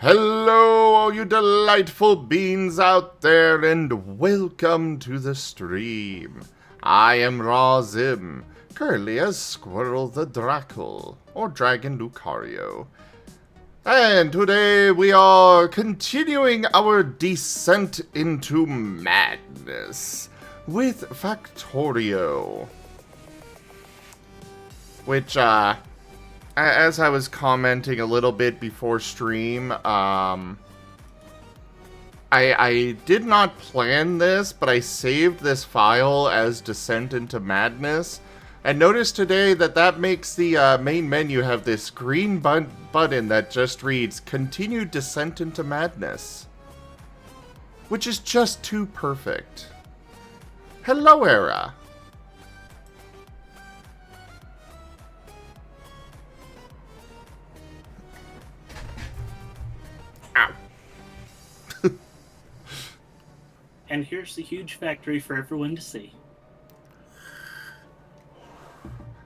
Hello, all you delightful beings out there, and welcome to the stream. I am Razim, currently as Squirrel the Drackle, or Dragon Lucario. And today we are continuing our descent into madness with Factorio. Which, as I was commenting a little bit before stream, I did not plan this, but I saved this file as Descent into Madness. And notice today that makes the main menu have this green button that just reads, Continue Descent into Madness. Which is just too perfect. Hello, Era. And here's the huge factory for everyone to see.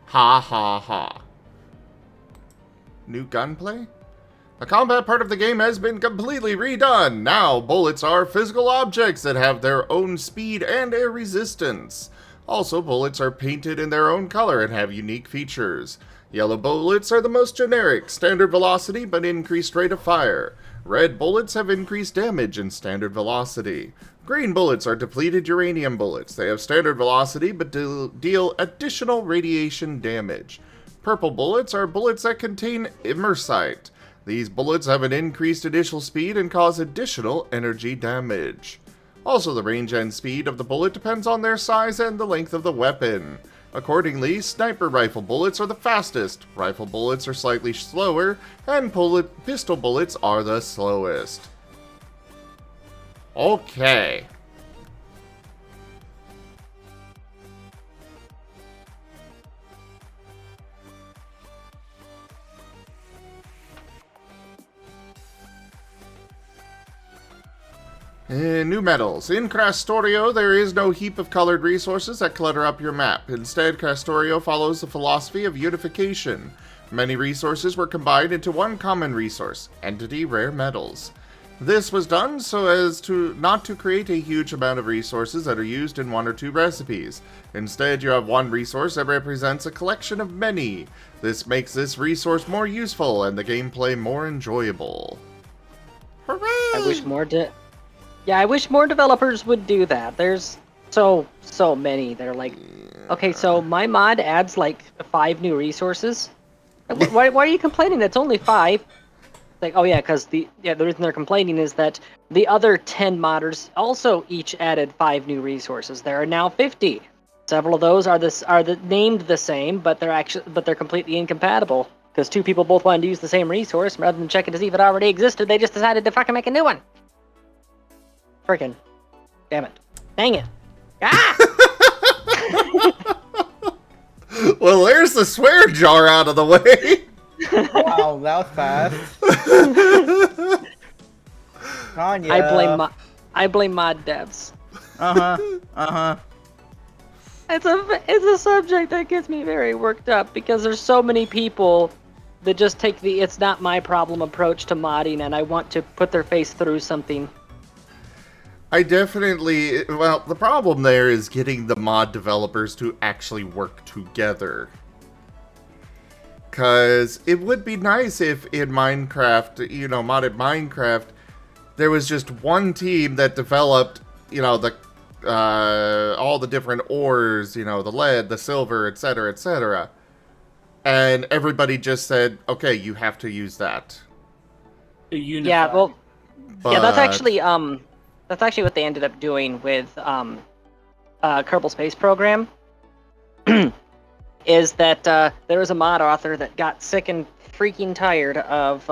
Ha ha ha. New gunplay? The combat part of the game has been completely redone. Now, bullets are physical objects that have their own speed and air resistance. Also, bullets are painted in their own color and have unique features. Yellow bullets are the most generic, standard velocity but increased rate of fire. Red bullets have increased damage and standard velocity. Green bullets are depleted uranium bullets. They have standard velocity but deal additional radiation damage. Purple bullets are bullets that contain immersite. These bullets have an increased initial speed and cause additional energy damage. Also, the range and speed of the bullet depends on their size and the length of the weapon. Accordingly, sniper rifle bullets are the fastest, rifle bullets are slightly slower, and pistol bullets are the slowest. Okay. New metals. In Factorio, there is no heap of colored resources that clutter up your map. Instead, Factorio follows the philosophy of unification. Many resources were combined into one common resource, entity rare metals. This was done so as to not to create a huge amount of resources that are used in one or two recipes. Instead, you have one resource that represents a collection of many. This makes this resource more useful and the gameplay more enjoyable. Hooray! I wish more developers would do that. There's so many. They're like, okay, so my mod adds like 5 new resources. Why are you complaining? That's only 5. Like, oh yeah, because the reason they're complaining is that the other 10 modders also each added 5 new resources. There are now 50. Several of those are named the same, but they're completely incompatible because 2 people both wanted to use the same resource. Rather than checking to see if it already existed, they just decided to fucking make a new one. Frickin'. Damn it. Dang it. Ah! Well, there's the swear jar out of the way. Wow, that was fast. Tanya. I blame mod devs. Uh-huh. It's a subject that gets me very worked up because there's so many people that just take the it's not my problem approach to modding and I want to put their face through something. The problem there is getting the mod developers to actually work together. Because it would be nice if in Minecraft, modded Minecraft, there was just one team that developed, all the different ores, the lead, the silver, etc., etc. And everybody just said, okay, you have to use that. Yeah, well, yeah, that's actually what they ended up doing with Kerbal Space Program. Is that there was a mod author that got sick and freaking tired of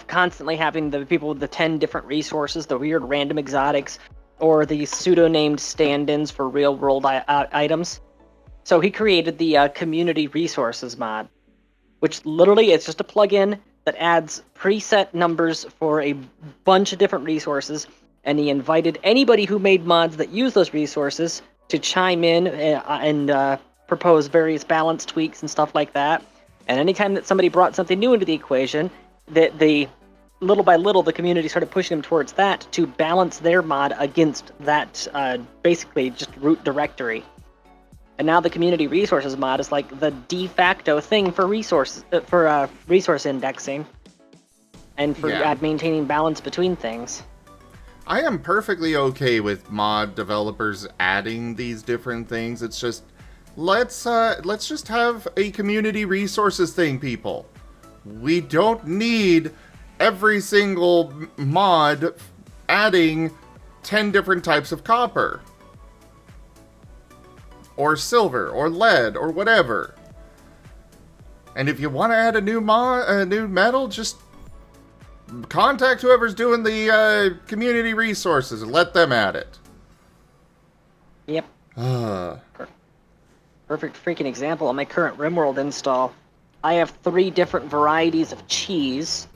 constantly having the people with the 10 different resources, the weird random exotics, or the pseudo-named stand-ins for real-world items. So he created the Community Resources mod, which literally it's just a plugin that adds preset numbers for a bunch of different resources, and he invited anybody who made mods that use those resources to chime in and propose various balance tweaks and stuff like that. And anytime that somebody brought something new into the equation, the little by little, the community started pushing them towards that to balance their mod against that basically just root directory. And now the community resources mod is like the de facto thing for resource indexing and for maintaining balance between things. I am perfectly okay with mod developers adding these different things. It's just let's just have a community resources thing, people. We don't need every single mod adding 10 different types of copper. Or silver, or lead, or whatever. And if you want to add a new metal, just contact whoever's doing the community resources and let them add it. Yep. Perfect freaking example. On my current RimWorld install, I have 3 different varieties of cheese,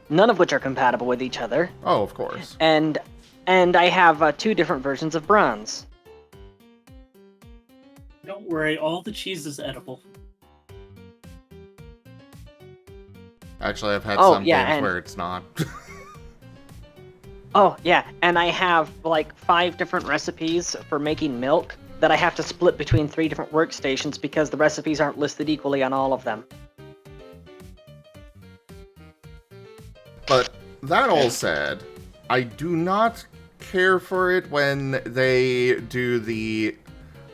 none of which are compatible with each other. Oh, of course. And I have 2 different versions of bronze. Don't worry, all the cheese is edible. Actually, I've had some games where it's not. Oh, yeah, and I have like 5 different recipes for making milk that I have to split between 3 different workstations because the recipes aren't listed equally on all of them. But that all said, I do not care for it when they do the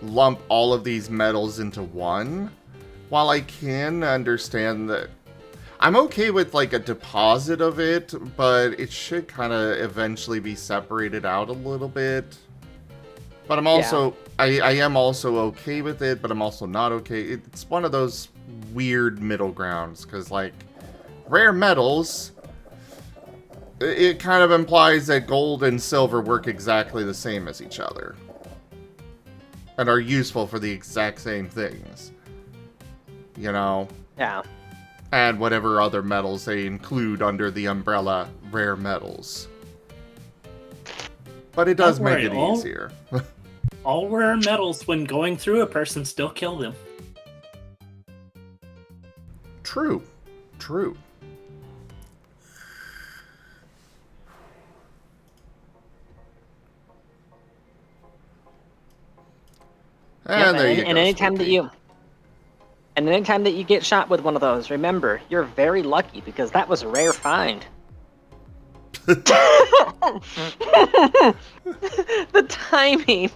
lump all of these metals into one. While I can understand that, I'm okay with like a deposit of it, but it should kind of eventually be separated out a little bit. But I'm also, I am also okay with it, but I'm also not okay. It's one of those weird middle grounds, because like, rare metals, it kind of implies that gold and silver work exactly the same as each other. And are useful for the exact same things. You know? Yeah. And whatever other metals they include under the umbrella rare metals. But it does make it easier. All rare metals, when going through a person, still kill them. True. True. And there you go. Anytime that you get shot with one of those, remember, you're very lucky because that was a rare find. The timing.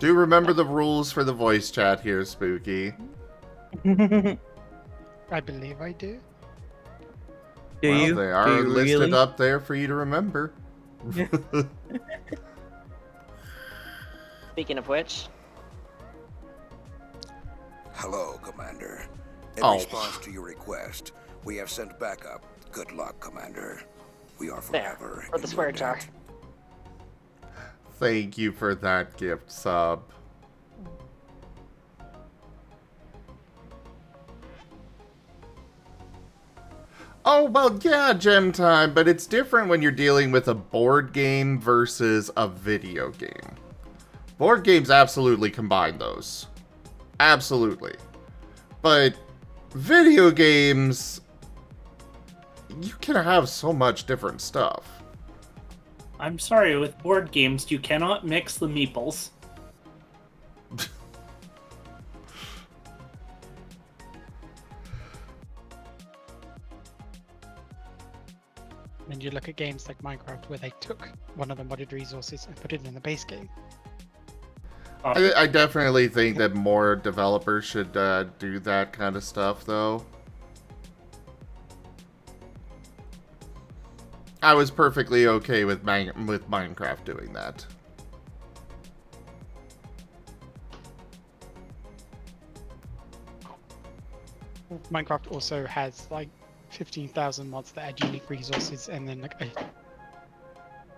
Do remember the rules for the voice chat here, Spooky. I believe I do. They are listed up there for you to remember. Speaking of which. Hello, Commander. In response to your request, we have sent backup. Good luck, Commander. We are forever there, for the swear jar. Thank you for that gift sub. Oh, well, yeah, gem time, but it's different when you're dealing with a board game versus a video game. Board games absolutely combine those. Absolutely. But video games, you can have so much different stuff. I'm sorry, with board games, you cannot mix the meeples. And you look at games like Minecraft where they took one of the modded resources and put it in the base game. I definitely think that more developers should do that kind of stuff, though. I was perfectly okay with Minecraft doing that. Minecraft also has like 15,000 mods that add unique resources, and then like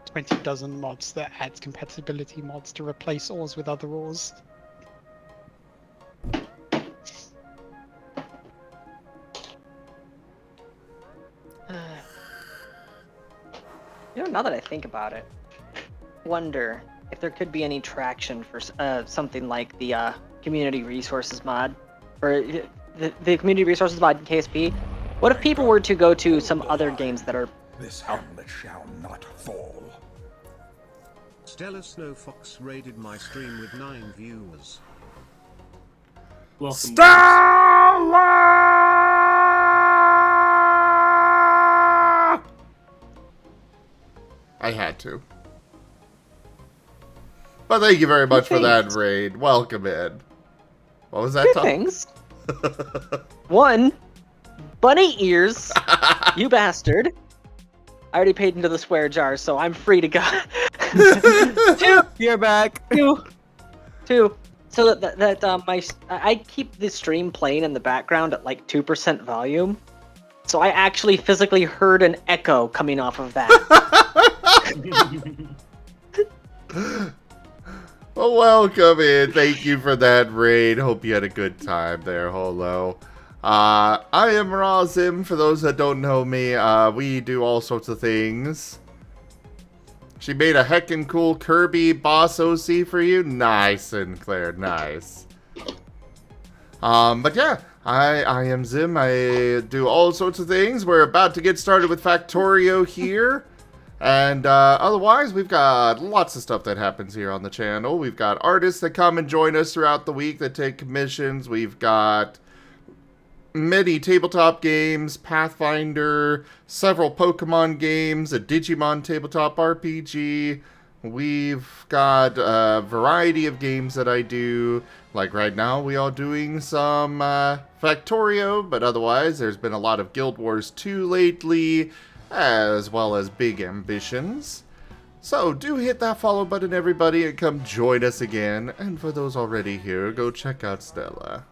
20 dozen mods that adds compatibility mods to replace ores with other ores. You know, now that I think about it, wonder if there could be any traction for something like the community resources mod. Or the community resources mod in KSP. What if people were to go to some other games that are? This hamlet shall not fall. Stella Snow Fox raided my stream with 9 viewers. Welcome. Stella! I had to. But thank you very much for that raid. Welcome in. What was that? Two Tom? things. One, bunny ears. You bastard. I already paid into the swear jar, so I'm free to go. You're back. Two. So I keep the stream playing in the background at like 2% volume. So I actually physically heard an echo coming off of that. Well, welcome in. Thank you for that raid. Hope you had a good time there, Holo. I am Razim. For those that don't know me, we do all sorts of things. She made a heckin' cool Kirby boss OC for you. Nice, Sinclair. Nice. But yeah, I am Zim. I do all sorts of things. We're about to get started with Factorio here. And otherwise, we've got lots of stuff that happens here on the channel. We've got artists that come and join us throughout the week that take commissions. We've got many tabletop games, Pathfinder, several Pokemon games, a Digimon tabletop RPG. We've got a variety of games that I do. Like right now, we are doing some Factorio, but otherwise, there's been a lot of Guild Wars 2 lately, as well as big ambitions. So do hit that follow button, everybody, and come join us again. And for those already here, go check out Stella.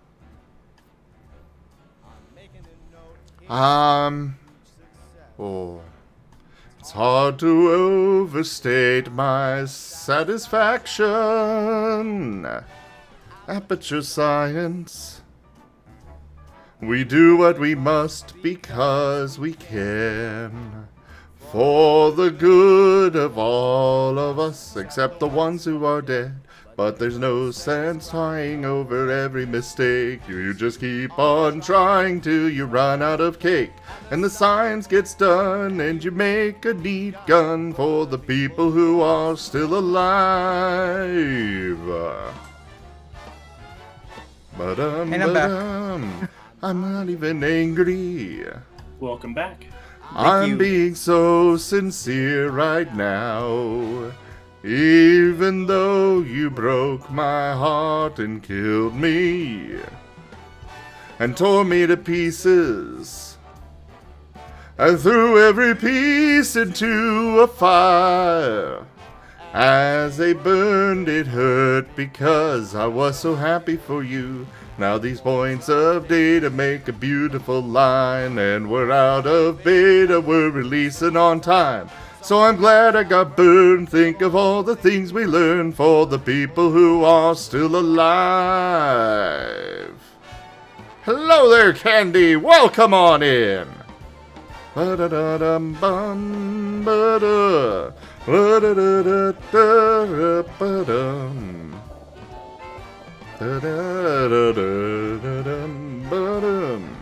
It's hard to overstate my satisfaction. Aperture Science. We do what we must because we can. For the good of all of us, except the ones who are dead. But there's no sense trying over every mistake. You just keep on trying till you run out of cake. And the science gets done and you make a neat gun for the people who are still alive. And I'm back. I'm not even angry. Welcome back. I'm you. being so sincere right now. Even though you broke my heart and killed me and tore me to pieces, I threw every piece into a fire. As they burned, it hurt because I was so happy for you. Now these points of data make a beautiful line, and we're out of beta, we're releasing on time. So I'm glad I got burned. Think of all the things we learned for the people who are still alive. Hello there, Candy. Welcome on in. Ba-da-da-dum-bum, ba-da. Ba-da-da-da-da-da-ba-dum. Da-da-da-da-da-dum, ba-dum.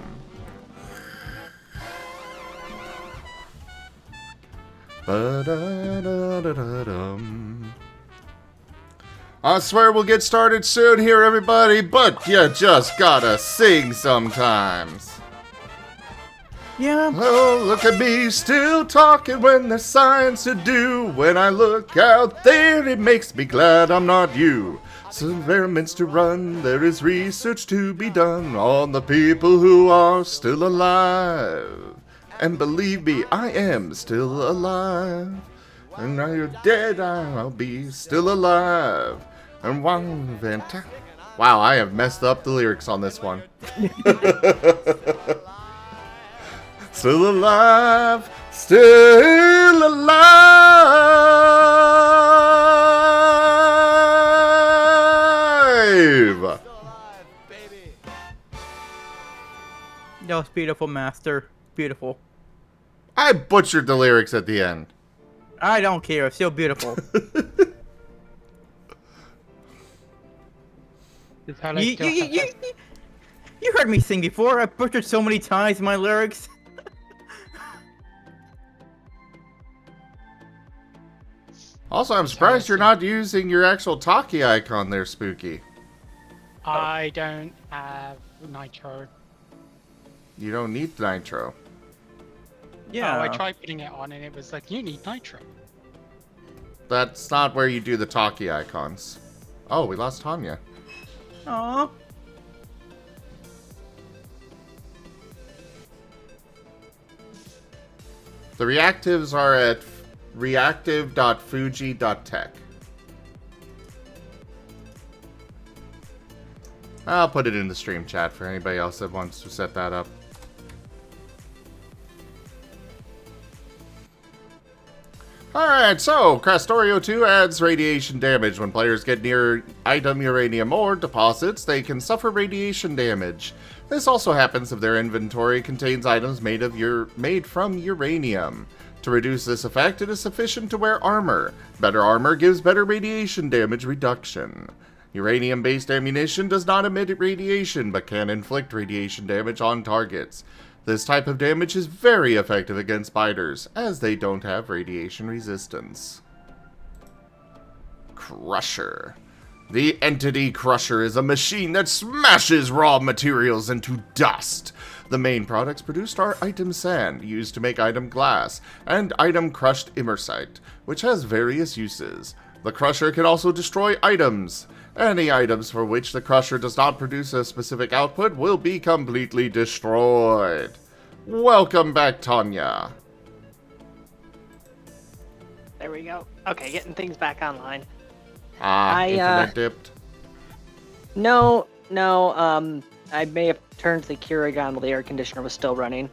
Ba-da-da-da-da-dum. I swear we'll get started soon here, everybody, but you just gotta sing sometimes. Yeah. Oh, look at me still talking when there's science to do. When I look out there, it makes me glad I'm not you. Some experiments to run, there is research to be done on the people who are still alive. And believe me, I am still alive. And now you're dead, I'll be still alive. And one wow, I have messed up the lyrics on this one. Still alive, still alive. That was beautiful, Master. Beautiful. I butchered the lyrics at the end. I don't care. It's still beautiful. Is how they still have that- You heard me sing before. I butchered so many times my lyrics. Also, I'm surprised you're not using your actual Taki icon there, Spooky. I don't have nitro. You don't need nitro. Yeah. Oh, I tried putting it on and it was like, you need nitro. That's not where you do the Taki icons. Oh, we lost Tanya. Aww. The reactives are at reactive.fuji.tech. I'll put it in the stream chat for anybody else that wants to set that up. Alright, so Factorio 2 adds radiation damage. When players get near item uranium ore deposits, they can suffer radiation damage. This also happens if their inventory contains items made from uranium. To reduce this effect, it is sufficient to wear armor. Better armor gives better radiation damage reduction. Uranium-based ammunition does not emit radiation, but can inflict radiation damage on targets. This type of damage is very effective against spiders, as they don't have radiation resistance. Crusher. The Entity Crusher is a machine that smashes raw materials into dust. The main products produced are item sand, used to make item glass, and item crushed imersite, which has various uses. The Crusher can also destroy items. Any items for which the Crusher does not produce a specific output will be completely destroyed. Welcome back, Tanya. There we go. Okay, getting things back online. Internet dipped. No, I may have turned the Keurig on while the air conditioner was still running.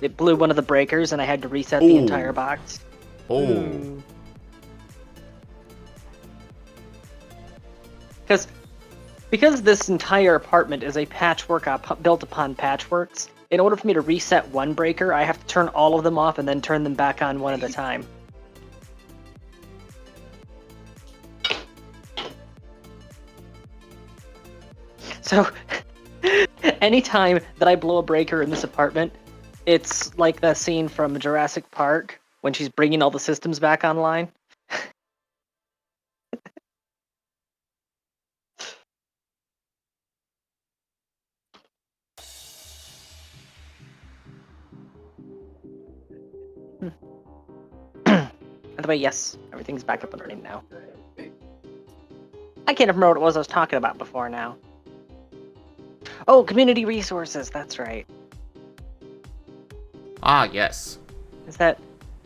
It blew one of the breakers and I had to reset the entire box. Oh. Because this entire apartment is a patchwork built upon patchworks, in order for me to reset one breaker, I have to turn all of them off and then turn them back on one at a time. So, anytime that I blow a breaker in this apartment, it's like the scene from Jurassic Park when she's bringing all the systems back online. By the way, yes, everything's back up and running now. I can't remember what it was I was talking about before now. Oh, community resources, that's right. Ah, yes. Is that...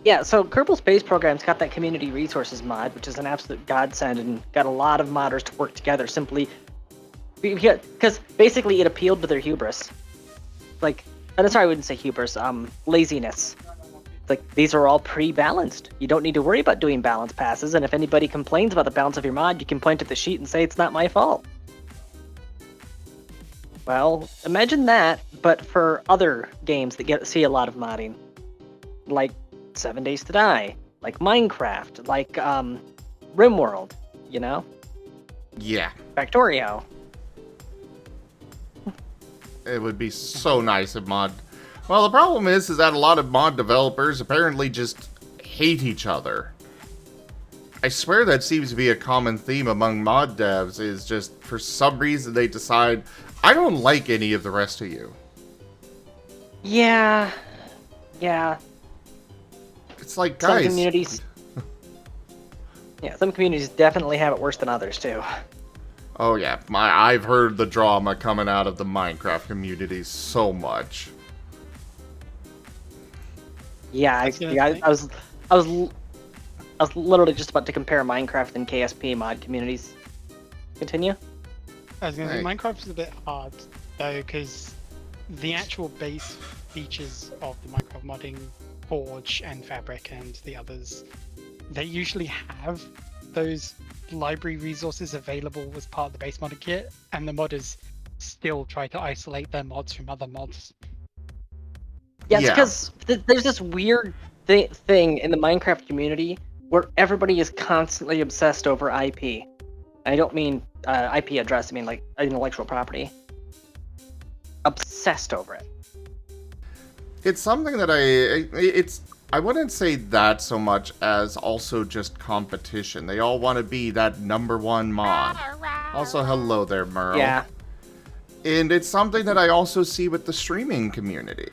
Yeah, so Kerbal Space Program's got that community resources mod, which is an absolute godsend, and got a lot of modders to work together simply... Because basically it appealed to their hubris. Like, I'm sorry, I wouldn't say hubris, laziness. Like, these are all pre-balanced. You don't need to worry about doing balance passes, and if anybody complains about the balance of your mod, you can point at the sheet and say it's not my fault. Well, imagine that, but for other games that see a lot of modding. Like 7 Days to Die, like Minecraft, like RimWorld, you know? Yeah. Factorio. It would be so nice if mod... Well, the problem is that a lot of mod developers apparently just hate each other. I swear that seems to be a common theme among mod devs, is just for some reason they decide, I don't like any of the rest of you. Yeah. It's like, Some guys... communities... Yeah, some communities definitely have it worse than others, too. Oh yeah, I've heard the drama coming out of the Minecraft community so much. Yeah, I was literally just about to compare Minecraft and KSP mod communities. Continue. I was gonna say Hey. Minecraft is a bit hard though, because the actual base features of the Minecraft modding, Forge and Fabric and the others, they usually have those library resources available as part of the base modding kit, and the modders still try to isolate their mods from other mods. Yeah, it's Yeah. because there's this weird thing in the Minecraft community where everybody is constantly obsessed over IP. I don't mean IP address, I mean like intellectual property. obsessed over it. It's something that I wouldn't say that so much as also just competition. They all want to be that #1 mod. Also, hello there, Merle. Yeah. And it's something that I also see with the streaming community.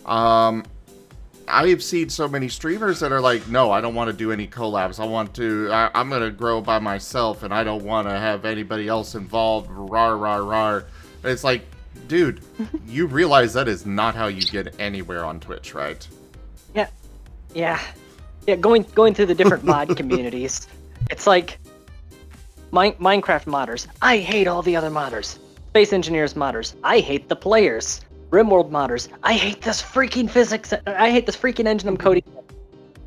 I've seen so many streamers that are like, no, I don't want to do any collabs. I'm going to grow by myself, and I don't want to have anybody else involved. Rar, rar, rar. And it's like, dude, you realize that is not how you get anywhere on Twitch, right? Yeah. Going through the different mod communities. It's like Minecraft modders. I hate all the other modders. Space Engineers modders. I hate the players. RimWorld modders. I hate this freaking physics. I hate this freaking engine I'm coding.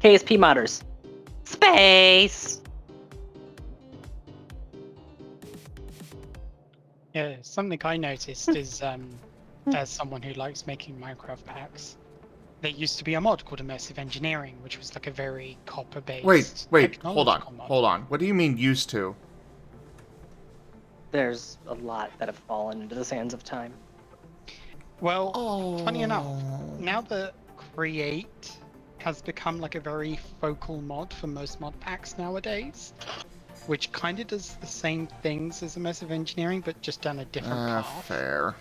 KSP modders. Space. Yeah, something I noticed is, as someone who likes making Minecraft packs, there used to be a mod called Immersive Engineering, which was like a very copper-based. Wait, hold on, technological mod. hold on. What do you mean used to? There's a lot that have fallen into the sands of time. Well, funny enough, now that Create has become like a very focal mod for most mod packs nowadays, which kind of does the same things as Immersive Engineering, but just down a different path. Fair.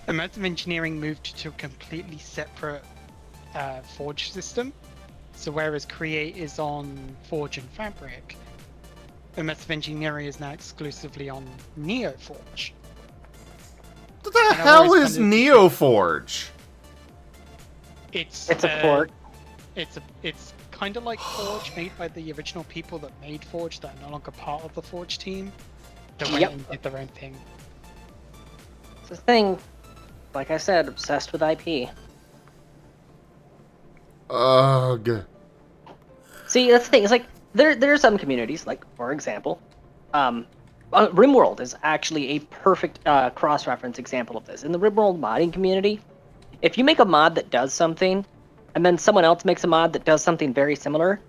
Immersive Engineering moved to a completely separate Forge system. So whereas Create is on Forge and Fabric, Immersive Engineering is now exclusively on NeoForge. What the hell is NeoForge? It's a port. It's kind of like Forge, made by the original people that made Forge that are no longer part of the Forge team. They went and did their own thing. It's a thing. Like I said, obsessed with IP. Ugh. See, that's the thing. It's like there are some communities, like for example, RimWorld is actually a perfect cross-reference example of this. In the RimWorld modding community, if you make a mod that does something, and then someone else makes a mod that does something very similar,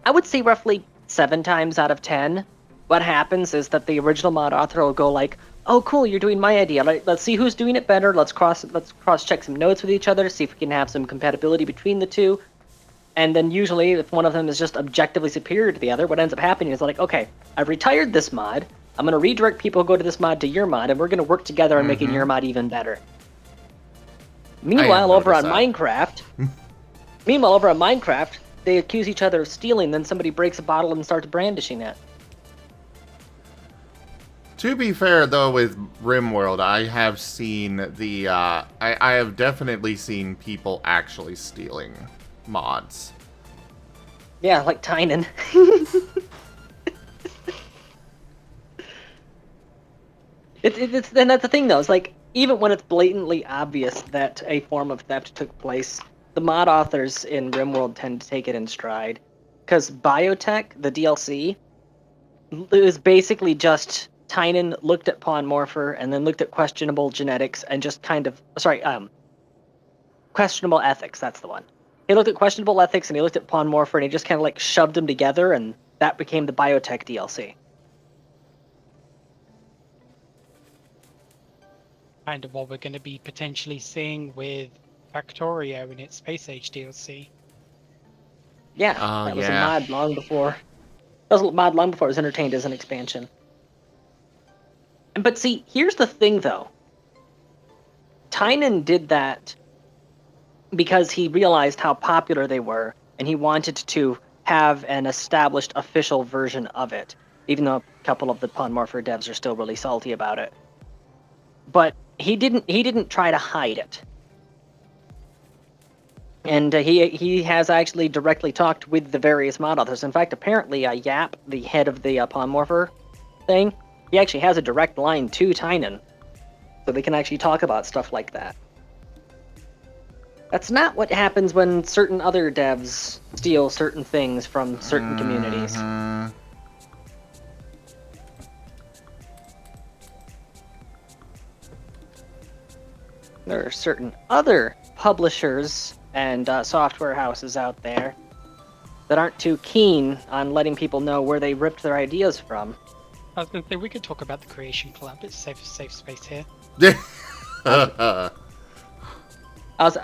I would say roughly 7 times out of 10, what happens is that the original mod author will go like, "Oh, cool, you're doing my idea. Let's see who's doing it better. Let's cross-check some notes with each other, see if we can have some compatibility between the two." And then usually, if one of them is just objectively superior to the other, what ends up happening is like, okay, I've retired this mod. I'm going to redirect people who go to this mod to your mod, and we're going to work together on making your mod even better. Meanwhile, over on Minecraft, they accuse each other of stealing, then somebody breaks a bottle and starts brandishing it. To be fair, though, with RimWorld, I have seen the, I have definitely seen people actually stealing mods. Yeah, like Tynan. And that's the thing, though. It's like, even when it's blatantly obvious that a form of theft took place, the mod authors in RimWorld tend to take it in stride. Because Biotech, the DLC, is basically just Tynan looked at Pawn Morpher and then looked at questionable genetics and just kind of... questionable ethics, that's the one. He looked at questionable ethics and he looked at Pawn Morpher and he just kind of like shoved them together, and that became the Biotech DLC. Kind of what we're going to be potentially seeing with Factorio in its Space Age DLC. Yeah, that was a mod long before. That was a mod long before it was entertained as an expansion. But see, here's the thing, though. Tynan did that because he realized how popular they were, and he wanted to have an established official version of it, even though a couple of the Pawn Morpher devs are still really salty about it. But he didn't try to hide it. And he has actually directly talked with the various mod authors. In fact, apparently Yap, the head of the Pawn Morpher thing, he actually has a direct line to Tynan, so they can actually talk about stuff like that. That's not what happens when certain other devs steal certain things from certain communities. There are certain other publishers and software houses out there that aren't too keen on letting people know where they ripped their ideas from. I was going to say, we could talk about the Creation Club. It's safe space here. I was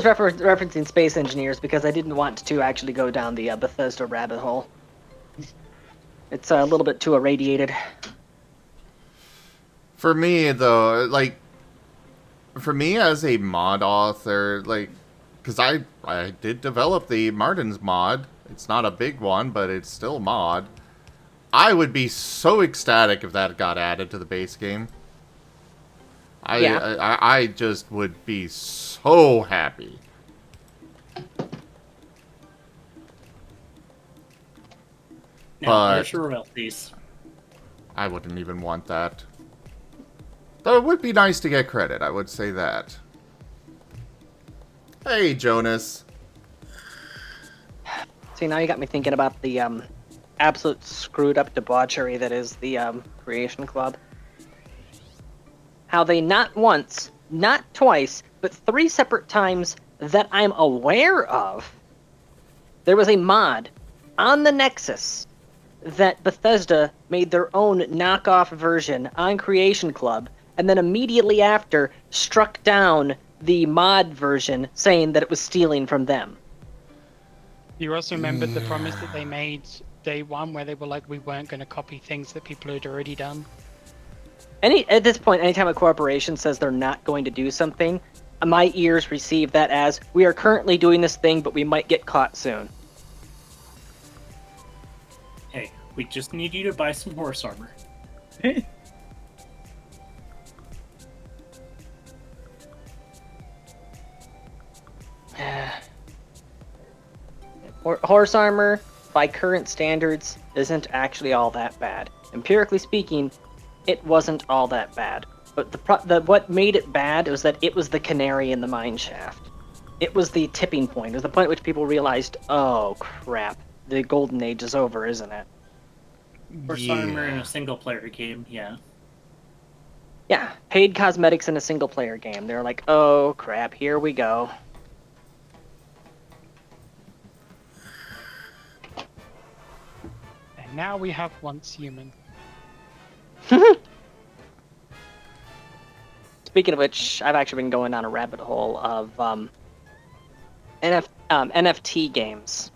referencing Space Engineers because I didn't want to actually go down the Bethesda rabbit hole. It's a little bit too irradiated. For me, though, like, for me as a mod author, like, because I did develop the Marten's mod. It's not a big one, but it's still mod. I would be so ecstatic if that got added to the base game. I just would be so happy. Now, But there's your royalties. I wouldn't even want that. Though it would be nice to get credit, I would say that. Hey, Jonas. See, now you got me thinking about the absolute screwed up debauchery that is the Creation Club. How they not once, not twice, but 3 separate times that I'm aware of, there was a mod on the Nexus that Bethesda made their own knockoff version on Creation Club, and then immediately after struck down the mod version saying that it was stealing from them. You also remembered the promise that they made day one, where they were like, we weren't going to copy things that people had already done. At this point, anytime a corporation says they're not going to do something, my ears receive that as, we are currently doing this thing, but we might get caught soon. Hey, we just need you to buy some horse armor. Horse armor, by current standards, isn't actually all that bad. Empirically speaking, it wasn't all that bad. But what made it bad was that it was the canary in the mine shaft. It was the tipping point. It was the point at which people realized, oh crap, the golden age is over, isn't it? Horse armor in a single-player game, yeah. Yeah, paid cosmetics in a single-player game. They're like, oh crap, here we go. And now we have once human. Speaking of which, I've actually been going down a rabbit hole of NFT games.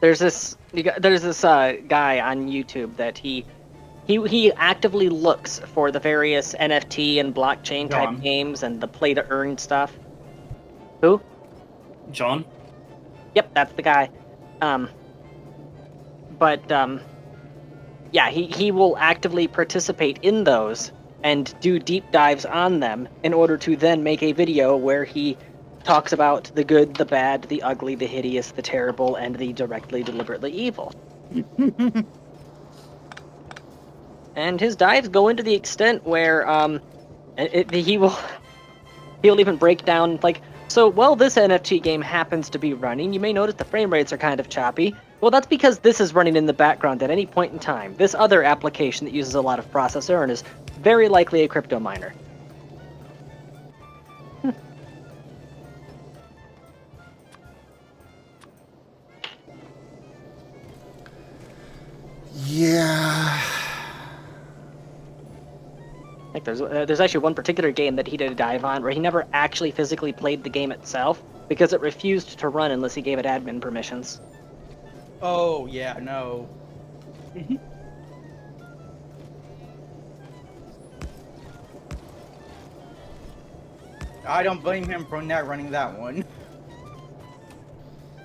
There's this guy on YouTube that he actively looks for the various NFT and blockchain type games and the play to earn stuff. Who? John? Yep, that's the guy. Yeah, he will actively participate in those and do deep dives on them in order to then make a video where he talks about the good, the bad, the ugly, the hideous, the terrible, and the directly, deliberately evil. And his dives go into the extent where he'll even break down, like, so while this NFT game happens to be running, you may notice the frame rates are kind of choppy. Well, that's because this is running in the background at any point in time. This other application that uses a lot of processor and is very likely a crypto miner. Yeah. Like there's actually one particular game that he did a dive on where he never actually physically played the game itself because it refused to run unless he gave it admin permissions. Oh, yeah, no. I don't blame him for not running that one.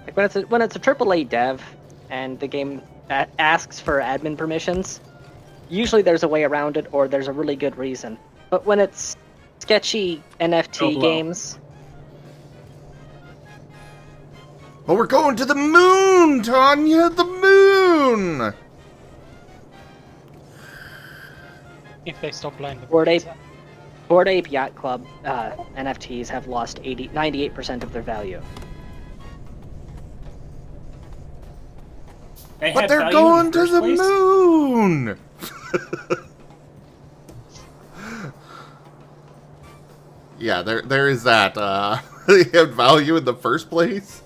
Like when it's a AAA dev and the game asks for admin permissions, usually there's a way around it or there's a really good reason. But when it's sketchy NFT games... But we're going to the moon, Tanya! The moon! If they stop blowing the Bored Ape Yacht Club NFTs have lost 98% of their value. But they're going to the moon! Yeah, there is that. They have value in the first place.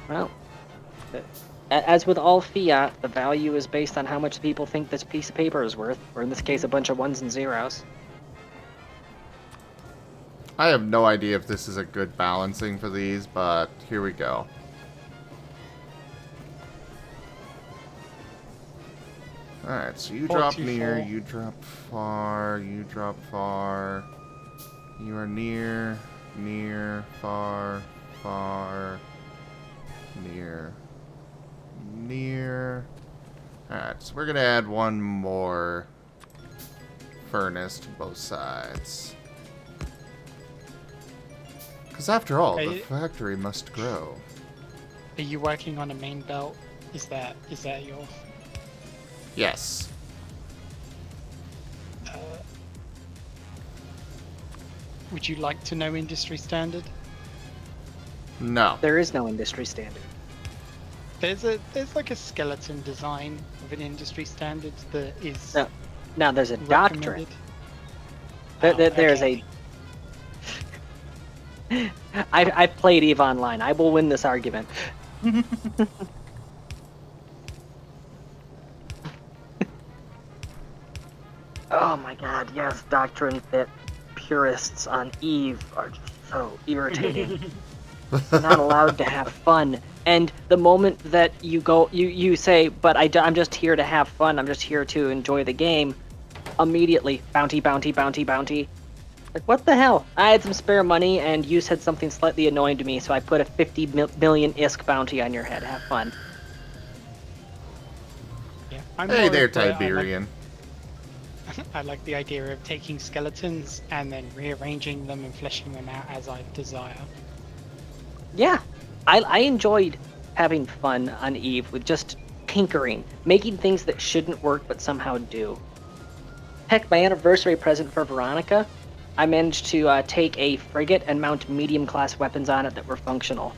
Well, As with all fiat, the value is based on how much people think this piece of paper is worth, or in this case, a bunch of ones and zeros. I have no idea if this is a good balancing for these, but here we go. Alright, so you drop near, you drop far, you drop far. You are near, near, far, far, near, near. Alright, so we're gonna add one more furnace to both sides. Because after all, the factory must grow. Are you working on a main belt? Is that your... Yes. Would you like to know industry standard? No. There is no industry standard. There's like a skeleton design of an industry standard that is No. Now there's a doctrine. recommended. There's Okay. I've played EVE Online. I will win this argument. Oh my god, yes, doctrines that purists on EVE are just so irritating. You're not allowed to have fun. And the moment that you say, but I'm just here to have fun, I'm just here to enjoy the game, immediately, bounty, bounty, bounty, bounty. Like, what the hell? I had some spare money, and you said something slightly annoying to me, so I put a 50 million ISK bounty on your head. Have fun. Yeah, I'm Hey more there, of the- Tiberian. I like the idea of taking skeletons and then rearranging them and fleshing them out as I desire. Yeah, I enjoyed having fun on EVE with just tinkering, making things that shouldn't work but somehow do. Heck, my anniversary present for Veronica, I managed to take a frigate and mount medium-class weapons on it that were functional.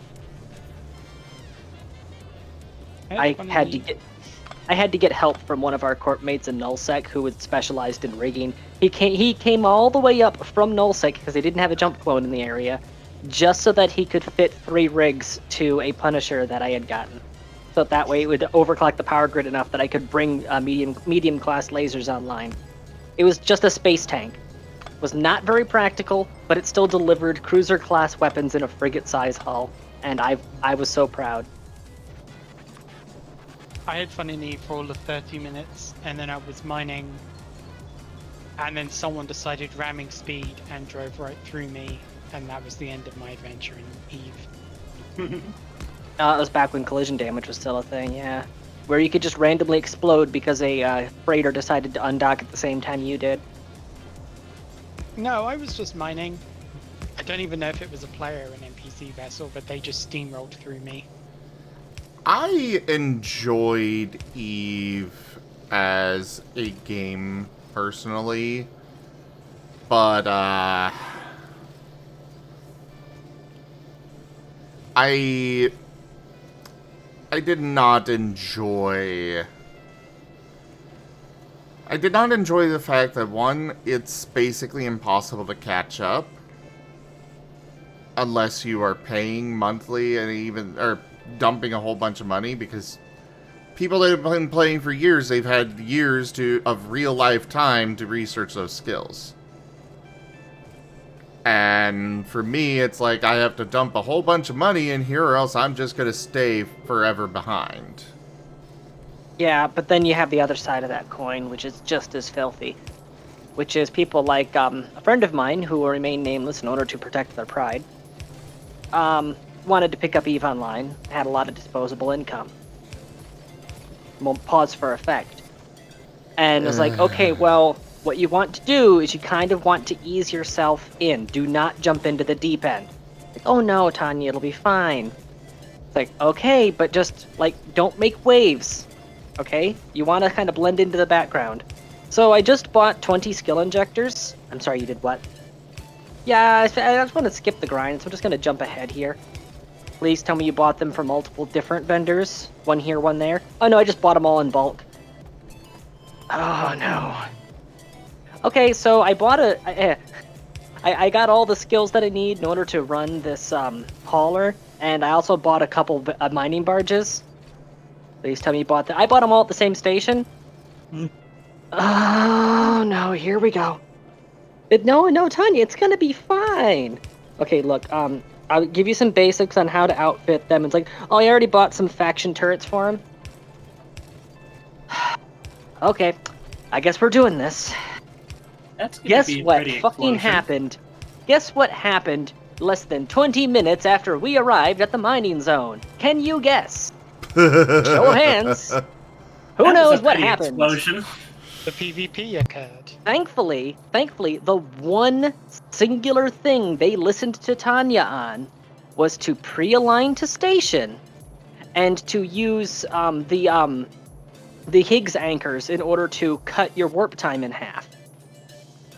I had to get help from one of our corp mates in Nullsec who was specialized in rigging. He came all the way up from Nullsec because they didn't have a jump clone in the area, just so that he could fit 3 rigs to a Punisher that I had gotten. So that way it would overclock the power grid enough that I could bring medium class lasers online. It was just a space tank. It was not very practical, but it still delivered cruiser class weapons in a frigate size hull, and I was so proud. I had fun in EVE for all of 30 minutes, and then I was mining, and then someone decided ramming speed and drove right through me, and that was the end of my adventure in EVE. It was back when collision damage was still a thing, yeah. Where you could just randomly explode because a freighter decided to undock at the same time you did. No, I was just mining. I don't even know if it was a player or an NPC vessel, but they just steamrolled through me. I enjoyed EVE as a game personally, but I did not enjoy. I did not enjoy the fact that, one, it's basically impossible to catch up unless you are paying monthly and even or dumping a whole bunch of money, because people that have been playing for years, they've had years of real life time to research those skills. And for me, it's like I have to dump a whole bunch of money in here or else I'm just going to stay forever behind. Yeah, but then you have the other side of that coin, which is just as filthy. Which is people like a friend of mine, who will remain nameless in order to protect their pride, wanted to pick up EVE Online, had a lot of disposable income. Pause for effect. And was like, okay, well, what you want to do is you kind of want to ease yourself in. Do not jump into the deep end. Like, oh no, Tanya, it'll be fine. It's like, okay, but just, like, don't make waves. Okay? You want to kind of blend into the background. So I just bought 20 skill injectors. I'm sorry, you did what? Yeah, I just want to skip the grind, so I'm just going to jump ahead here. Please tell me you bought them from multiple different vendors. One here, one there. Oh no, I just bought them all in bulk. Oh no. Okay, so I bought I got all the skills that I need in order to run this hauler, and I also bought a couple of mining barges. Please tell me you bought that. I bought them all at the same station. Oh, no, here we go. No, Tanya, it's gonna be fine. Okay, look, I'll give you some basics on how to outfit them. It's like, oh, I already bought some faction turrets for him. Okay, I guess we're doing this. That's gonna Guess be a what pretty fucking explosion. happened? Guess what happened less than 20 minutes after we arrived at the mining zone? Can you guess? Show of hands. Who That was knows a what pretty happened? Explosion. The PvP occurred. Thankfully, the one singular thing they listened to Tanya on was to pre-align to station and to use the Higgs anchors in order to cut your warp time in half.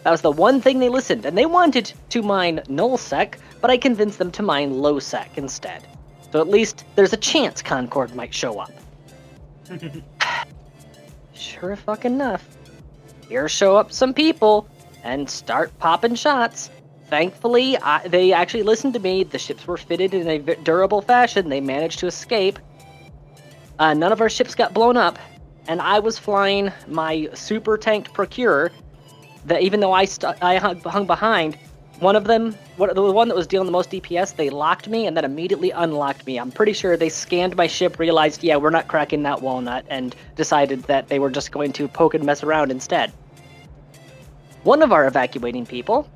That was the one thing they listened, and they wanted to mine nullsec, but I convinced them to mine lowsec instead. So at least there's a chance Concord might show up. Sure fucking enough. Here show up some people and start popping shots. Thankfully, they actually listened to me. The ships were fitted in a durable fashion. They managed to escape. None of our ships got blown up, and I was flying my super tanked Procurer. That even though I hung behind, one of them, the one that was dealing the most DPS, they locked me and then immediately unlocked me. I'm pretty sure they scanned my ship, realized, yeah, we're not cracking that walnut, and decided that they were just going to poke and mess around instead. One of our evacuating people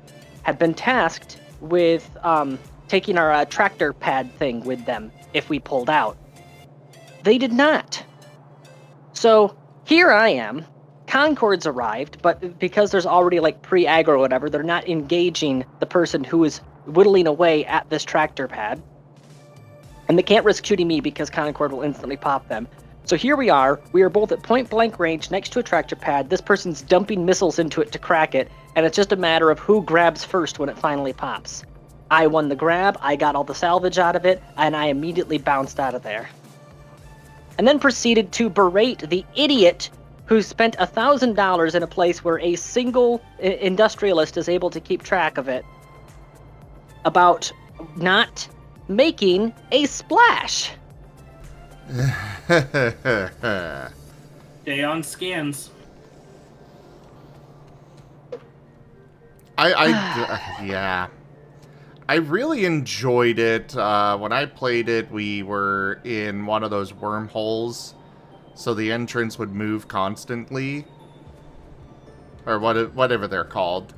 had been tasked with taking our tractor pad thing with them if we pulled out. They did not. So here I am. Concord's arrived, but because there's already like pre-aggro or whatever, they're not engaging the person who is whittling away at this tractor pad. And they can't risk shooting me because Concord will instantly pop them. So here we are both at point blank range next to a tractor pad. This person's dumping missiles into it to crack it, and it's just a matter of who grabs first when it finally pops. I won the grab, I got all the salvage out of it, and I immediately bounced out of there. And then proceeded to berate the idiot who spent $1,000 in a place where a single industrialist is able to keep track of it, about not making a splash. Day on scans. Yeah. I really enjoyed it. When I played it, we were in one of those wormholes, so the entrance would move constantly. Or whatever they're called.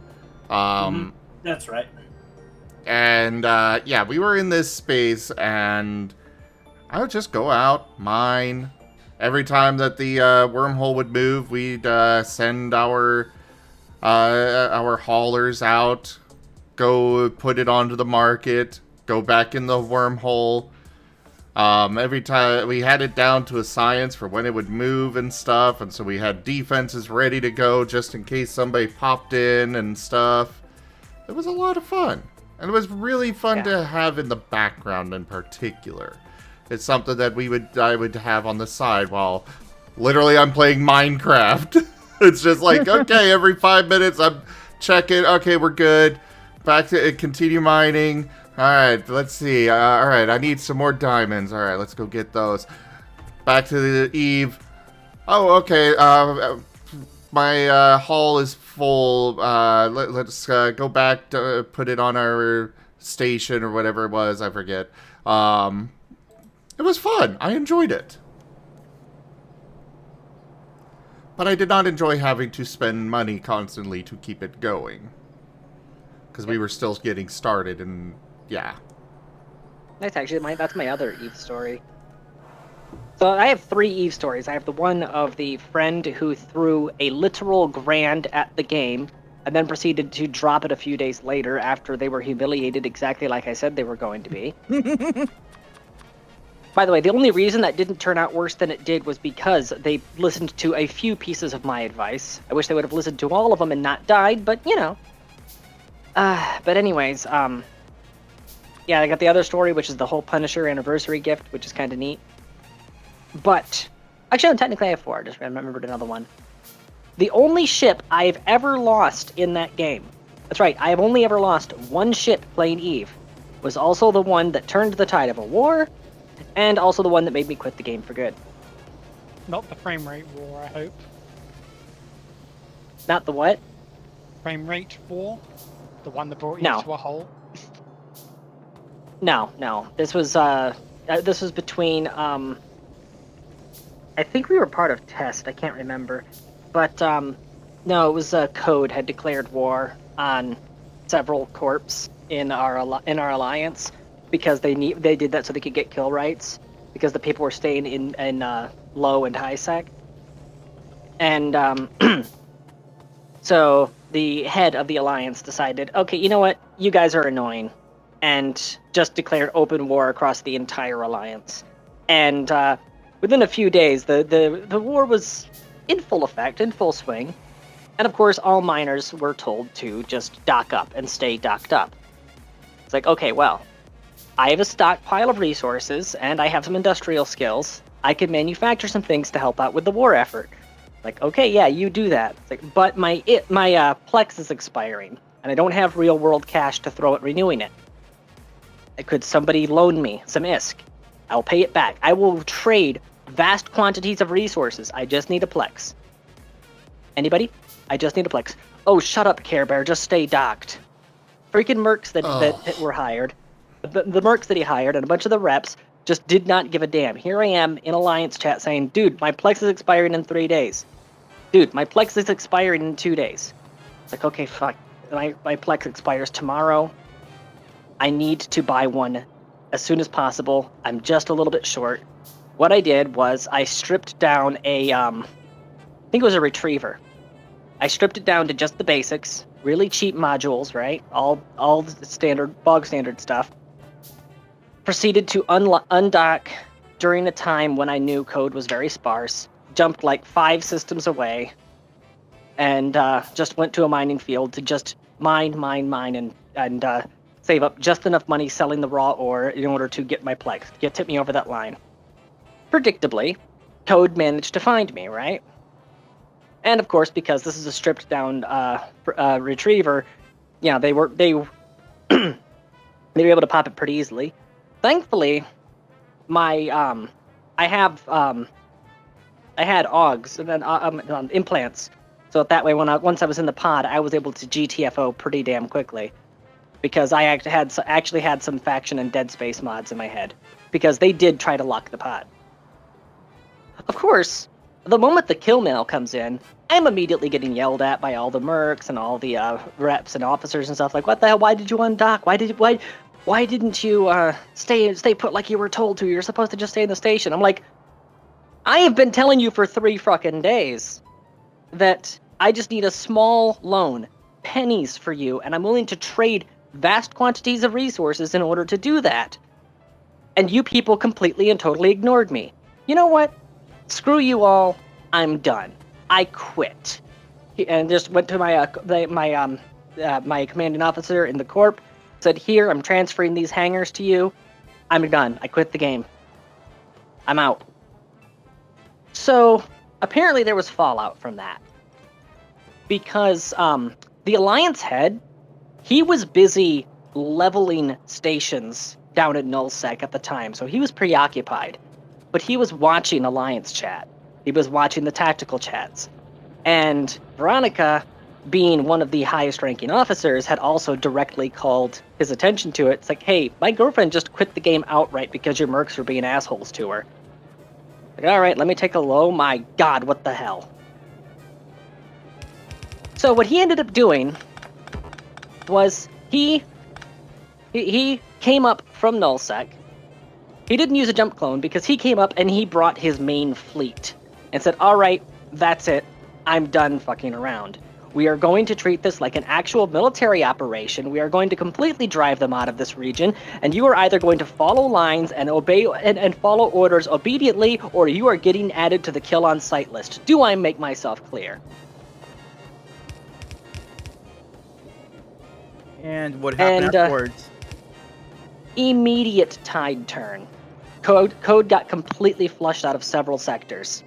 That's right. And, yeah, we were in this space, and I would just go out, mine. Every time that the wormhole would move, we'd send our haulers out, go put it onto the market, go back in the wormhole. Every time we had it down to a science for when it would move and stuff, and so we had defenses ready to go just in case somebody popped in and stuff. It was a lot of fun, and it was really fun to have in the background in particular. It's something that I would have on the side while literally I'm playing Minecraft. It's just like, okay, every 5 minutes I'm checking. Okay, we're good. Back to continue mining. All right, let's see. All right, I need some more diamonds. All right, let's go get those. Back to the Eve. Oh, okay. My haul is full. Let's go back to put it on our station or whatever it was. I forget. It was fun. I enjoyed it. But I did not enjoy having to spend money constantly to keep it going. Because we were still getting started, and yeah. That's actually that's my other Eve story. So I have 3 Eve stories. I have the one of the friend who threw a literal grand at the game, and then proceeded to drop it a few days later after they were humiliated exactly like I said they were going to be. By the way, the only reason that didn't turn out worse than it did was because they listened to a few pieces of my advice. I wish they would have listened to all of them and not died, but you know. But anyways, yeah, I got the other story, which is the whole Punisher anniversary gift, which is kind of neat. But, actually, no, technically I have 4. I just remembered another one. The only ship I've ever lost in that game, that's right, I have only ever lost one ship playing Eve, was also the one that turned the tide of a war, and also the one that made me quit the game for good. Not the frame rate war, I hope. Not the what? Frame rate war? The one that brought you No. to a halt? No. This was between I think we were part of Test. I can't remember, but no, it was Code had declared war on several corps in our alliance because they did that so they could get kill rights because the people were staying in low and high sec, and so the head of the alliance decided, okay, you know what, you guys are annoying, and just declared open war across the entire alliance, and within a few days, the war was in full effect, in full swing, and of course, all miners were told to just dock up and stay docked up. It's like, okay, well, I have a stockpile of resources, and I have some industrial skills. I can manufacture some things to help out with the war effort. Like, okay, yeah, you do that. It's like, but my Plex is expiring, and I don't have real-world cash to throw at renewing it. Could somebody loan me some ISK? I'll pay it back. I will trade vast quantities of resources. I just need a Plex. Anybody? I just need a Plex. Oh, shut up, Care Bear. Just stay docked. Freaking mercs that were hired. The mercs that he hired and a bunch of the reps just did not give a damn. Here I am in Alliance chat saying, dude, my Plex is expiring in 3 days. Dude, my Plex is expiring in 2 days. It's like, okay, fuck. My Plex expires tomorrow. I need to buy one as soon as possible. I'm just a little bit short. What I did was I stripped down I think it was a retriever. I stripped it down to just the basics, really cheap modules, right? All the standard, bog standard stuff. Proceeded to undock during a time when I knew code was very sparse. Jumped like 5 systems away, and just went to a mining field to just mine, and save up just enough money selling the raw ore in order to get my Plex, tip me over that line. Predictably, Code managed to find me, right? And of course, because this is a stripped down retriever, yeah, they were able to pop it pretty easily. Thankfully, my I had AUGs and then implants, so that way once I was in the pod, I was able to GTFO pretty damn quickly. Because I actually had some faction and Dead Space mods in my head, because they did try to lock the pod. Of course, the moment the kill mail comes in, I'm immediately getting yelled at by all the mercs and all the reps and officers and stuff like, what the hell? Why did you undock? Why didn't you stay put like you were told to? You're supposed to just stay in the station. I'm like, I have been telling you for 3 fucking days that I just need a small loan, pennies for you, and I'm willing to trade vast quantities of resources in order to do that. And you people completely and totally ignored me. You know what? Screw you all. I'm done. I quit. And just went to my commanding officer in the corp, said, here, I'm transferring these hangars to you. I'm done. I quit the game. I'm out. So, apparently there was fallout from that. Because the Alliance head, he was busy leveling stations down at Nullsec at the time, so he was preoccupied. But he was watching Alliance chat. He was watching the tactical chats. And Veronica, being one of the highest ranking officers, had also directly called his attention to it. It's like, hey, my girlfriend just quit the game outright because your mercs were being assholes to her. Like, alright, let me take a look. Oh my god, what the hell? So what he ended up doing was he came up from Nullsec. He didn't use a jump clone because he came up and he brought his main fleet and said, all right, that's it. I'm done fucking around. We are going to treat this like an actual military operation. We are going to completely drive them out of this region, and you are either going to follow lines and obey and follow orders obediently, or you are getting added to the kill on sight list. Do I make myself clear? And what happened afterwards? Immediate tide turn. Code got completely flushed out of several sectors.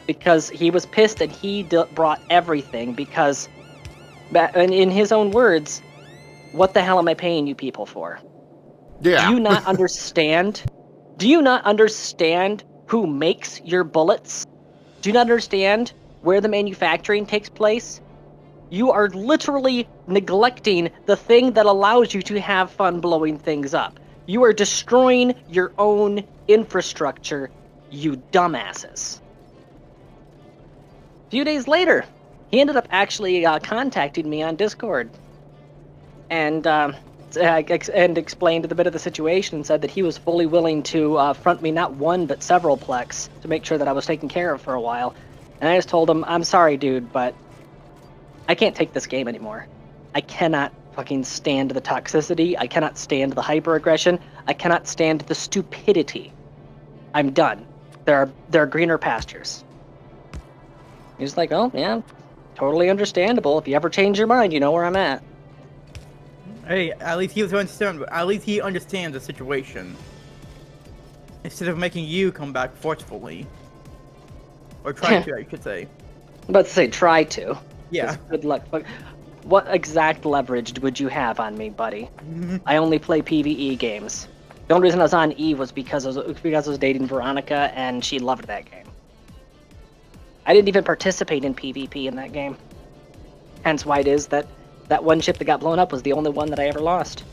Because he was pissed and he brought everything because, in his own words, what the hell am I paying you people for? Yeah. Do you not understand? Do you not understand who makes your bullets do not understand where the manufacturing takes place, you are literally neglecting the thing that allows you to have fun blowing things up. You are destroying your own infrastructure, you dumbasses. A few days later, he ended up actually contacting me on Discord. And explained a bit of the situation and said that he was fully willing to front me not one but several plex to make sure that I was taken care of for a while. And I just told him, I'm sorry, dude, but I can't take this game anymore. I cannot fucking stand the toxicity. I cannot stand the hyper-aggression. I cannot stand the stupidity. I'm done. There are greener pastures. He's like, oh, yeah, totally understandable. If you ever change your mind, you know where I'm at. Hey, at least he understands the situation. Instead of making you come back forcefully. Or try to, I should say. I'm about to say try to. Yeah. Good luck. What exact leverage would you have on me, buddy? I only play PvE games. The only reason I was on Eve was because I was dating Veronica, and she loved that game. I didn't even participate in PvP in that game. Hence why it is that one ship that got blown up was the only one that I ever lost.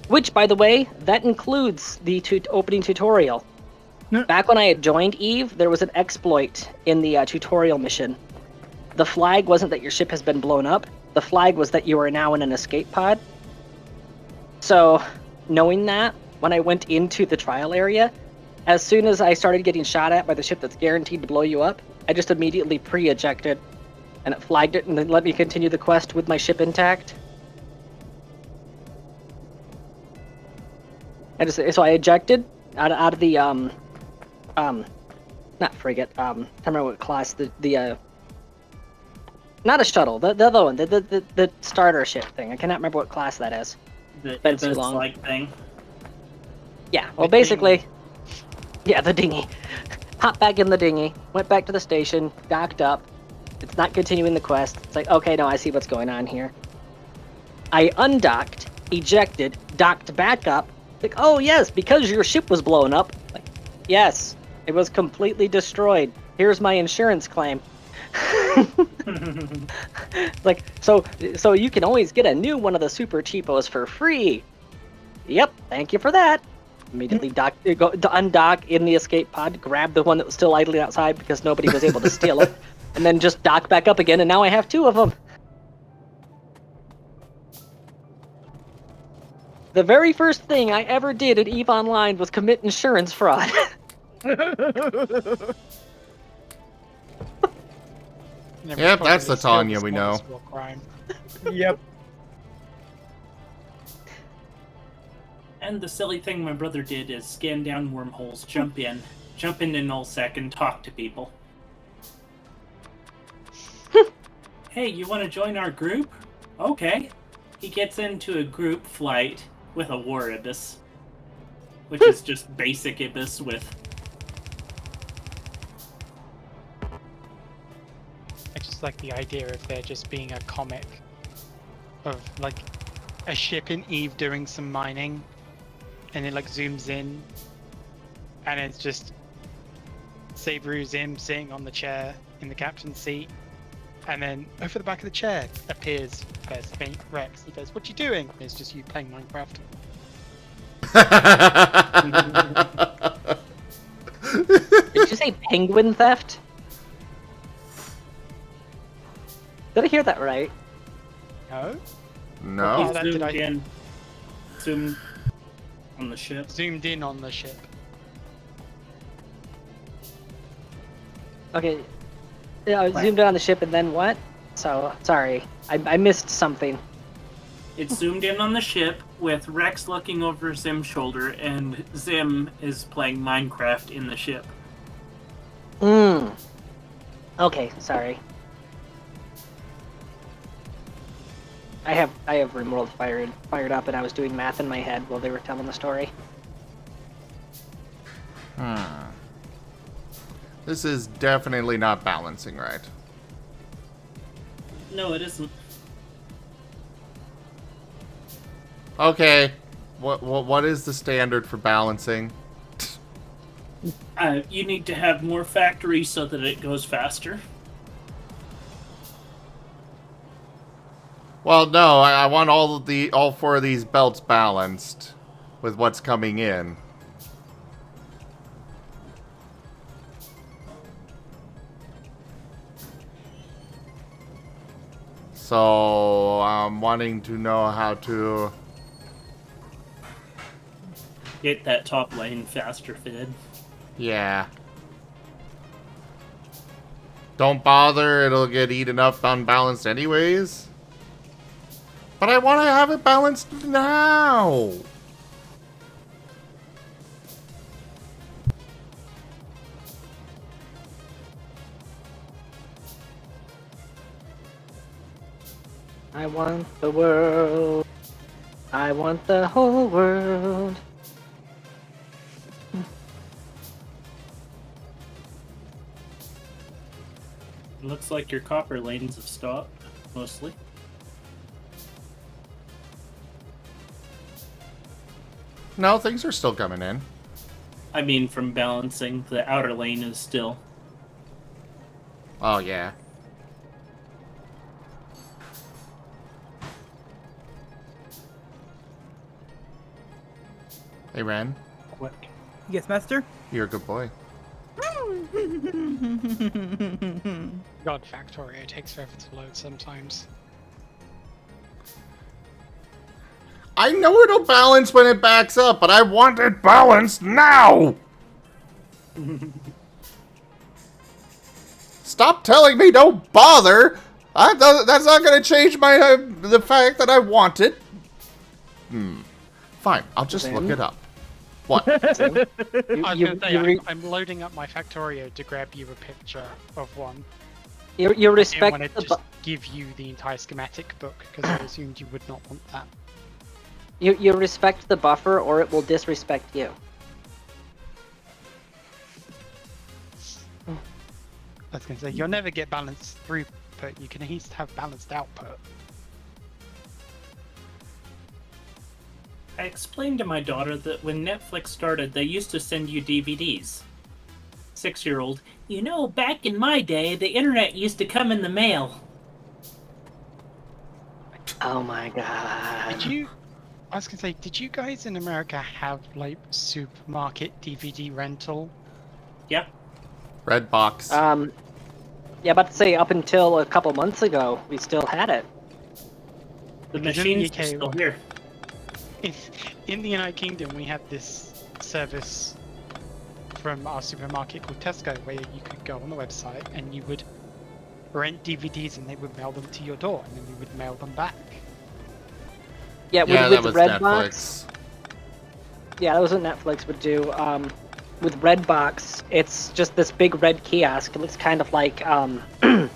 Which, by the way, that includes the opening tutorial. Back when I had joined Eve, there was an exploit in the tutorial mission. The flag wasn't that your ship has been blown up. The flag was that you are now in an escape pod. So, knowing that, when I went into the trial area, as soon as I started getting shot at by the ship that's guaranteed to blow you up, I just immediately pre-ejected, and it flagged it and then let me continue the quest with my ship intact. So I ejected out of the not frigate, I don't remember what class, not a shuttle, the other one, the starter ship thing. I cannot remember what class that is. The Been too long. like thing. Yeah, well, The basically, dinghy. yeah, the dinghy. Hopped back in the dinghy, went back to the station, docked up. It's not continuing the quest. It's like, okay, no, I see what's going on here. I undocked, ejected, docked back up. Like, oh yes, because your ship was blown up. Like, yes, it was completely destroyed. Here's my insurance claim. Like, so you can always get a new one of the super cheapos for free. Yep, thank you for that. Immediately undock in the escape pod, grab the one that was still idling outside because nobody was able to steal it, and then just dock back up again, and now I have two of them. The very first thing I ever did at EVE Online was commit insurance fraud. Yep, that's the Tanya we know. Yep. And the silly thing my brother did is scan down wormholes, jump in nullsec, and talk to people. Hey, you want to join our group? Okay. He gets into a group flight with a war ibis, which is just basic ibis with... I just like the idea of there just being a comic of like a ship in Eve doing some mining, and it like zooms in, and it's just Saberu Zim sitting on the chair in the captain's seat, and then over the back of the chair appears Rex. He goes, "What you doing?" And it's just you playing Minecraft. Did you say penguin theft? Did I hear that right? No? No. Oh, that did I- Zoomed on the ship. Zoomed in on the ship. Okay. Yeah, I zoomed in on the ship and then what? So, sorry. I missed something. It's zoomed in on the ship with Rex looking over Zim's shoulder, and Zim is playing Minecraft in the ship. Okay, sorry. I have RimWorld fired up, and I was doing math in my head while they were telling the story. This is definitely not balancing right. No, it isn't. Okay, what is the standard for balancing? You need to have more factories so that it goes faster. Well, no, I want all 4 of these belts balanced with what's coming in. So I'm wanting to know how to Get that top lane faster fed. Yeah. Don't bother, it'll get eaten up unbalanced anyways. But I want to have it balanced now. I want the world. I want the whole world. It looks like your copper lanes have stopped, mostly. No, things are still coming in. I mean, from balancing, the outer lane is still. Oh, yeah. Hey, Ren. What? Yes, master? You're a good boy. God, Factorio takes forever to load sometimes. I know it'll balance when it backs up, but I want it balanced now! Stop telling me don't bother! That's not gonna change my the fact that I want it. Fine, I'll just look it up. What? I was going to say, I'm loading up my Factorio to grab you a picture of one. You I respect want to the just give you the entire schematic book, because I assumed you would not want that. you respect the buffer, or it will disrespect you. I was going to say, you'll never get balanced throughput, you can at least have balanced output. I explained to my daughter that when Netflix started, they used to send you DVDs. 6-year-old, you know, back in my day, the internet used to come in the mail. Oh my god. I was going to say, did you guys in America have, like, supermarket DVD rental? Yep. Red box. Yeah, about to say, up until a couple months ago, we still had it. The Because in the machines UK are still here. In the United Kingdom, we had this service from our supermarket called Tesco, where you could go on the website and you would rent DVDs and they would mail them to your door, and then you would mail them back. Yeah, Yeah, with that was Redbox. Netflix. Yeah, that was what Netflix would do. With Redbox, it's just this big red kiosk. It looks kind of like one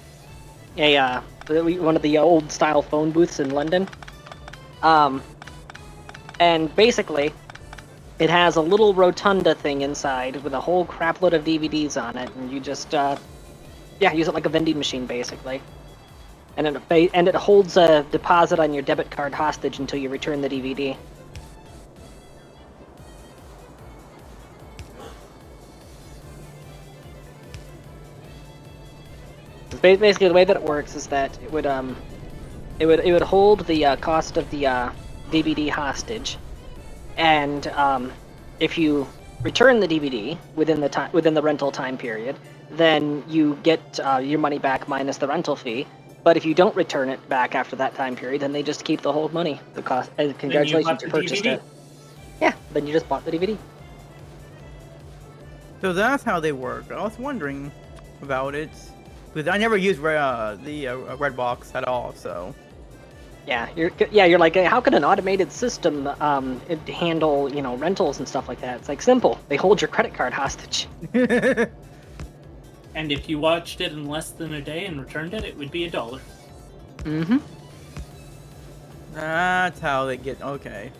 of the old style phone booths in London. And basically, it has a little rotunda thing inside with a whole crapload of DVDs on it, and you just use it like a vending machine basically. And it holds a deposit on your debit card hostage until you return the DVD. Basically, the way that it works is that it would hold the cost of the DVD hostage, and if you return the DVD within the rental time period, then you get your money back minus the rental fee. But if you don't return it back after that time period, then they just keep the whole money. The cost. Congratulations, you purchased it. Yeah, then you just bought the DVD. So that's how they work. I was wondering about it. Because I never used the Redbox at all, so... Yeah, you're like, how could an automated system handle, rentals and stuff like that? It's like simple. They hold your credit card hostage. And if you watched it in less than a day and returned it, it would be $1. Mm-hmm. That's how they get... Okay.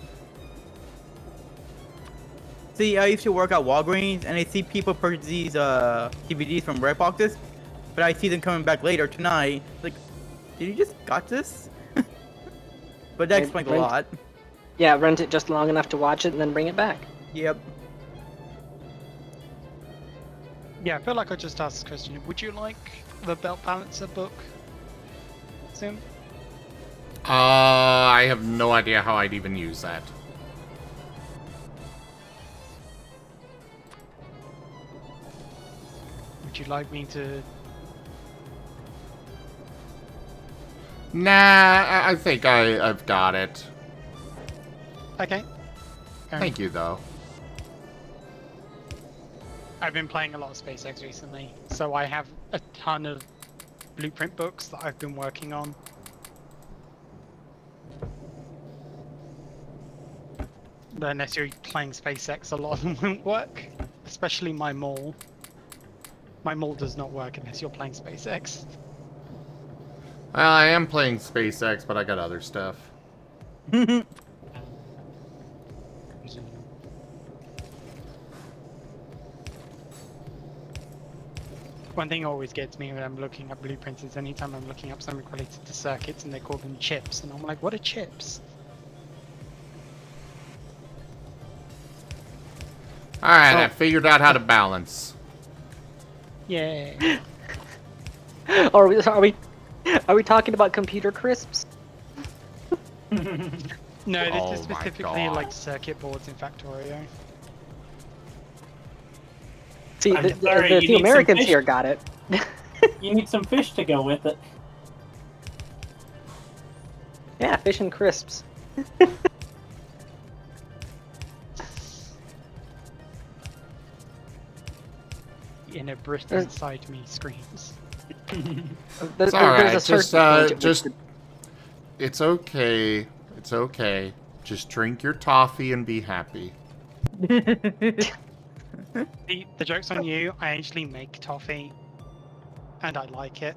See, I used to work at Walgreens, and I see people purchase these DVDs from Redboxes, but I see them coming back later tonight. Like, did you just got this? But that explains a lot. Yeah, rent it just long enough to watch it and then bring it back. Yep. Yeah, I feel like I just asked this question. Would you like the belt balancer book, Sim? I have no idea how I'd even use that. Would you like me to? Nah, I think I've got it. Okay. Thank you, though. I've been playing a lot of SpaceX recently, so I have a ton of blueprint books that I've been working on. But unless you're playing SpaceX, a lot of them won't work, especially my mole. My mole does not work unless you're playing SpaceX. Well, I am playing SpaceX, but I got other stuff. One thing always gets me when I'm looking up blueprints is anytime I'm looking up something related to circuits and they call them chips, and I'm like, what are chips? Alright, I figured out how to balance. Yeah. Are we talking about computer crisps? No, Oh this is my specifically God. like circuit boards in Factorio. See, I'm sorry, you the need some Americans fish. here got it. You need some fish to go with it. Yeah, fish and crisps. The inner Brit inside me screams. There's It's alright, a certain point at which it's okay. It's okay. Just drink your toffee and be happy. The joke's on you, I actually make toffee. And I like it.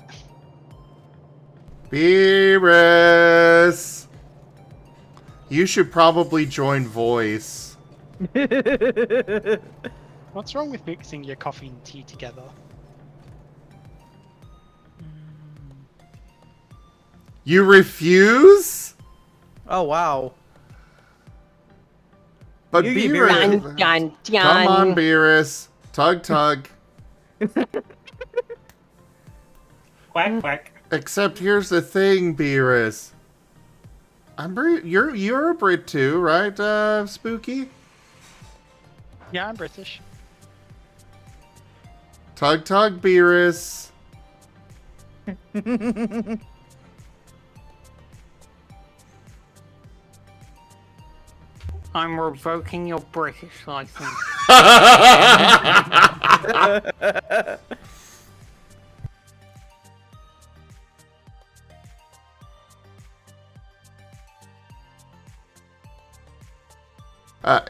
Beerus! You should probably join voice. What's wrong with mixing your coffee and tea together? You refuse? Oh wow. But You Beerus... Dun, dun, dun. Come on, Beerus. Tug, tug. Quack, quack. Except here's the thing, Beerus. You're a Brit too, right, Spooky? Yeah, I'm British. Tug, tug, Beerus. I'm revoking your British license.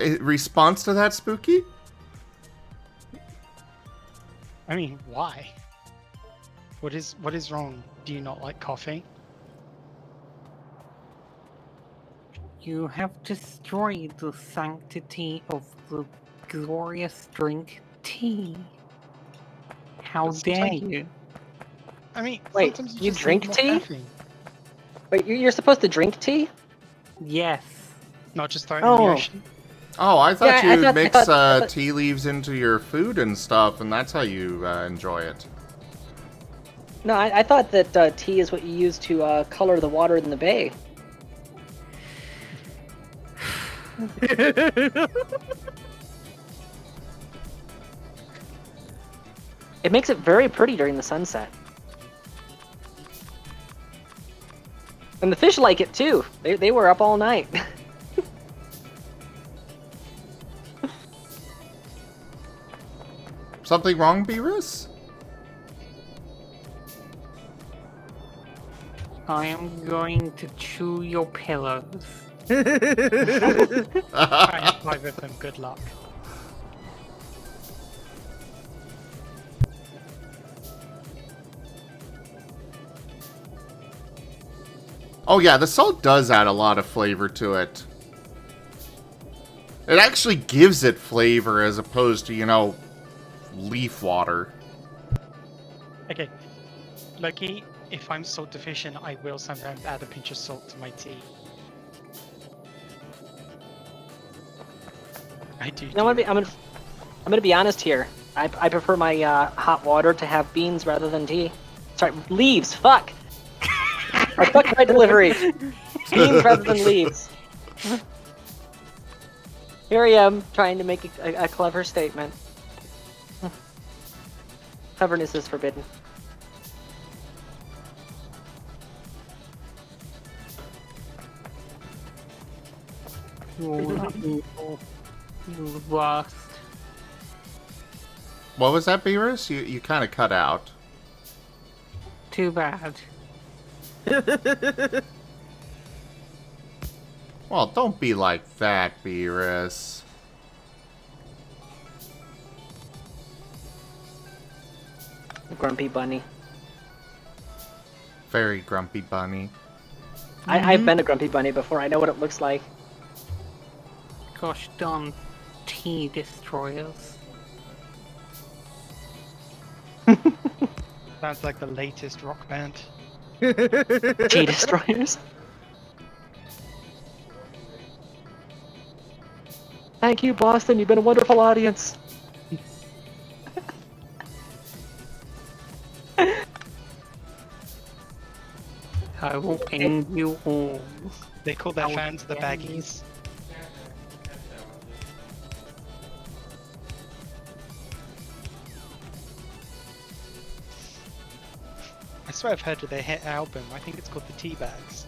In response to that, Spooky? I mean, why? What is wrong? Do you not like coffee? You have destroyed the sanctity of the glorious drink tea. How That's dare tiny. you? I mean, Wait, sometimes you just drink need more tea? caffeine. Wait, you're supposed to drink tea? Yes. Not just throw it in the Oh. ocean. Oh, I thought Yeah, I you'd thought- I mix thought- tea leaves into your food and stuff, and that's how you enjoy it. No, I thought that tea is what you use to color the water in the bay. It makes it very pretty during the sunset. And the fish like it too. They were up all night. Something wrong, Beerus? I am going to chew your pillows. I have 5 of them, good luck. Oh yeah, the salt does add a lot of flavor to it. It actually gives it flavor as opposed to, you know, leaf water. Okay. Loki, if I'm salt deficient, I will sometimes add a pinch of salt to my tea. I do. I'm gonna be honest here. I prefer my hot water to have beans rather than tea. Sorry, leaves. Fuck. I fucked my delivery. Beans rather than leaves. Here I am trying to make a clever statement. Cleverness is forbidden. You lost. What was that, Beerus? You kind of cut out. Too bad. Well, don't be like that, Beerus. Grumpy bunny. Very grumpy bunny. I've been a grumpy bunny before. I know what it looks like. Gosh darn tea destroyers. Sounds like the latest rock band. Tea destroyers. Thank you, Boston. You've been a wonderful audience. I will end you all. They call their fans the baggies. I swear I've heard of their hit album. I think it's called the Teabags.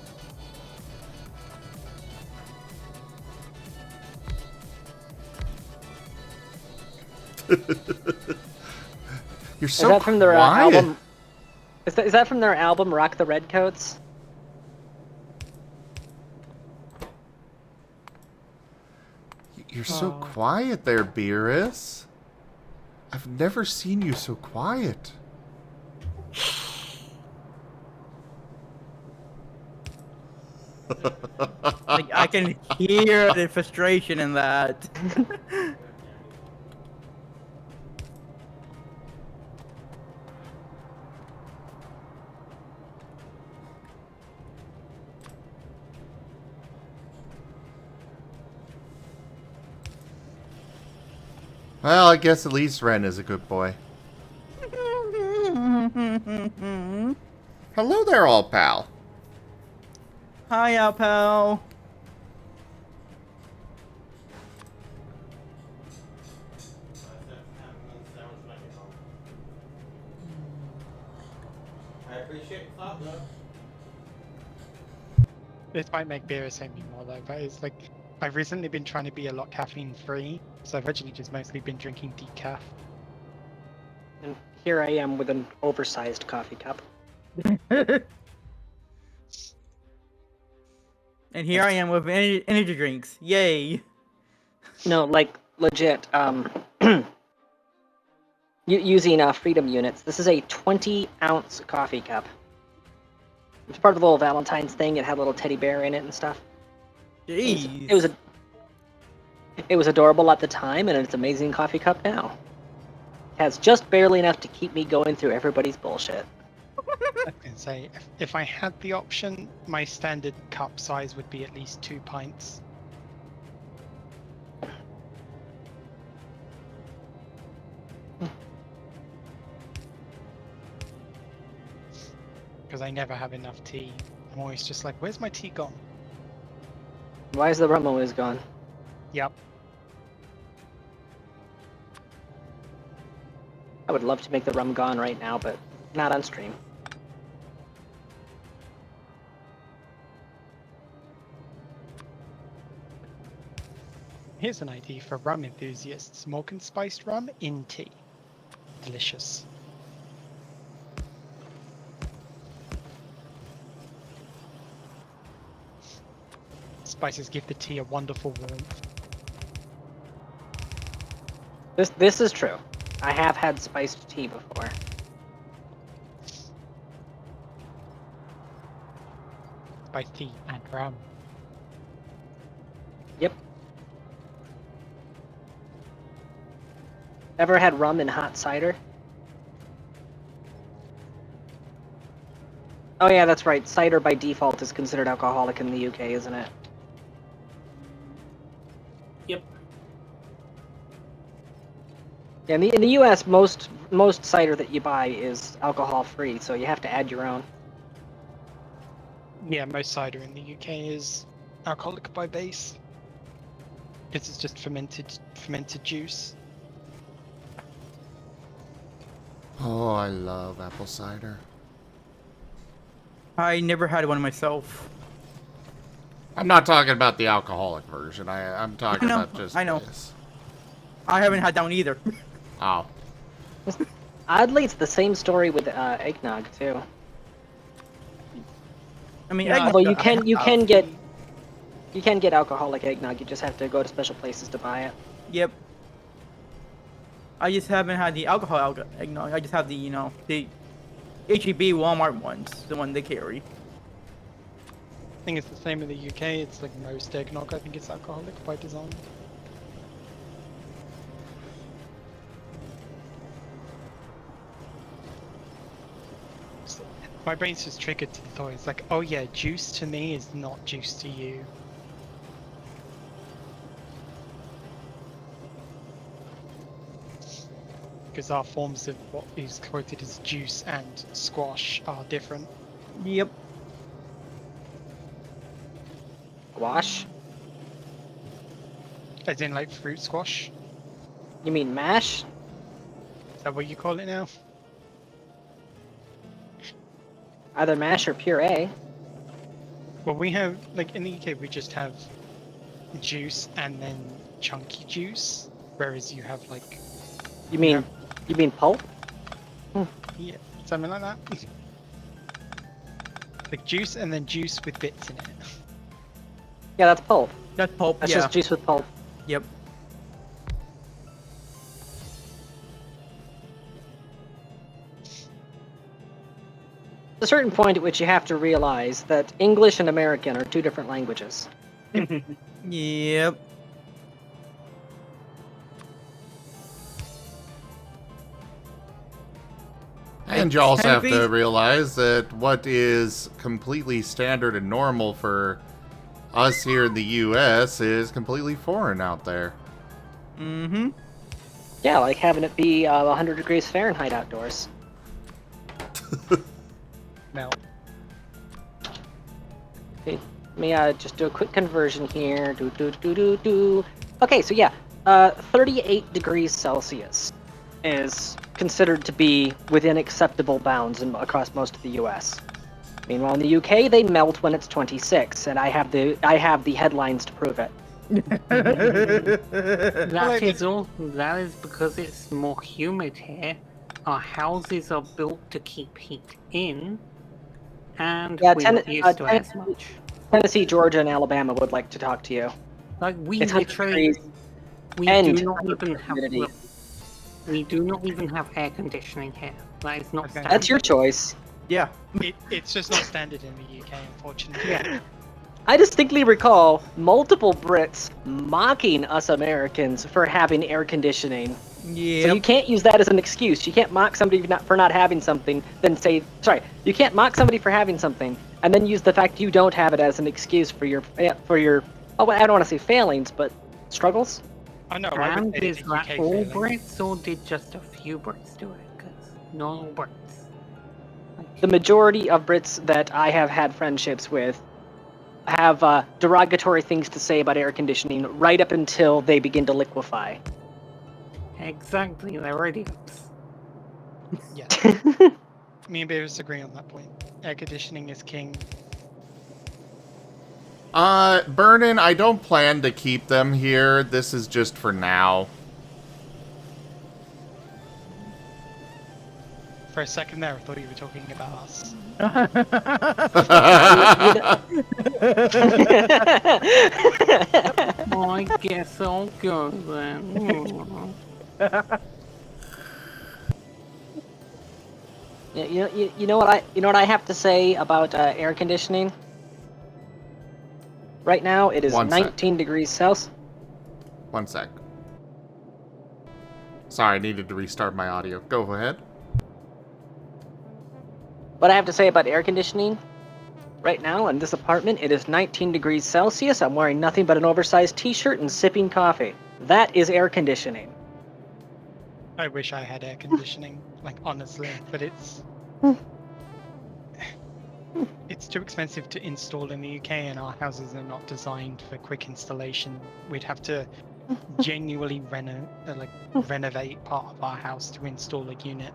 You're so Is that from their quiet. album? Is that from their album Rock the Redcoats? You're so quiet there, Beerus. I've never seen you so quiet. Like, I can hear the frustration in that. Well, I guess at least Ren is a good boy. Hello there, all pal. Hi, Al pal. I appreciate that. This might make beer hate me more though, but it's like I've recently been trying to be a lot caffeine free, so I've actually just mostly been drinking decaf. And here I am with an oversized coffee cup. And here I am with energy drinks. Yay. No, like legit. Using Freedom units. This is a 20-ounce coffee cup. It's part of the little Valentine's thing. It had a little teddy bear in it and stuff. Jeez. It was adorable at the time, and it's an amazing coffee cup now. It has just barely enough to keep me going through everybody's bullshit. I can say if I had the option, my standard cup size would be at least 2 pints. Because I never have enough tea. I'm always just like, where's my tea gone? Why is the rum always gone? Yep. I would love to make the rum gone right now, but not on stream. Here's an idea for rum enthusiasts. Morgan spiced rum in tea. Delicious. Spices give the tea a wonderful warmth. This is true. I have had spiced tea before. Spiced tea and rum. Yep. Ever had rum and hot cider? Oh yeah, that's right. Cider by default is considered alcoholic in the UK, isn't it? Yep. Yeah, in the U.S., most cider that you buy is alcohol-free, so you have to add your own. Yeah, most cider in the UK is alcoholic by base. Because it's just fermented juice. Oh, I love apple cider. I never had one myself. I'm not talking about the alcoholic version. I'm talking I know, about just I know. this. I haven't had that one either. Oh. Oddly, it's the same story with eggnog too. I mean, Yeah, Although you I can have. get alcoholic eggnog. You just have to go to special places to buy it. Yep. I just haven't had the alcohol eggnog. I just have the, the HEB Walmart ones, the one they carry. I think it's the same in the UK. It's like most eggnog. I think it's alcoholic by design. My brain's just triggered to the thought. It's like, oh yeah, juice to me is not juice to you. Because our forms of what is quoted as juice and squash are different. Yep. Squash? As in like fruit squash? You mean mash? Is that what you call it now? Either mash or puree. Well, we have, like in the UK, we just have juice and then chunky juice. Whereas you have like... You mean pulp? Yeah, something like that. Like juice and then juice with bits in it. Yeah, that's pulp. That's pulp, That's yeah. just juice with pulp. Yep. There's a certain point at which you have to realize that English and American are two different languages. Yep. And you also have to Heavy. realize that what is completely standard and normal for us here in the US is completely foreign out there. Mm-hmm. Yeah, like having it be 100 degrees Fahrenheit outdoors. Now, Okay, let me just do a quick conversion here. Okay, so yeah, 38 degrees Celsius is considered to be within acceptable bounds across most of the U.S. Meanwhile, in the UK, they melt when it's 26, and I have the headlines to prove it. That is because it's more humid here. Our houses are built to keep heat in, and Yeah, we're not used to it as much. Tennessee, Georgia, and Alabama would like to talk to you. Like we It's 100 literally, degrees we and do not even have humidity. we do not even have air conditioning here. That is not Okay. standard. That's your choice. Yeah. it's just not standard in the UK, unfortunately. Yeah. I distinctly recall multiple Brits mocking us Americans for having air conditioning. Yep. So you can't use that as an excuse. You can't mock somebody for not having something, then say, sorry, you can't mock somebody for having something, and then use the fact you don't have it as an excuse for your, oh, I don't want to say failings, but struggles? I know, I And would say is it's a that UK all failing. Brits, or did just a few Brits do it? Because not all Brits. The majority of Brits that I have had friendships with have derogatory things to say about air conditioning right up until they begin to liquefy. Exactly, they're idiots. Yeah. Me and Beavis agree on that point. Air conditioning is king. Burnin', I don't plan to keep them here. This is just for now. For a second there, I thought you were talking about us. I guess I'll go then. You know what I have to say about air conditioning? Right now it is One sec. 19 degrees Celsius. One sec. Sorry, I needed to restart my audio. Go ahead. What I have to say about air conditioning right now in this apartment, it is 19 degrees Celsius. I'm wearing nothing but an oversized t-shirt and sipping coffee. That is air conditioning. I wish I had air conditioning, like honestly, but it's too expensive to install in the UK, and our houses are not designed for quick installation. We'd have to genuinely renovate part of our house to install a unit.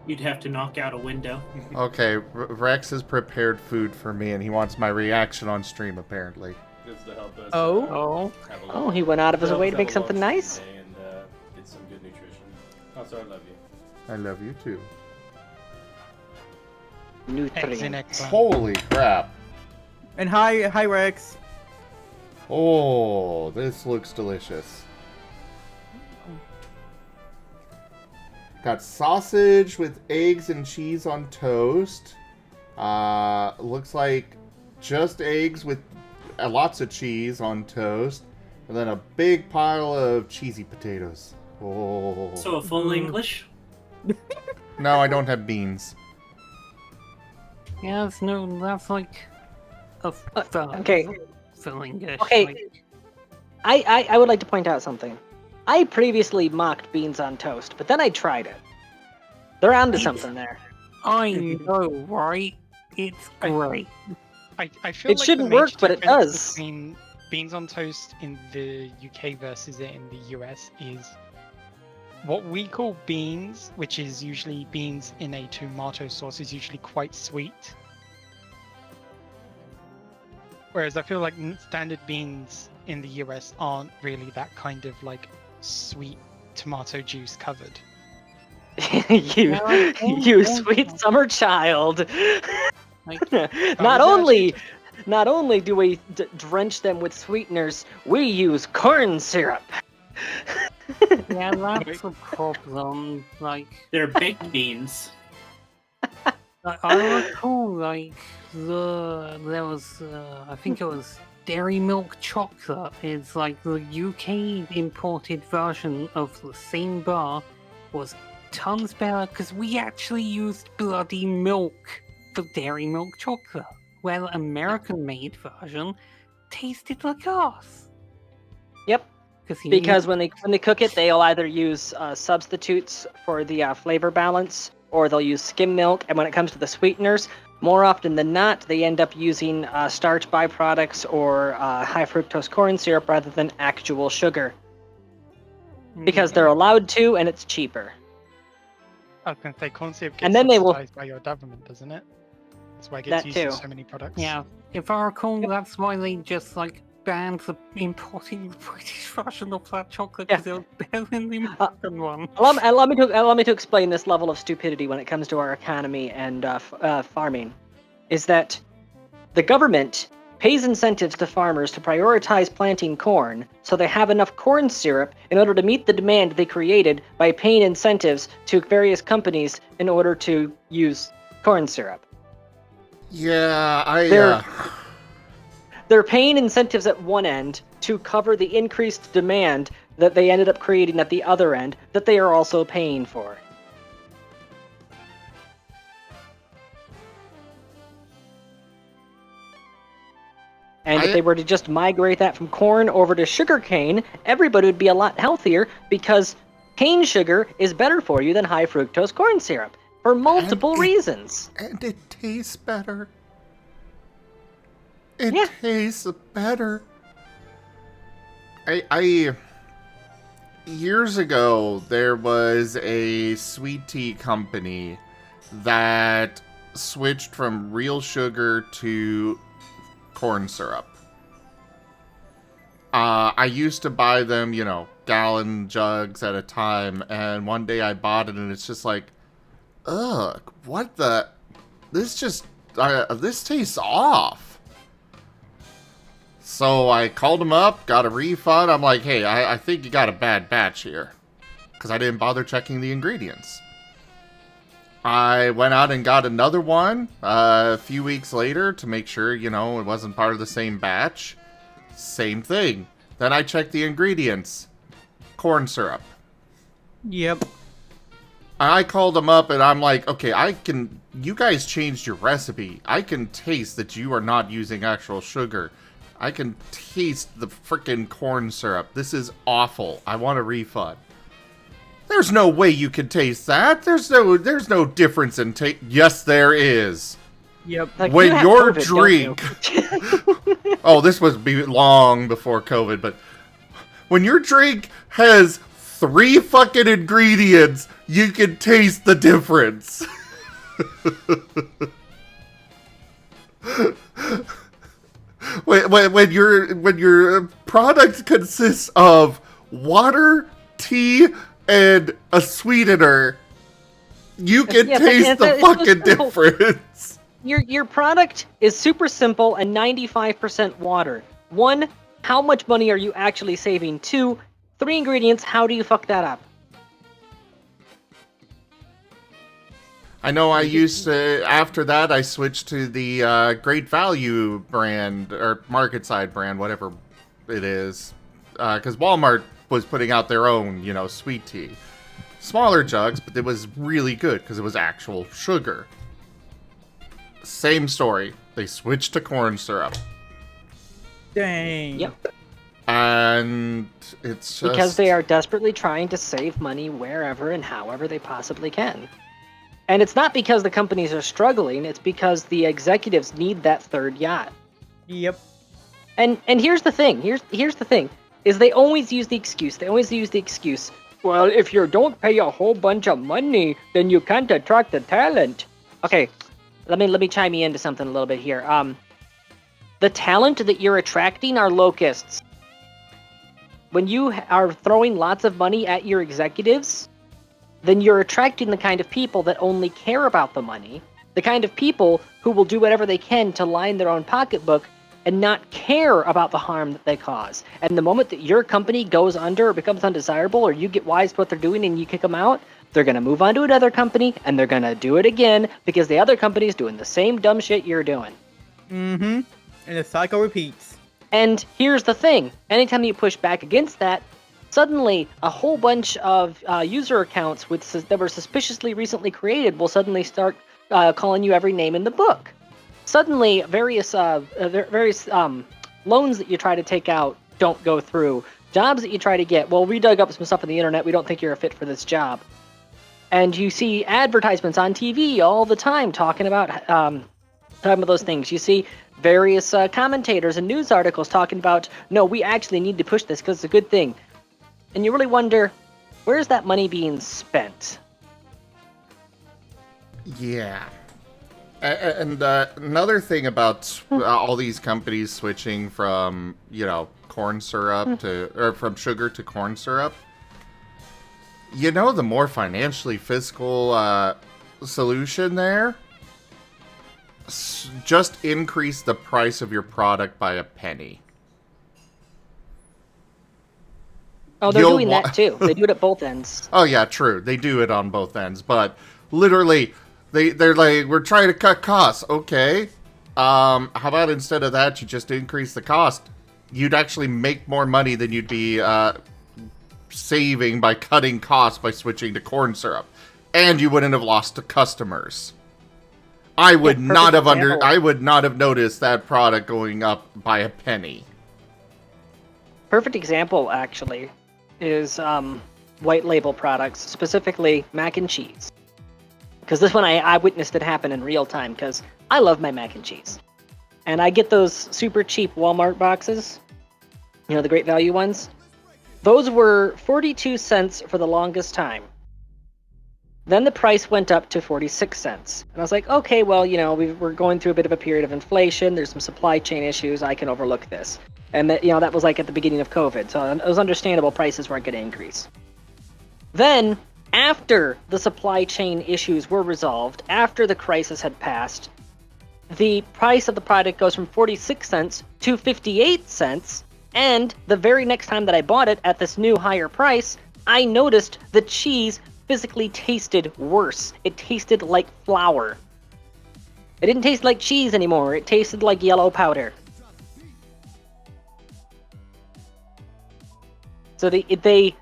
You'd have to knock out a window. Okay, Rex has prepared food for me, and he wants my reaction on stream, apparently. Just to help us. Oh. Have a Oh, long- he went out of his help way us to have make a something long nice. day and get some good nutrition. Also, I love you. I love you too. Eggs in Nutrient. eggplant. Holy crap. And hi Rex. Oh, this looks delicious. Got sausage with eggs and cheese on toast. Looks like just eggs with lots of cheese on toast. And then a big pile of cheesy potatoes. Oh. So a full English? No, I don't have beans. Yeah, that's like a okay. filling dish. Okay. Like, I would like to point out something. I previously mocked beans on toast, but then I tried it. They're onto something there. I know, right? It's great. I feel It like shouldn't the work, major but it difference does. between beans on toast in the UK versus it in the US is what we call beans, which is usually beans in a tomato sauce, is usually quite sweet. Whereas I feel like standard beans in the US aren't really that kind of like sweet tomato juice covered. you sweet summer child. Like, not only do we drench them with sweeteners, we use corn syrup. yeah, that's a problem. Like, They're baked beans. I recall, like, there was, I think it was Dairy Milk Chocolate. It's like the UK imported version of the same bar was tons better because we actually used bloody milk for Dairy Milk Chocolate, where the American made version tasted like ass. Yep. Because when they cook it, they'll either use substitutes for the flavor balance, or they'll use skim milk. And when it comes to the sweeteners, more often than not, they end up using starch byproducts or high fructose corn syrup rather than actual sugar. Because they're allowed to, and it's cheaper. I was going to say corn syrup gets And then they will- subsidized by your government, doesn't it? That's why it That gets used in too. so many products. Yeah, if I recall, that's why they just like banned the importing the British version of that chocolate because it was better than the American one. Allow me to explain this level of stupidity when it comes to our economy and farming. Is that the government pays incentives to farmers to prioritize planting corn so they have enough corn syrup in order to meet the demand they created by paying incentives to various companies in order to use corn syrup. Yeah, They're paying incentives at one end to cover the increased demand that they ended up creating at the other end that they are also paying for. And if they were to just migrate that from corn over to sugarcane, everybody would be a lot healthier because cane sugar is better for you than high fructose corn syrup for multiple reasons. And it tastes better. It tastes better. I years ago there was a sweet tea company that switched from real sugar to corn syrup. I used to buy them, gallon jugs at a time, and one day I bought it and it's just like, ugh, what the? This tastes off. So I called them up, got a refund. I'm like, hey, I think you got a bad batch here. Because I didn't bother checking the ingredients. I went out and got another one a few weeks later to make sure, it wasn't part of the same batch. Same thing. Then I checked the ingredients. Corn syrup. Yep. I called them up and I'm like, okay, you guys changed your recipe. I can taste that you are not using actual sugar. I can taste the frickin' corn syrup. This is awful. I want a refund. There's no way you can taste that. There's no difference in taste. Yes, there is. Yep. Like, When you have your COVID, don't drink, oh, this was long before COVID, but when your drink has 3 fucking ingredients, you can taste the difference. when your product consists of water, tea, and a sweetener, you can Yeah, taste the it's so fucking simple. difference. Your product is super simple and 95% water. 1, how much money are you actually saving? 2, 3 ingredients, how do you fuck that up? I know I used to, after that, I switched to the Great Value brand, or Market Side brand, whatever it is. Because Walmart was putting out their own, sweet tea. Smaller jugs, but it was really good because it was actual sugar. Same story. They switched to corn syrup. Dang. Yep. And it's just... Because they are desperately trying to save money wherever and however they possibly can. And it's not because the companies are struggling, it's because the executives need that third yacht. Yep. And here's the thing, here's the thing, is they always use the excuse, well, if you don't pay a whole bunch of money, then you can't attract the talent. Okay, let me chime you into something a little bit here. The talent that you're attracting are locusts. When you are throwing lots of money at your executives, then you're attracting the kind of people that only care about the money, the kind of people who will do whatever they can to line their own pocketbook and not care about the harm that they cause. And the moment that your company goes under or becomes undesirable, or you get wise to what they're doing and you kick them out, they're going to move on to another company, and they're going to do it again because the other company's doing the same dumb shit you're doing. Mm-hmm. And the cycle repeats. And here's the thing. Anytime you push back against that, suddenly a whole bunch of user accounts that were suspiciously recently created will suddenly start calling you every name in the book. Suddenly, various loans that you try to take out don't go through. Jobs that you try to get, well, we dug up some stuff on the internet, we don't think you're a fit for this job. And you see advertisements on TV all the time talking about those things. You see various commentators and news articles talking about, no, we actually need to push this because it's a good thing. And you really wonder, where's that money being spent? Yeah. And another thing about all these companies switching from, corn syrup or from sugar to corn syrup, the more financially fiscal solution there, just increase the price of your product by a penny. Oh, they're doing that too. They do it at both ends. Oh yeah, true. They do it on both ends, but literally, they're like, we're trying to cut costs. Okay, how about instead of that, you just increase the cost? You'd actually make more money than you'd be saving by cutting costs by switching to corn syrup, and you wouldn't have lost to customers. I would not have noticed that product going up by a penny. Perfect example, actually, is white label products, specifically mac and cheese. Because this one I witnessed it happen in real time, because I love my mac and cheese. And I get those super cheap Walmart boxes, the Great Value ones. Those were 42 cents for the longest time. Then the price went up to 46 cents. And I was like, okay, well, we're going through a bit of a period of inflation. There's some supply chain issues. I can overlook this. And that was like at the beginning of COVID. So it was understandable prices weren't going to increase. Then, after the supply chain issues were resolved, after the crisis had passed, the price of the product goes from 46 cents to 58 cents. And the very next time that I bought it at this new higher price, I noticed the cheese physically tasted worse. It tasted like flour. It didn't taste like cheese anymore. It tasted like yellow powder. So they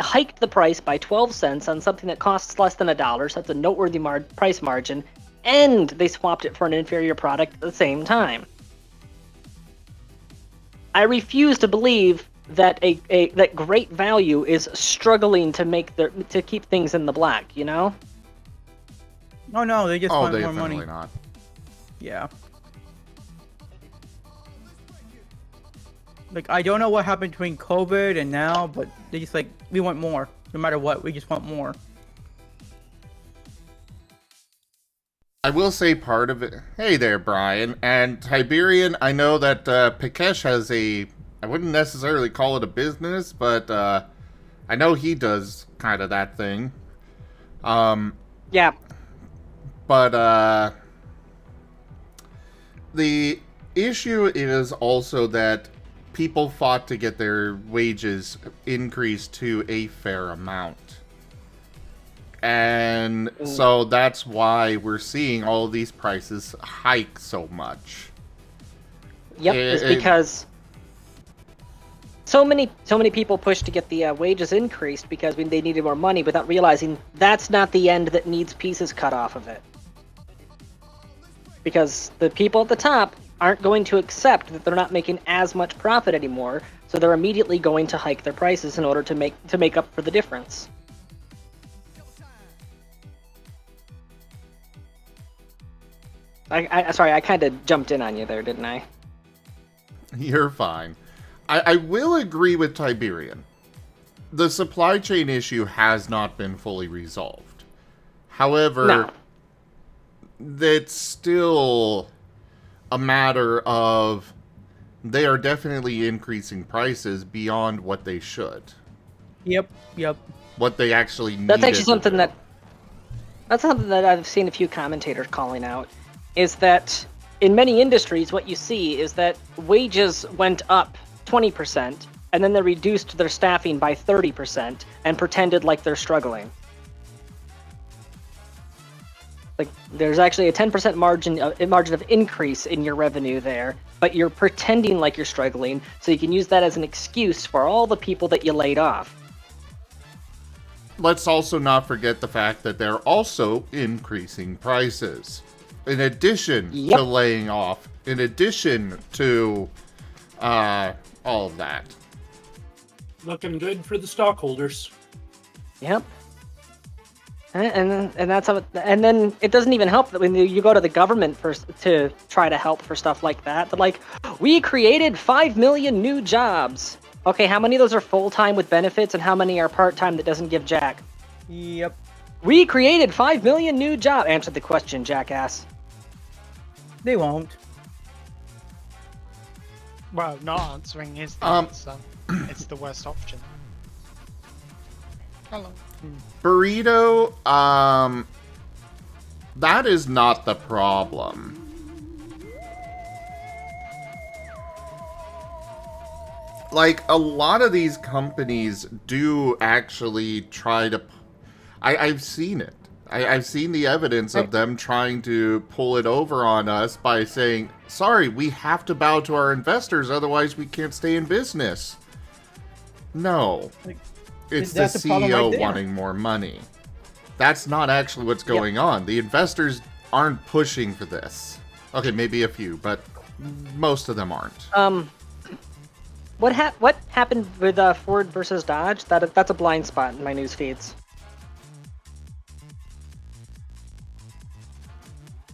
hiked the price by 12 cents on something that costs less than $1, so that's a noteworthy price margin, and they swapped it for an inferior product at the same time. I refuse to believe that that great value is struggling to keep things in the black, you know? Oh no, they just Oh, want more definitely money. not. Yeah. Like, I don't know what happened between COVID and now, but they just like, we want more. No matter what, we just want more. I will say part of it. Hey there, Brian. And Tiberian, I know that Pikesh has I wouldn't necessarily call it a business, but I know he does kind of that thing. Yeah. But the issue is also that people fought to get their wages increased to a fair amount. And so that's why we're seeing all these prices hike so much. Yep, it's because so many people pushed to get the wages increased because they needed more money without realizing that's not the end that needs pieces cut off of it. Because the people at the top aren't going to accept that they're not making as much profit anymore, so they're immediately going to hike their prices in order to make up for the difference. Sorry, I kind of jumped in on you there, didn't I? You're fine. I will agree with Tiberian. The supply chain issue has not been fully resolved. However, that's still a matter of they are definitely increasing prices beyond what they should. Yep. What they actually need. That's actually something that I've seen a few commentators calling out, is that in many industries what you see is that wages went up 20% and then they reduced their staffing by 30% and pretended like they're struggling. Like, there's actually a 10% margin of increase in your revenue there, but you're pretending like you're struggling, so you can use that as an excuse for all the people that you laid off. Let's also not forget the fact that they're also increasing prices. In addition to laying off, in addition to all of that. Looking good for the stockholders. Yep. And that's how. And then it doesn't even help that when you go to the government to try to help for stuff like that. They're like, we created 5 million new jobs. Okay, how many of those are full-time with benefits, and how many are part-time that doesn't give jack? Yep. We created 5 million new jobs. Answer the question, jackass. They won't. Well, not answering is the answer. It's the worst option. Hello. Burrito, that is not the problem. Like, a lot of these companies do actually try to... I've seen it. I've seen the evidence of them trying to pull it over on us by saying, sorry, we have to bow to our investors, otherwise we can't stay in business. No. It's the CEO wanting more money. That's not actually what's going on. The investors aren't pushing for this. Okay, maybe a few, but most of them aren't. What happened with Ford versus Dodge? That's a blind spot in my news feeds.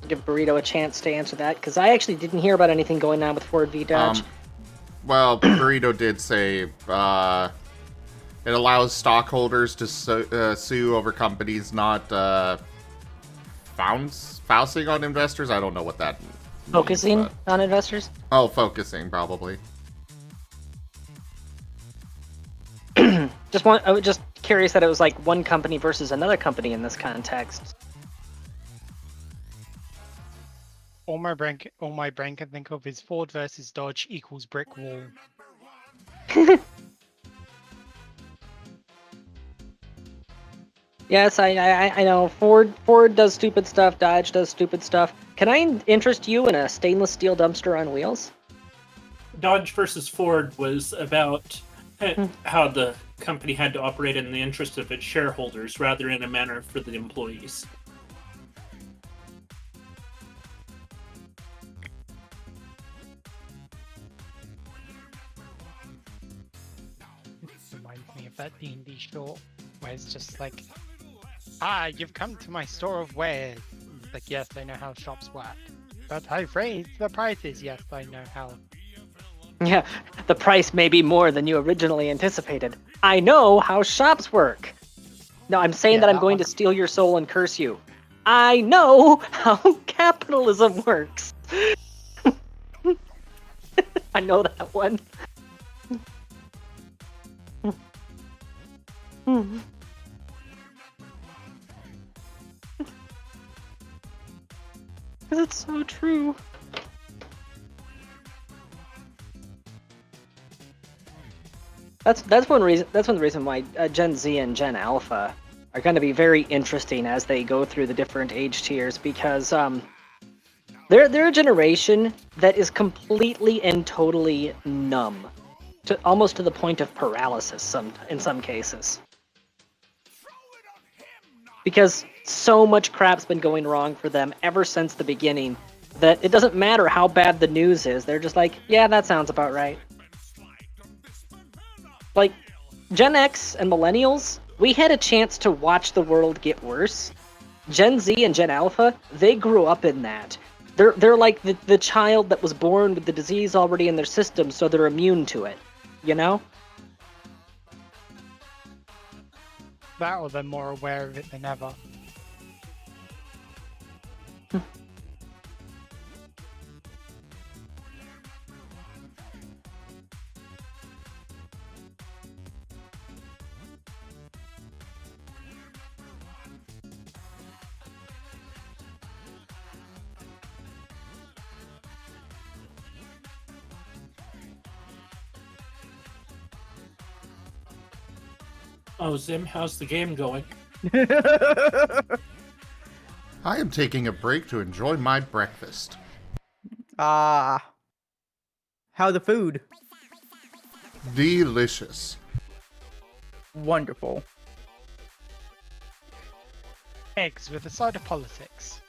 Give Burrito a chance to answer that, because I actually didn't hear about anything going on with Ford v Dodge. Well, Burrito did say it allows stockholders to sue over companies not focusing on investors. I don't know what that means. Focusing on investors? Oh, focusing, probably. I was just curious that it was like one company versus another company in this context. All my brain can think of is Ford versus Dodge equals brick wall. Yes, I know. Ford does stupid stuff. Dodge does stupid stuff. Can I interest you in a stainless steel dumpster on wheels? Dodge versus Ford was about how the company had to operate in the interest of its shareholders rather in a manner for the employees. reminds me of that D&D short where it's just like, "Ah, you've come to my store of wares." It's like, yes, I know how shops work, but I've raised the prices. Yes, I know how. Yeah, the price may be more than you originally anticipated. I know how shops work. No, I'm saying Yeah, that I'm that going one. to steal your soul and curse you. I know how capitalism works. I know that one. Because it's so true. That's one reason. That's one reason why Gen Z and Gen Alpha are going to be very interesting as they go through the different age tiers, because they're a generation that is completely and totally numb, to almost to the point of paralysis. In some cases, because so much crap's been going wrong for them ever since the beginning that it doesn't matter how bad the news is. They're just like, yeah, that sounds about right. Like, Gen X and Millennials, we had a chance to watch the world get worse. Gen Z and Gen Alpha, they grew up in that. They're like the child that was born with the disease already in their system, so they're immune to it. You know? That, or they're more aware of it than ever. Oh, Zim, how's the game going? I am taking a break to enjoy my breakfast. How's the food? Delicious. Wonderful. Eggs with a side of politics.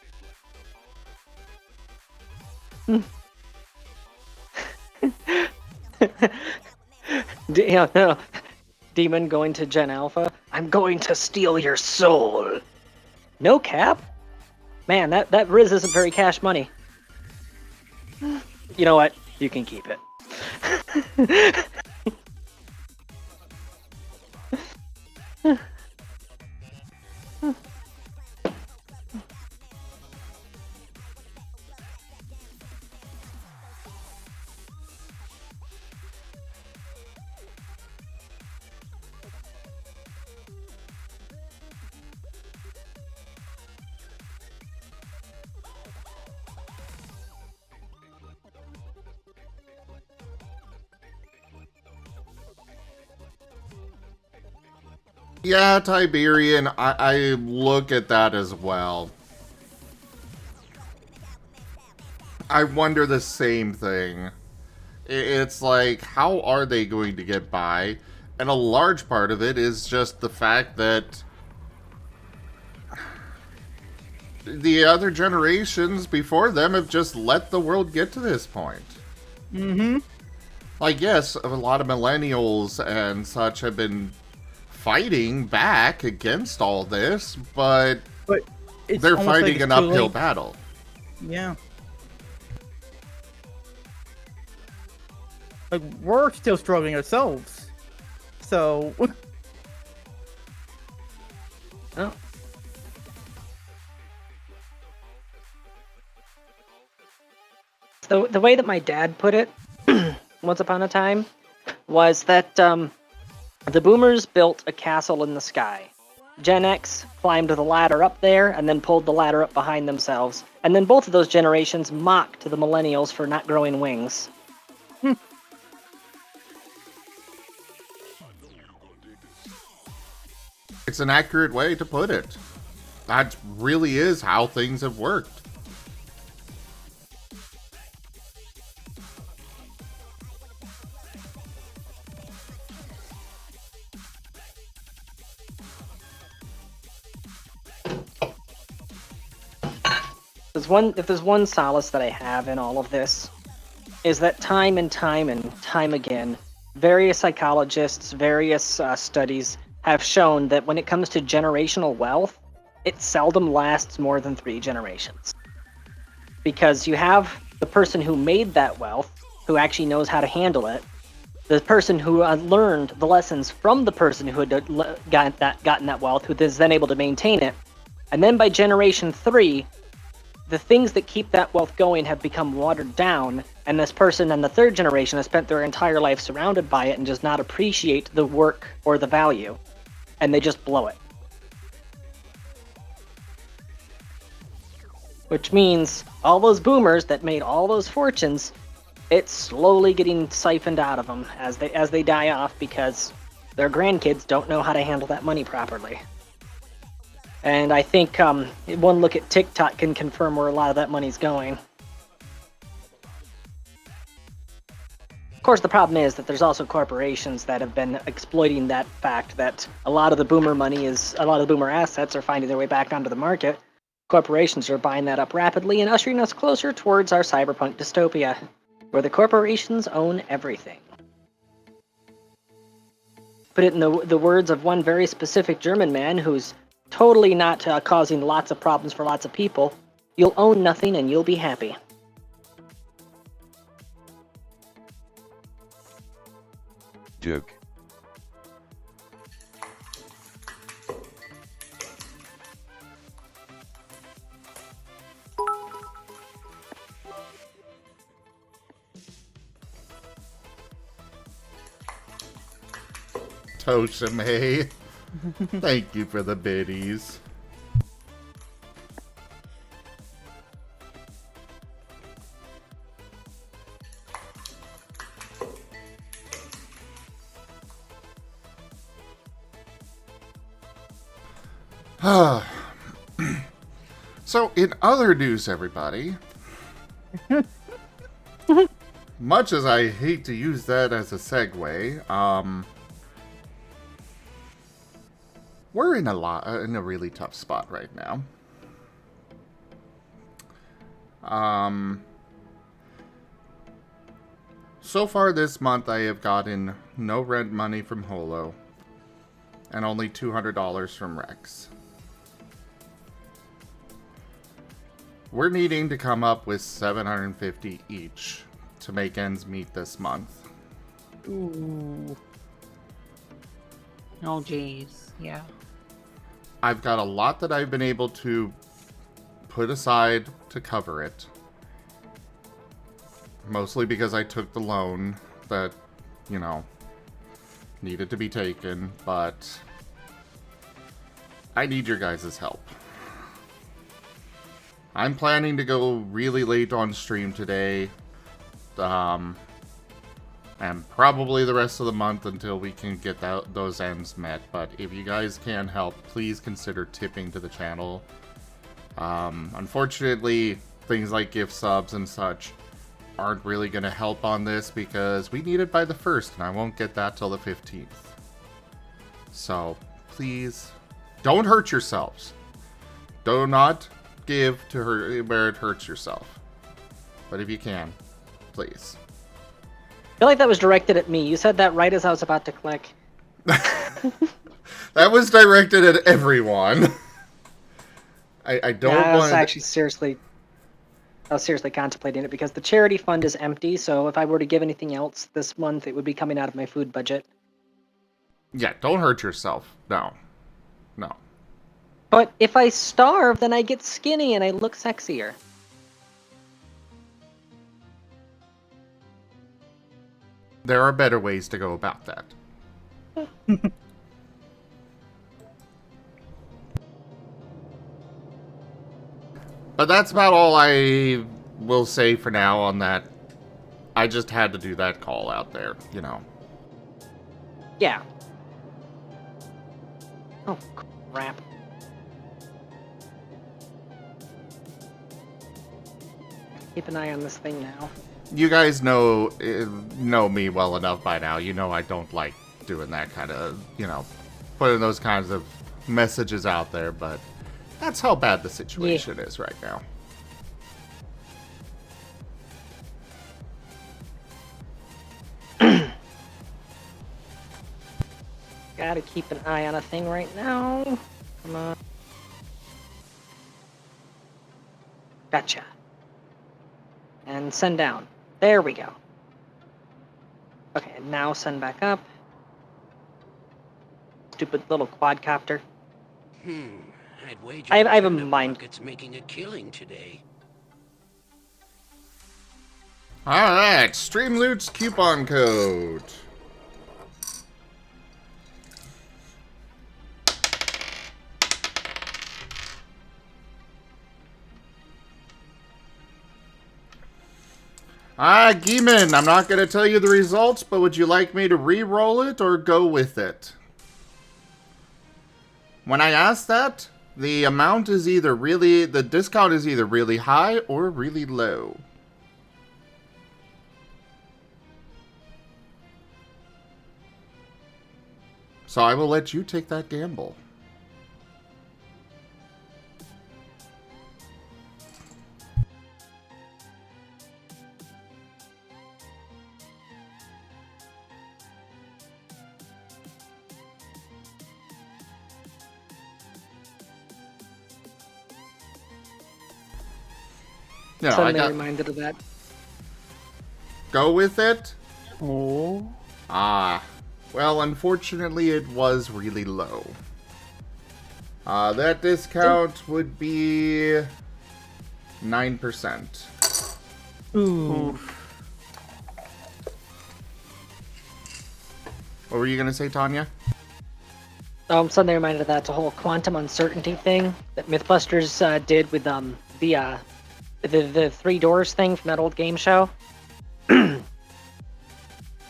Yeah, no. Demon going to Gen Alpha. I'm going to steal your soul. No cap? Man, that Riz isn't very cash money. You know what? You can keep it. Yeah, Tiberian, I look at that as well. I wonder the same thing. It's like, how are they going to get by? And a large part of it is just the fact that the other generations before them have just let the world get to this point. Mm-hmm. Like, yes, a lot of millennials and such have been fighting back against all this, but it's they're almost like fighting it's an too uphill late. battle. Yeah. Like, we're still struggling ourselves. So... Oh. The way that my dad put it, once upon a time, was that the boomers built a castle in the sky. Gen X climbed the ladder up there and then pulled the ladder up behind themselves. And then both of those generations mocked the millennials for not growing wings. It's an accurate way to put it. That really is how things have worked. If there's one solace that I have in all of this, is that time and time again, various psychologists, various studies have shown that when it comes to generational wealth, it seldom lasts more than 3 generations. Because you have the person who made that wealth, who actually knows how to handle it, the person who learned the lessons from the person who had gotten that wealth, who is then able to maintain it, and then by generation 3, the things that keep that wealth going have become watered down, and this person in the 3rd generation has spent their entire life surrounded by it and does not appreciate the work or the value, and they just blow it. Which means all those boomers that made all those fortunes, it's slowly getting siphoned out of them as they die off because their grandkids don't know how to handle that money properly. And I think one look at TikTok can confirm where a lot of that money's going. Of course, the problem is that there's also corporations that have been exploiting that fact that a lot of the boomer assets are finding their way back onto the market. Corporations are buying that up rapidly and ushering us closer towards our cyberpunk dystopia, where the corporations own everything. Put it in the words of one very specific German man who's totally not causing lots of problems for lots of people, you'll own nothing and you'll be happy. Duke. Toshime, thank you for the biddies. So, in other news, everybody, much as I hate to use that as a segue, we're in a really tough spot right now. So far this month, I have gotten no rent money from Holo, and only $200 from Rex. We're needing to come up with $750 each to make ends meet this month. Ooh. Oh, jeez. Yeah. I've got a lot that I've been able to put aside to cover it. Mostly because I took the loan that, needed to be taken, but I need your guys' help. I'm planning to go really late on stream today, and probably the rest of the month until we can get those ends met. But if you guys can help, please consider tipping to the channel. Unfortunately, things like gift subs and such aren't really going to help on this because we need it by the 1st, and I won't get that till the 15th. So, please, don't hurt yourselves. Do not give to her where it hurts yourself. But if you can, please. I feel like that was directed at me. You said that right as I was about to click. That was directed at everyone. I don't want. I was seriously contemplating it because the charity fund is empty. So if I were to give anything else this month, it would be coming out of my food budget. Yeah, don't hurt yourself. No. But if I starve, then I get skinny and I look sexier. There are better ways to go about that. But that's about all I will say for now on that. I just had to do that call out there, Yeah. Oh, crap. Keep an eye on this thing now. You guys know me well enough by now. You know I don't like doing that kind of, putting those kinds of messages out there, but that's how bad the situation is right now. Gotta keep an eye on a thing right now. Come on. Gotcha. And send down. There we go. Okay, now send back up. Stupid little quadcopter. I'd wager I have a turnip mind. market's making a killing today. Alright, Stream Loot's coupon code. Geeman, I'm not going to tell you the results, but would you like me to re-roll it or go with it? When I ask that, the amount is either the discount is either really high or really low. So I will let you take that gamble. No, Suddenly reminded of that. Go with it? Oh. Well, unfortunately, it was really low. That discount would be 9%. Ooh. What were you going to say, Tanya? I'm suddenly reminded of that. It's a whole quantum uncertainty thing that Mythbusters did with the three doors thing from that old game show.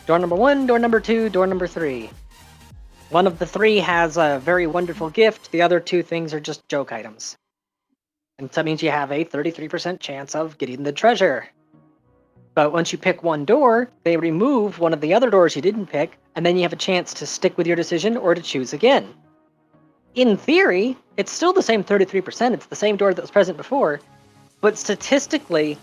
Door number 1, door number 2, door number 3. One of the 3 has a very wonderful gift. The other 2 things are just joke items. And that means you have a 33% chance of getting the treasure. But once you pick one door, they remove one of the other doors you didn't pick, and then you have a chance to stick with your decision or to choose again. In theory, it's still the same 33%. It's the same door that was present before. But statistically,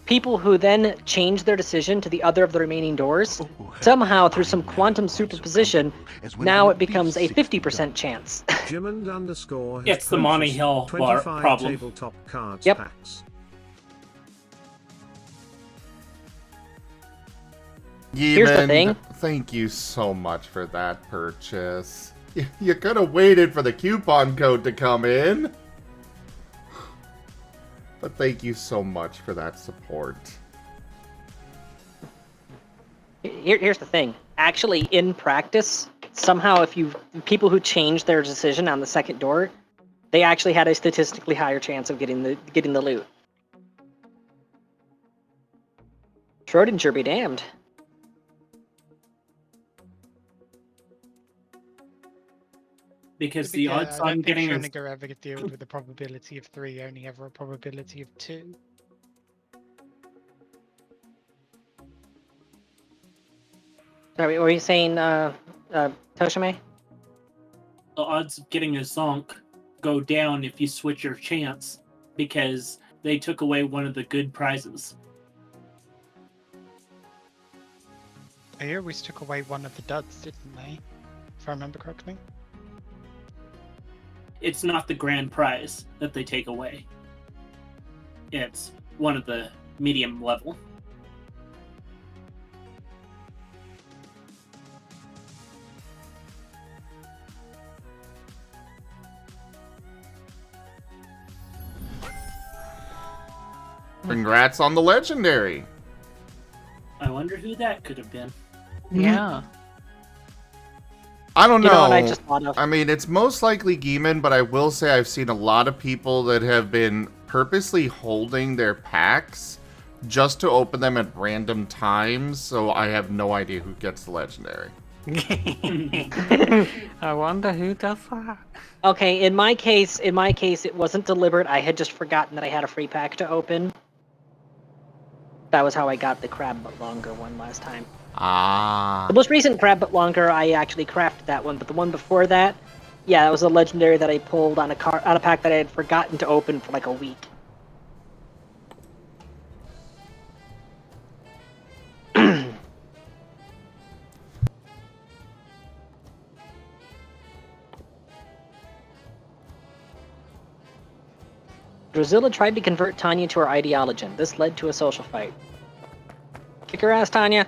people who then change their decision to the other of the remaining doors, somehow through some quantum superposition, now it becomes a 50% chance. It's the Monty Hill problem. Tabletop cards Yep. packs. Here's the thing. Thank you so much for that purchase. You could have waited for the coupon code to come in. But thank you so much for that support. Here's the thing. Actually, in practice, somehow people who change their decision on the second door, they actually had a statistically higher chance of getting the loot. Schrodinger be damned. Because the odds on getting a... Schrodinger ever deal with a probability of 3, only ever a probability of 2. Sorry, what were you saying, Toshime? The odds of getting a zonk go down if you switch your chance because they took away one of the good prizes. They always took away one of the duds, didn't they? If I remember correctly. It's not the grand prize that they take away. It's one of the medium level. Congrats on the legendary. I wonder who that could have been. Yeah. I don't know. You know what I just thought of? I mean, it's most likely Geeman, but I will say I've seen a lot of people that have been purposely holding their packs just to open them at random times, so I have no idea who gets the legendary. I wonder who does that. Okay, in my case, it wasn't deliberate. I had just forgotten that I had a free pack to open. That was how I got the Crab But Longer one last time. Ah. The most recent Crab But Longer, I actually crafted that one, but the one before that, yeah, that was a legendary that I pulled on a pack that I had forgotten to open for like a week. Drusilla tried to convert Tanya to her ideology. This led to a social fight. Kick her ass, Tanya.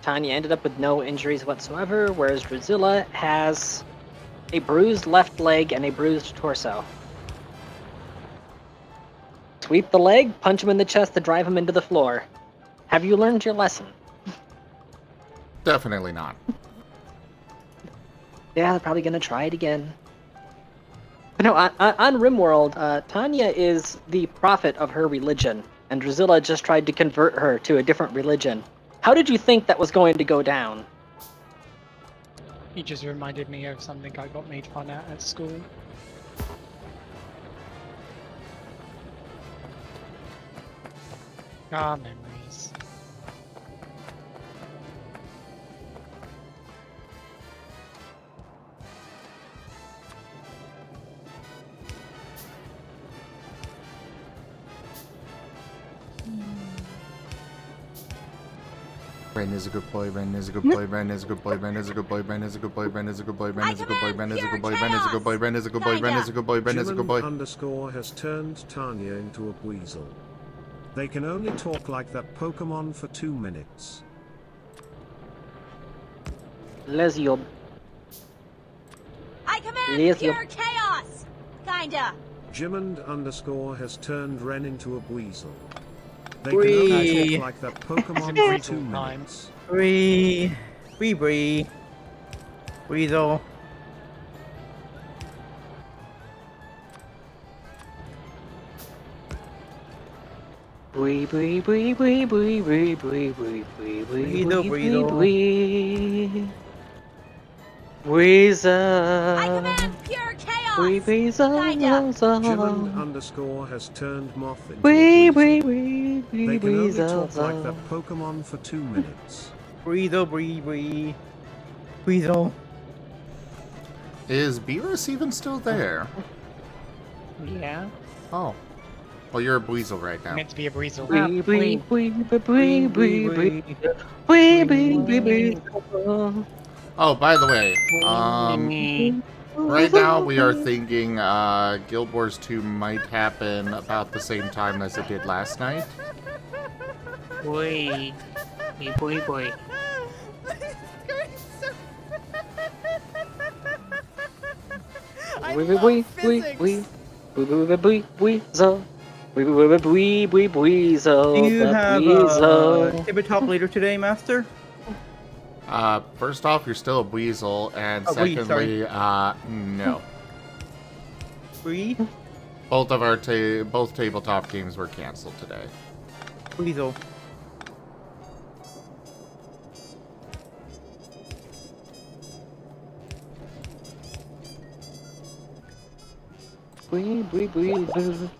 Tanya ended up with no injuries whatsoever, whereas Drusilla has a bruised left leg and a bruised torso. Sweep the leg, punch him in the chest to drive him into the floor. Have you learned your lesson? Definitely not. Yeah, they're probably gonna try it again. But no, on RimWorld, Tanya is the prophet of her religion, and Drusilla just tried to convert her to a different religion. How did you think that was going to go down? He just reminded me of something I got made fun at school. Ah, memories. Ren is a good boy, Ren is a good boy, Ren is a good boy, Ren is a good boy, Ren is a good boy, Ren is a good boy, Ren is a good boy, Ren is a good boy, Ren is a good boy, Ren is a good boy, Ren is a good boy, Ren is a good boy. Underscore has turned Tanya into a weasel. They can only talk like that Pokemon for 2 minutes. Lesio. I command Lesio. pure chaos! Kinda. Jimmond underscore has turned Ren into a weasel. They can Wee. only talk like that Pokemon for 2 minutes. Bree. Weasel. Bree, bree, bree, bree, bree, bree, bree, bree, bree, bree, Breezo, bree, Breezo. bree. Weasel. I command pure chaos! Weasel. Jimmond underscore has turned Moth into Wee, a wee, weasel. wee, wee, They can only weasel. talk like that Pokemon for 2 minutes. Weasel. Weasel. Is Beerus even still there? Yeah. Oh. Well, you're a Weasel right now. Meant to be a weasel. Wee, wee, wee, wee, wee, wee, wee. Wee, wee, wee, wee. Oh, by the way, right now we are thinking Guild Wars 2 might happen about the same time as it did last night. Boy. Boy. Wee, wee, wee, wee, wee. Wee, wee, wee, wee, weasel. Wee, wee, wee, wee, wee, weasel. Do you The have weasel. tabletop later today, Master? First off, you're still a Weasel, and Oh, wait, secondly, no. Bree? Both of our both tabletop games were canceled today. Weasel. Wee, wee, wee,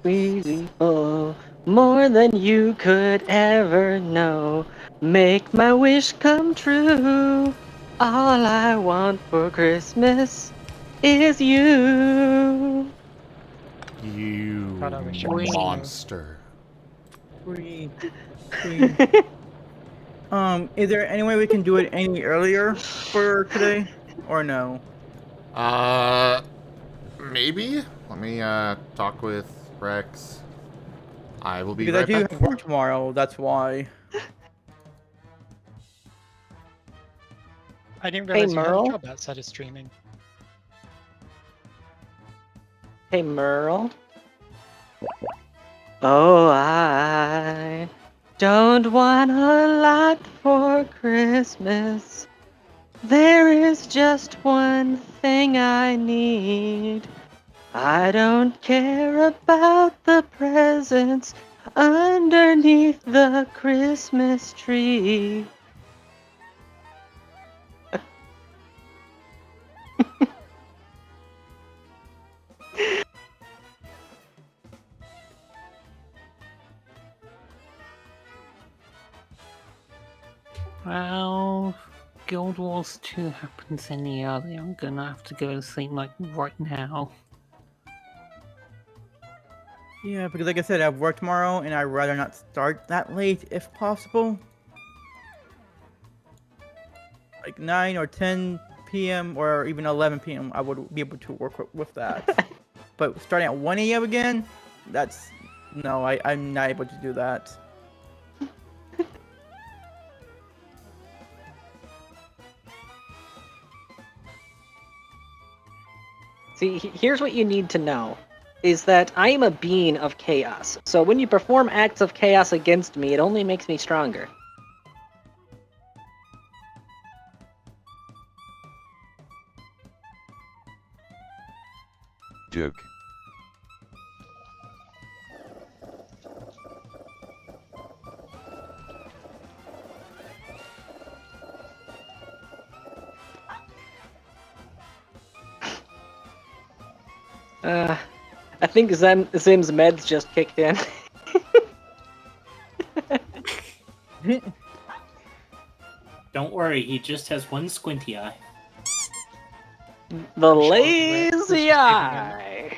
wee, wee, oh, more than you could ever know. Make my wish come true. All I want for Christmas is you. You God, I wish I could see you. monster. Bree. Is there any way we can do it any earlier for today? Or no? Maybe? Let me, talk with Rex. I will be Because I right do back. have work tomorrow, that's why. I didn't Hey, realize you had a Merle? job outside of streaming. Hey, Merle. Oh, I don't want a lot for Christmas. There is just one thing I need. I don't care about the presents underneath the Christmas tree. Well, Guild Wars 2 happens any early. I'm gonna have to go to sleep like right now. Yeah, because like I said, I have work tomorrow, and I'd rather not start that late if possible. Like 9 or 10 p.m. or even 11 p.m. I would be able to work with that. But starting at 1 a.m. again, that's... No, I'm not able to do that. See, here's what you need to know, is that I am a being of chaos. So when you perform acts of chaos against me, it only makes me stronger. Duke. I think Zim's meds just kicked in. Don't worry, he just has one squinty eye. The lazy eye.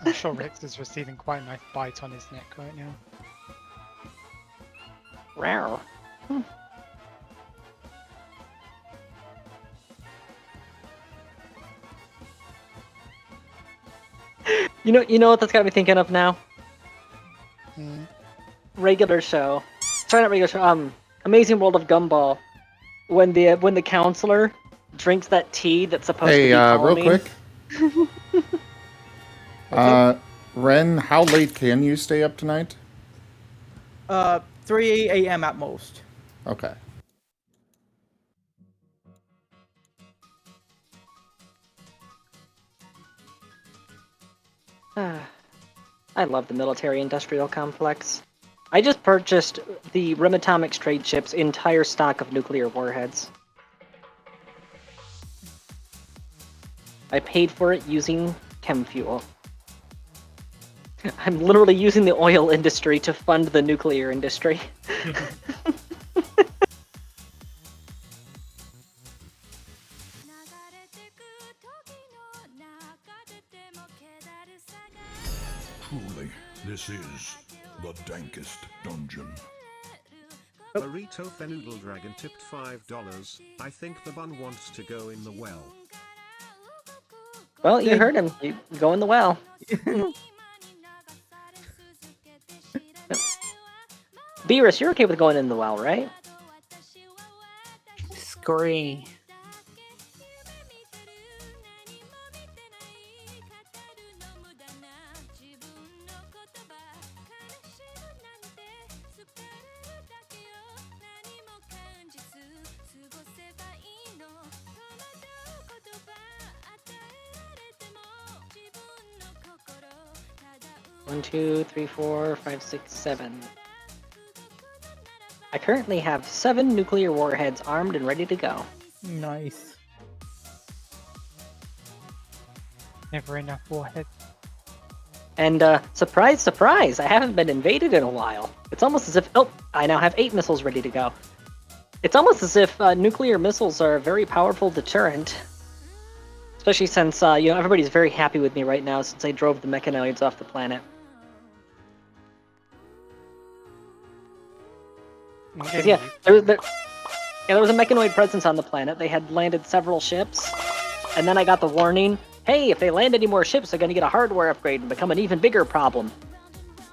I'm sure Rex is receiving quite a nice bite on his neck right now. Rare. You know what that's got me thinking of now? Regular show. Sorry, not regular show. Amazing World of Gumball. When the counselor drinks that tea that's supposed to be calming. Real quick. Ren, how late can you stay up tonight? 3 a.m. at most. Okay. I love the military-industrial complex. I just purchased the Rim Atomics trade ship's entire stock of nuclear warheads. I paid for it using chem fuel. I'm literally using the oil industry to fund the nuclear industry. Truly, this is the dankest dungeon. Burrito Fenoodle Dragon tipped $5. I think the bun wants to go in the well. Well, you heard him. You go in the well. Beerus, you're okay with going in the well, right? Scree. One, 2, 3, 4, 5, 6, 7. I currently have 7 nuclear warheads armed and ready to go. Nice. Never enough warheads. And, surprise, surprise, I haven't been invaded in a while. It's almost as if, oh, I now have 8 missiles ready to go. It's almost as if nuclear missiles are a very powerful deterrent. Especially since, everybody's very happy with me right now since I drove the mechanoids off the planet. Yeah, there was a mechanoid presence on the planet. They had landed several ships, and then I got the warning, hey, if they land any more ships, they're going to get a hardware upgrade and become an even bigger problem.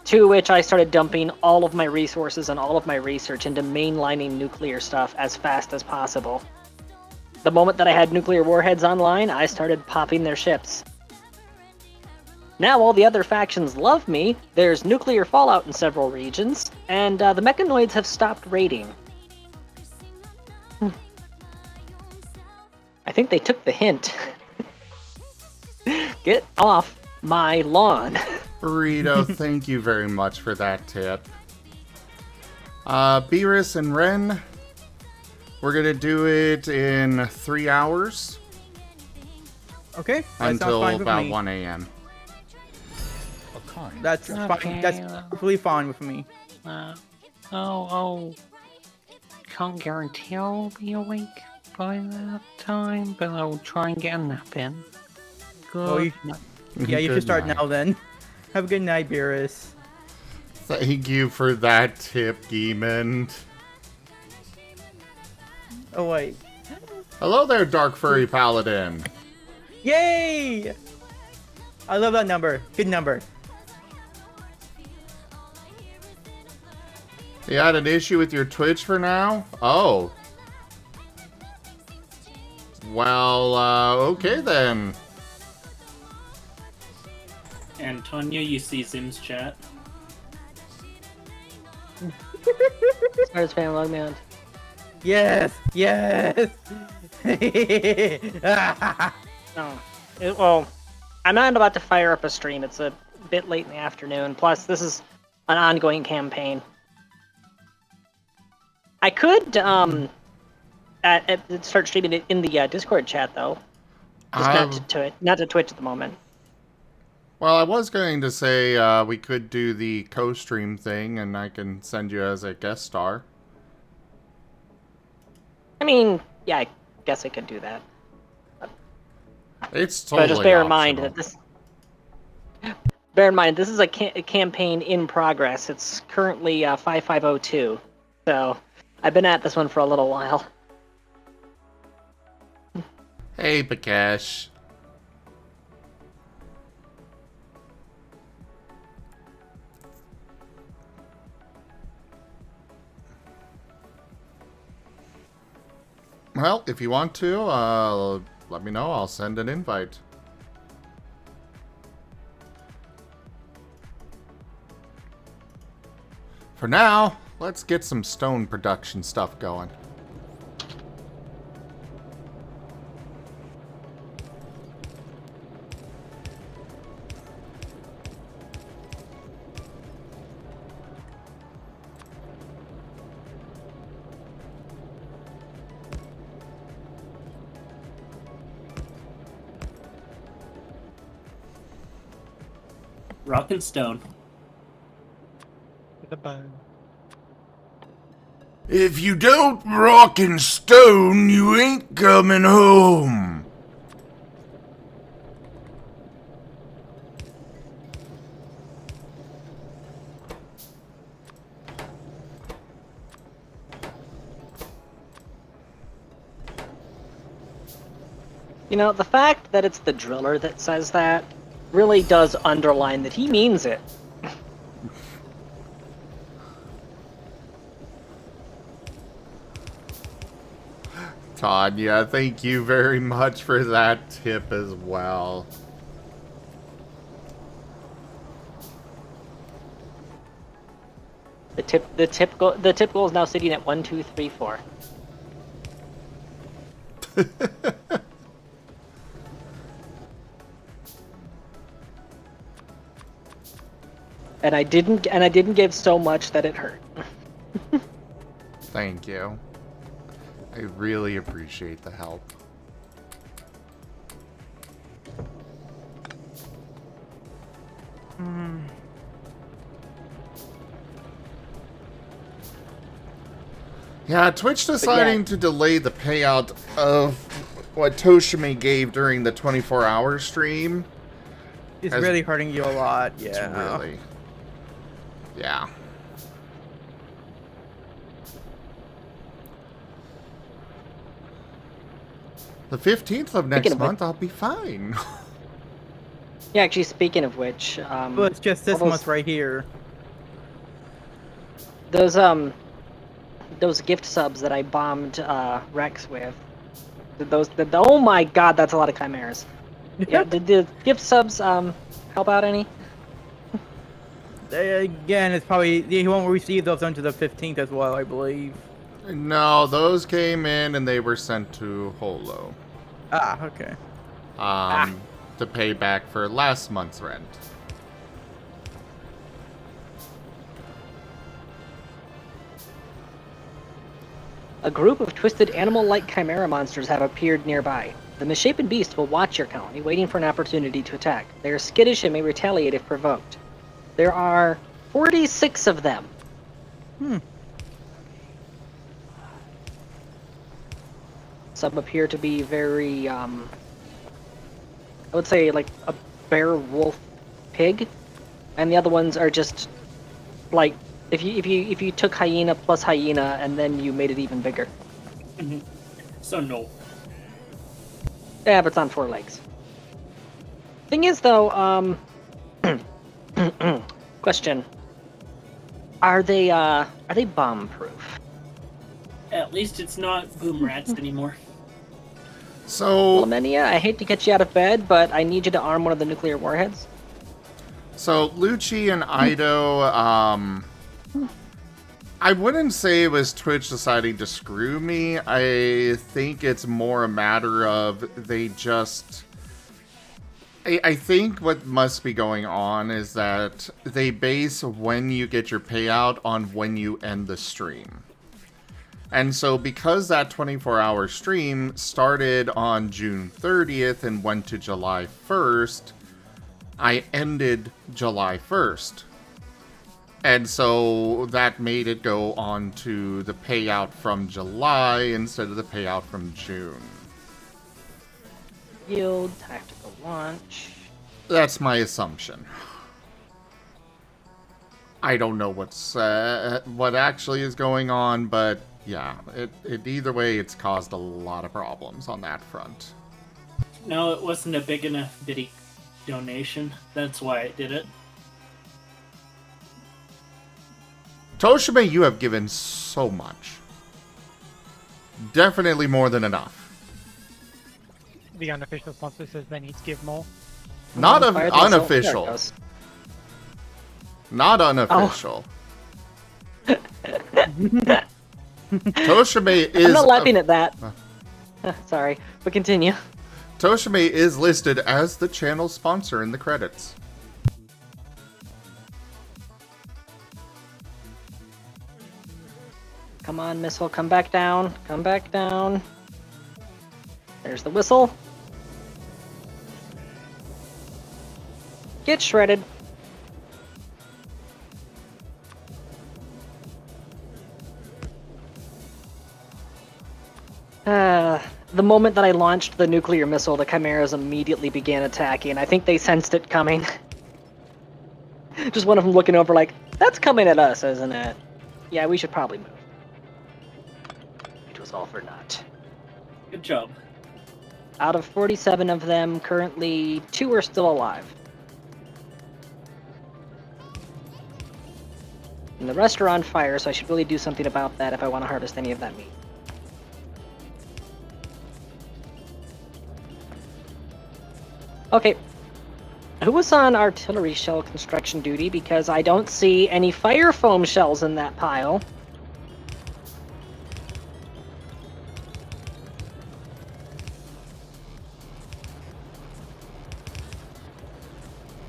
To which I started dumping all of my resources and all of my research into mainlining nuclear stuff as fast as possible. The moment that I had nuclear warheads online, I started popping their ships. Now all the other factions love me, there's nuclear fallout in several regions, and the mechanoids have stopped raiding. I think they took the hint. Get off my lawn. Burrito, thank you very much for that tip. Beerus and Ren, we're gonna do it in 3 hours. Okay. Until about 1 a.m. That's fine. That's perfectly fine with me. I'll can't guarantee I'll be awake by that time, but I'll try and get a nap in. Good night. Yeah, you should Good start night. now then. Have a good night, Beerus. Thank you for that tip, Geemond. Oh, wait. Hello there, Dark Furry Paladin. Yay! I love that number. Good number. You had an issue with your Twitch for now? Oh. Well, okay then. Antonio, you see Zim's chat? Stars fan, log me on. Yes! Yes! No. Well, I'm not about to fire up a stream. It's a bit late in the afternoon. Plus, this is an ongoing campaign. I could start streaming it in the Discord chat though. Just not to Twitch at the moment. Well, I was going to say we could do the co-stream thing, and I can send you as a guest star. I mean, yeah, I guess I could do that. It's totally But just bear in optional. mind that this. Bear in mind, this is a campaign in progress. It's currently 5502, so I've been at this one for a little while. Hey, Bakesh. Well, if you want to, let me know. I'll send an invite. For now, let's get some stone production stuff going. Rock and stone. With a bone. If you don't rock and stone, you ain't coming home. You know, the fact that it's the driller that says that really does underline that he means it. Tanya, thank you very much for that tip as well. The tip goal is now sitting at 1, 2, 3, 4. And I didn't give so much that it hurt. Thank you. I really appreciate the help. Yeah, Twitch deciding to delay the payout of what Toshimi gave during the 24-hour stream. It's really hurting you a lot, yeah. It's really. Yeah. The 15th of next month, I'll be fine. Yeah, actually, speaking of which, well, it's just this month right here. Those gift subs that I bombed Rex with, oh my god, that's a lot of chimeras. Yeah, did the gift subs help out any? Again, it's probably he won't receive those until the 15th as well, I believe. No, those came in and they were sent to Holo. Ah, okay. To pay back for last month's rent. A group of twisted animal-like chimera monsters have appeared nearby. The misshapen beast will watch your colony, waiting for an opportunity to attack. They are skittish and may retaliate if provoked. There are 46 of them. Some appear to be very, I would say like a bear, wolf, pig, and the other ones are just like if you took hyena plus hyena and then you made it even bigger. Mm-hmm. So no. Yeah, but it's on 4 legs. Thing is, though, question: Are they bomb-proof? At least it's not boom rats anymore. So, Lamenia, I hate to get you out of bed, but I need you to arm one of the nuclear warheads. So Lucci and Ido, I wouldn't say it was Twitch deciding to screw me. I think it's more a matter of they just... I think what must be going on is that they base when you get your payout on when you end the stream. And so because that 24-hour stream started on June 30th and went to July 1st, I ended July 1st. And so that made it go on to the payout from July instead of the payout from June. Yield, tactical launch. That's my assumption. I don't know what actually is going on, but yeah, it either way, it's caused a lot of problems on that front. No, it wasn't a big enough bitty donation. That's why I did it. Toshime, you have given so much. Definitely more than enough. The unofficial sponsor says they need to give more. Not unofficial. Not unofficial. Oh. Toshime is... I'm not laughing at that. Sorry, but continue. Toshime is listed as the channel sponsor in the credits. Come on, missile, come back down. Come back down. There's the whistle. Get shredded. The moment that I launched the nuclear missile, the Chimeras immediately began attacking. I think they sensed it coming. Just one of them looking over like, that's coming at us, isn't it? Yeah, we should probably move. It was all for naught. Good job. Out of 47 of them, currently 2 are still alive. And the rest are on fire, so I should really do something about that if I want to harvest any of that meat. Okay. Who was on artillery shell construction duty? Because I don't see any fire foam shells in that pile.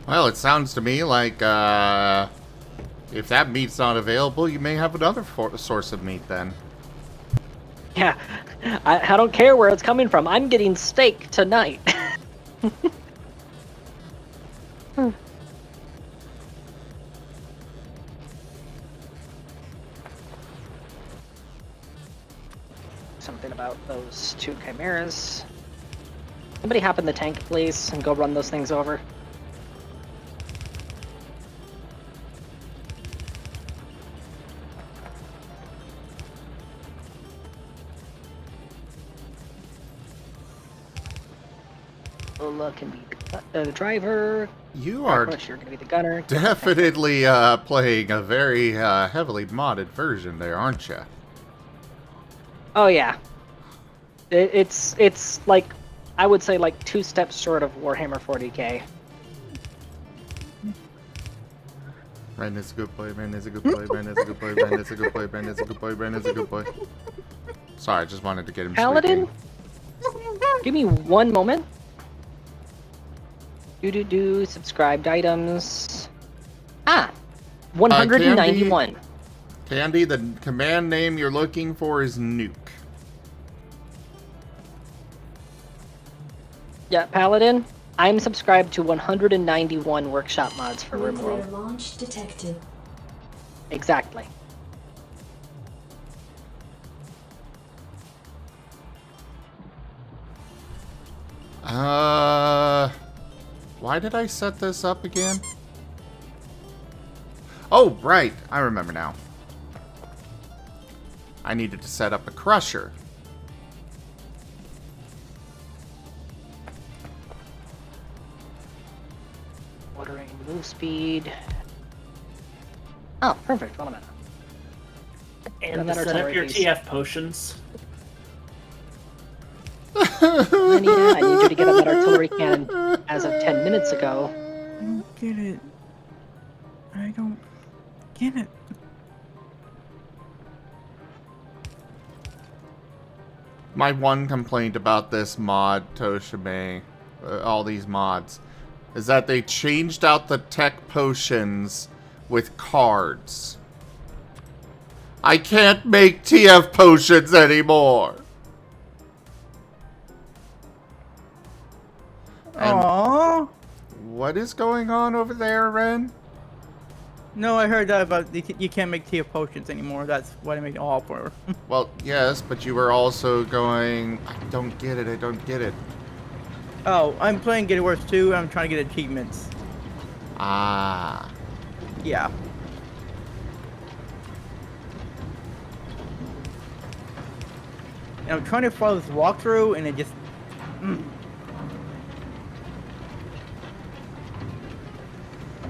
Well, it sounds to me like, if that meat's not available, you may have another source of meat then. Yeah, I don't care where it's coming from. I'm getting steak tonight. Something about those 2 chimeras. Somebody hop in the tank, please, and go run those things over. Lola can be the driver. You are you're gonna be the gunner. definitely playing a very heavily modded version there, aren't you? Oh yeah. It's like, I would say like 2 steps short of Warhammer 40k. Brandon is a good boy, Brandon is a good boy, Brandon is a good boy, Brandon is a good boy, Brandon is a good boy, Brandon is a good boy. Sorry, I just wanted to get him Paladin? Give me 1 moment. Subscribed items. 191. Candy, the command name you're looking for is Nuke. Yeah, Paladin, I'm subscribed to 191 workshop mods for RimWorld. Launch detected. Exactly. Why did I set this up again? Oh, right. I remember now. I needed to set up a crusher. Ordering move speed. Oh, perfect. One minute. And to set up your TF potions. I need you to get up that artillery cannon as of 10 minutes ago. I don't get it. I don't get it. My one complaint about this mod, Toshime, all these mods, is that they changed out the tech potions with cards. I can't make TF potions anymore. Aww. What is going on over there, Ren? No, I heard that about you can't make TF potions anymore. That's what I made all for. Well, yes, but you were also going... I don't get it, I don't get it. Oh, I'm playing Get It Worse too. I'm trying to get achievements. Ah. Yeah. And I'm trying to follow this walkthrough, and it just...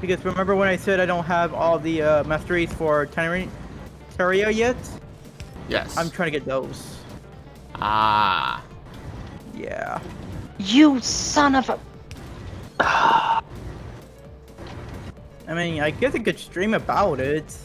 Because remember when I said I don't have all the masteries for Terraria yet? Yes. I'm trying to get those. Ah. Yeah. You son of a... I mean, I guess I could stream about it.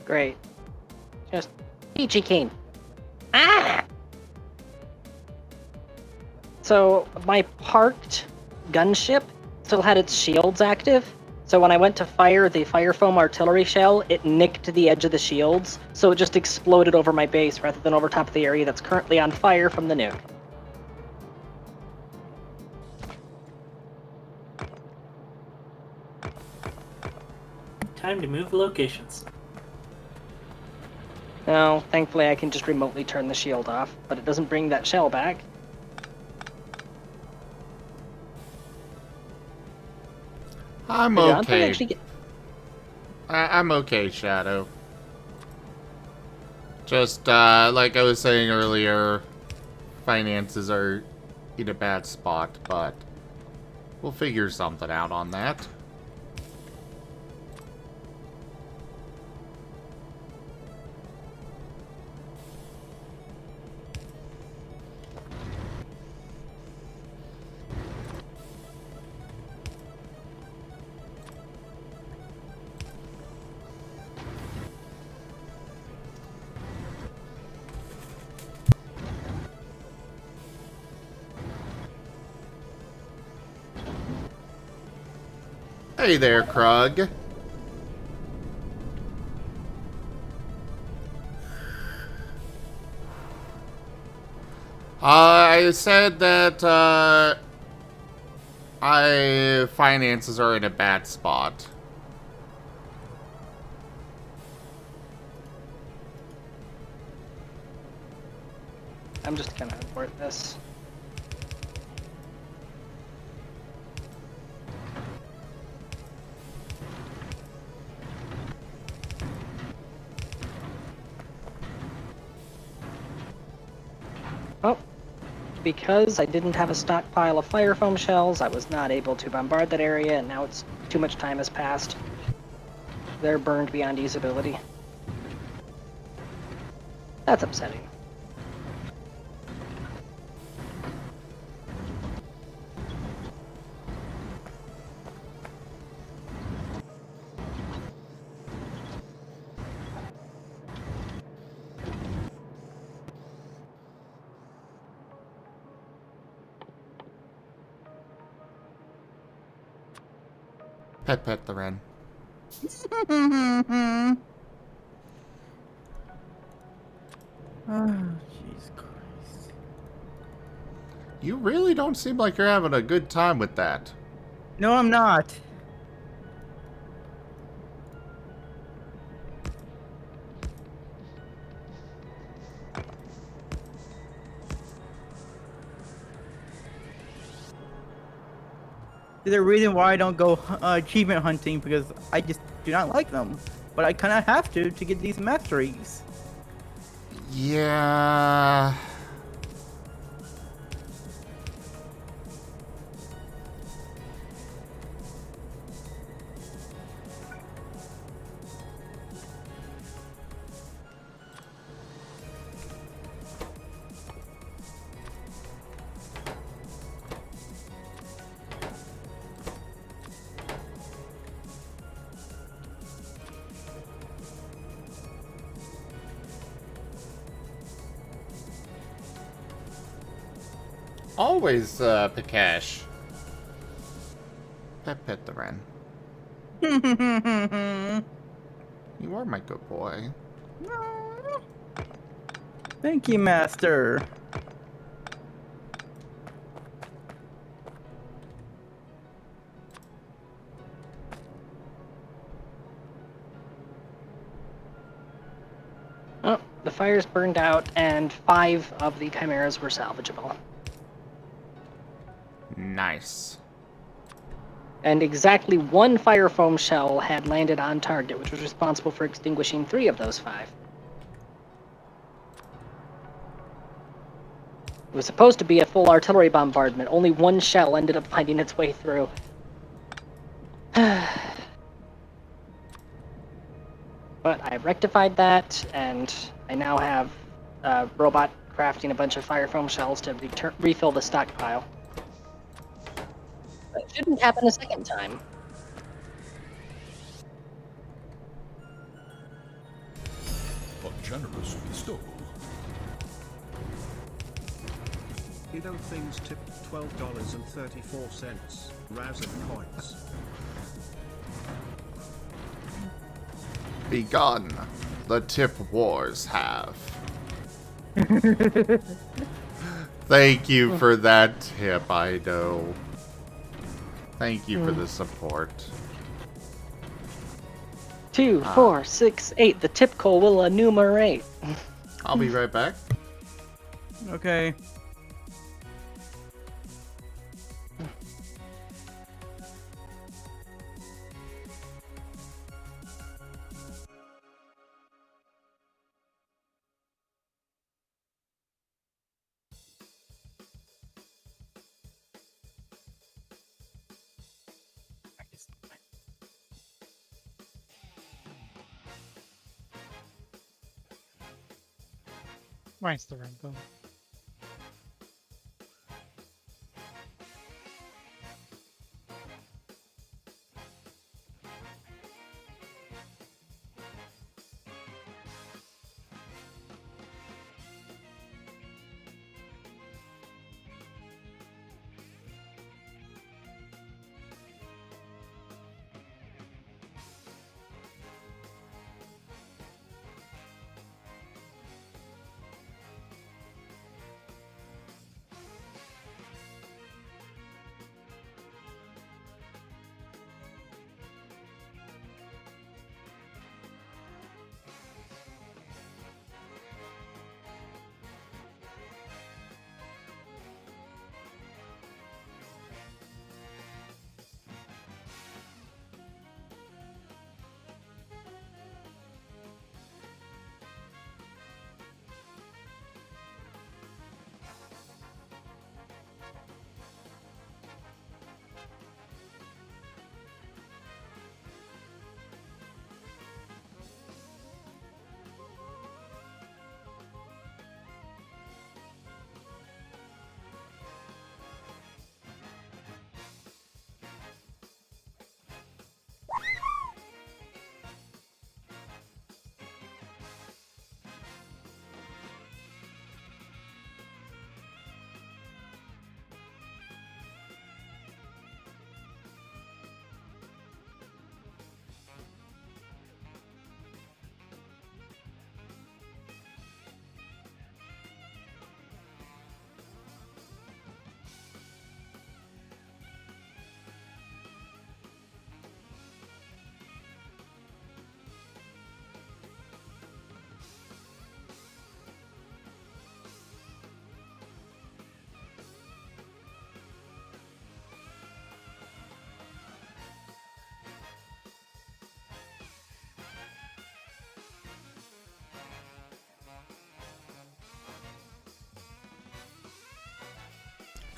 Great. Just peachy keen. Ah! So my parked gunship still had its shields active. So when I went to fire the fire foam artillery shell, it nicked the edge of the shields. So it just exploded over my base rather than over top of the area that's currently on fire from the nuke. Time to move locations. No, thankfully I can just remotely turn the shield off, but it doesn't bring that shell back. I'm okay. I'm okay, Shadow. Just, like I was saying earlier, finances are in a bad spot, but we'll figure something out on that. Hey there, Krug. I said that, finances are in a bad spot. I'm just gonna abort this. Oh, because I didn't have a stockpile of fire foam shells, I was not able to bombard that area, and now it's too much time has passed. They're burned beyond usability. That's upsetting. Pet the wren. Oh, jeez Christ. You really don't seem like you're having a good time with that. No, I'm not. There's a reason why I don't go achievement hunting, because I just do not like them. But I kind of have to get these masteries. Yeah. Always, Pikash. Pet the wren. You are my good boy. Thank you, Master. Oh, the fires burned out, and 5 of the chimeras were salvageable. Nice. And exactly 1 fire foam shell had landed on target, which was responsible for extinguishing 3 of those 5. It was supposed to be a full artillery bombardment. Only 1 shell ended up finding its way through. But I rectified that, and I now have a robot crafting a bunch of fire foam shells to refill the stockpile. But it shouldn't happen a second time. A generous bestowal. Hiddo Things tipped $12.34. Razor coins. Begun. The tip wars have. Thank you for that tip, I know. Thank you for the support. 2, 4, 6, 8. The tip call will enumerate. I'll be right back. Okay. Where's the rainbow?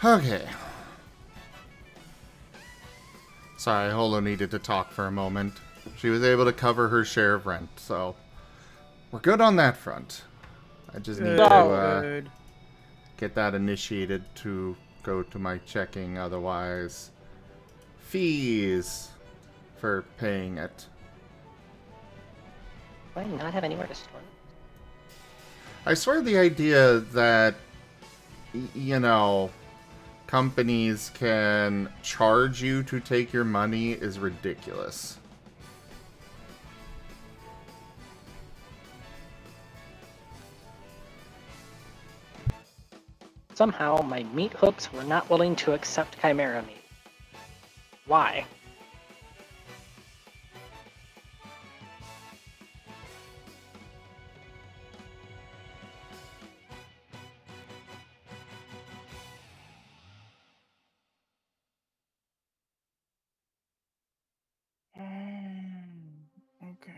Okay. Sorry, Holo needed to talk for a moment. She was able to cover her share of rent, so we're good on that front. I just need to get that initiated to go to my checking, otherwise fees for paying it. Do I not have anywhere to store? I swear the idea that, you know, companies can charge you to take your money is ridiculous. Somehow, my meat hooks were not willing to accept chimera meat. Why? Okay.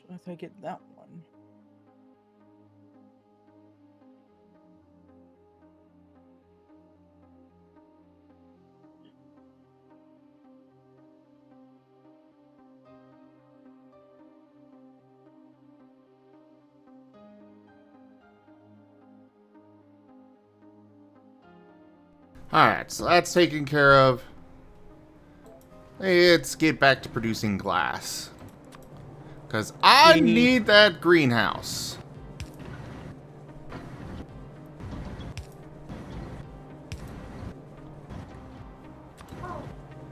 So if I get that one. Alright, so that's taken care of. Let's get back to producing glass. Because I need that greenhouse.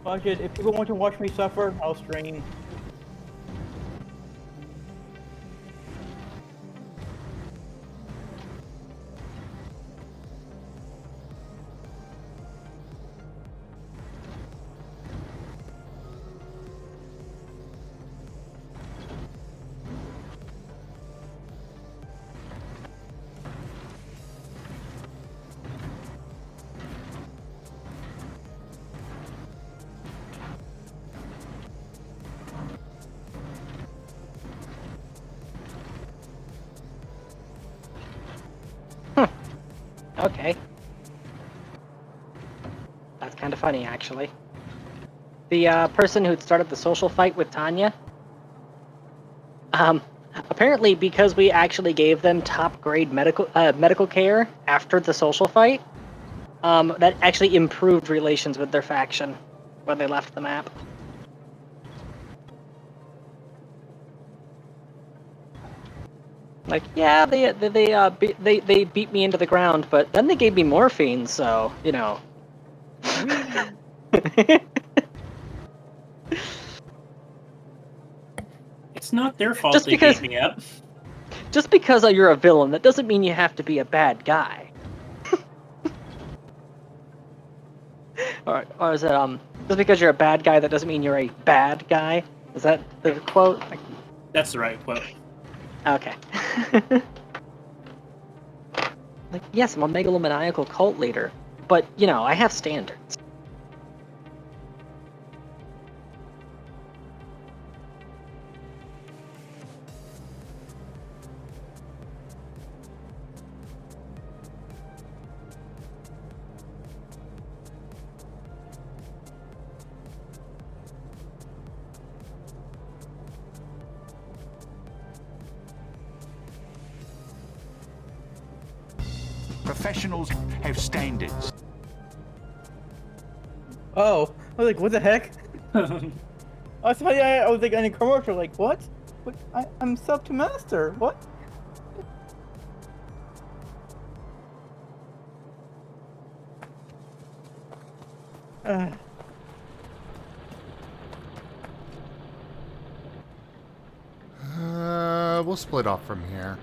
Fuck it, if people want to watch me suffer, I'll stream. Okay. That's kind of funny, actually. The person who started the social fight with Tanya, apparently because we actually gave them top-grade medical care after the social fight, that actually improved relations with their faction when they left the map. Like, yeah, they beat me into the ground, but then they gave me morphine, so, you know. It's not their fault they beat me up. Just because you're a villain, that doesn't mean you have to be a bad guy. or is it, just because you're a bad guy, that doesn't mean you're a bad guy? Is that the quote? That's the right quote. Okay. Like, yes, I'm a megalomaniacal cult leader, but, you know, I have standards. Professionals have standards. Oh, I was like, what the heck? I was like in a commercial, like, what? I'm sub to master, what? We'll split off from here.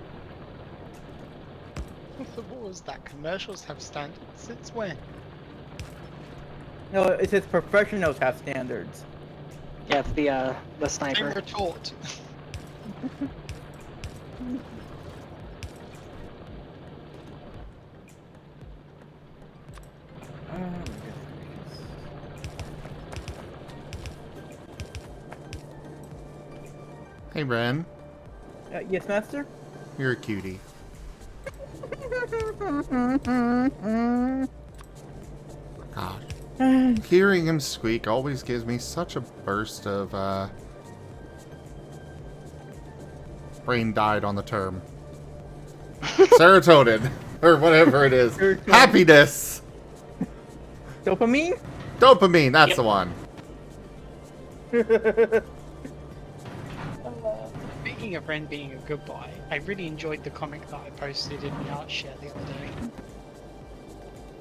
What was that? Commercials have standards? Since when? No, it says professionals have standards. Yeah, it's the sniper. Same retort. Hey, Ren. Yes, master? You're a cutie. God. Hearing him squeak always gives me such a burst of, brain died on the term. Serotonin. Or whatever it is. Happiness! Dopamine? Dopamine, that's the one. Speaking of Ren being a good boy, I really enjoyed the comic that I posted in the art share the other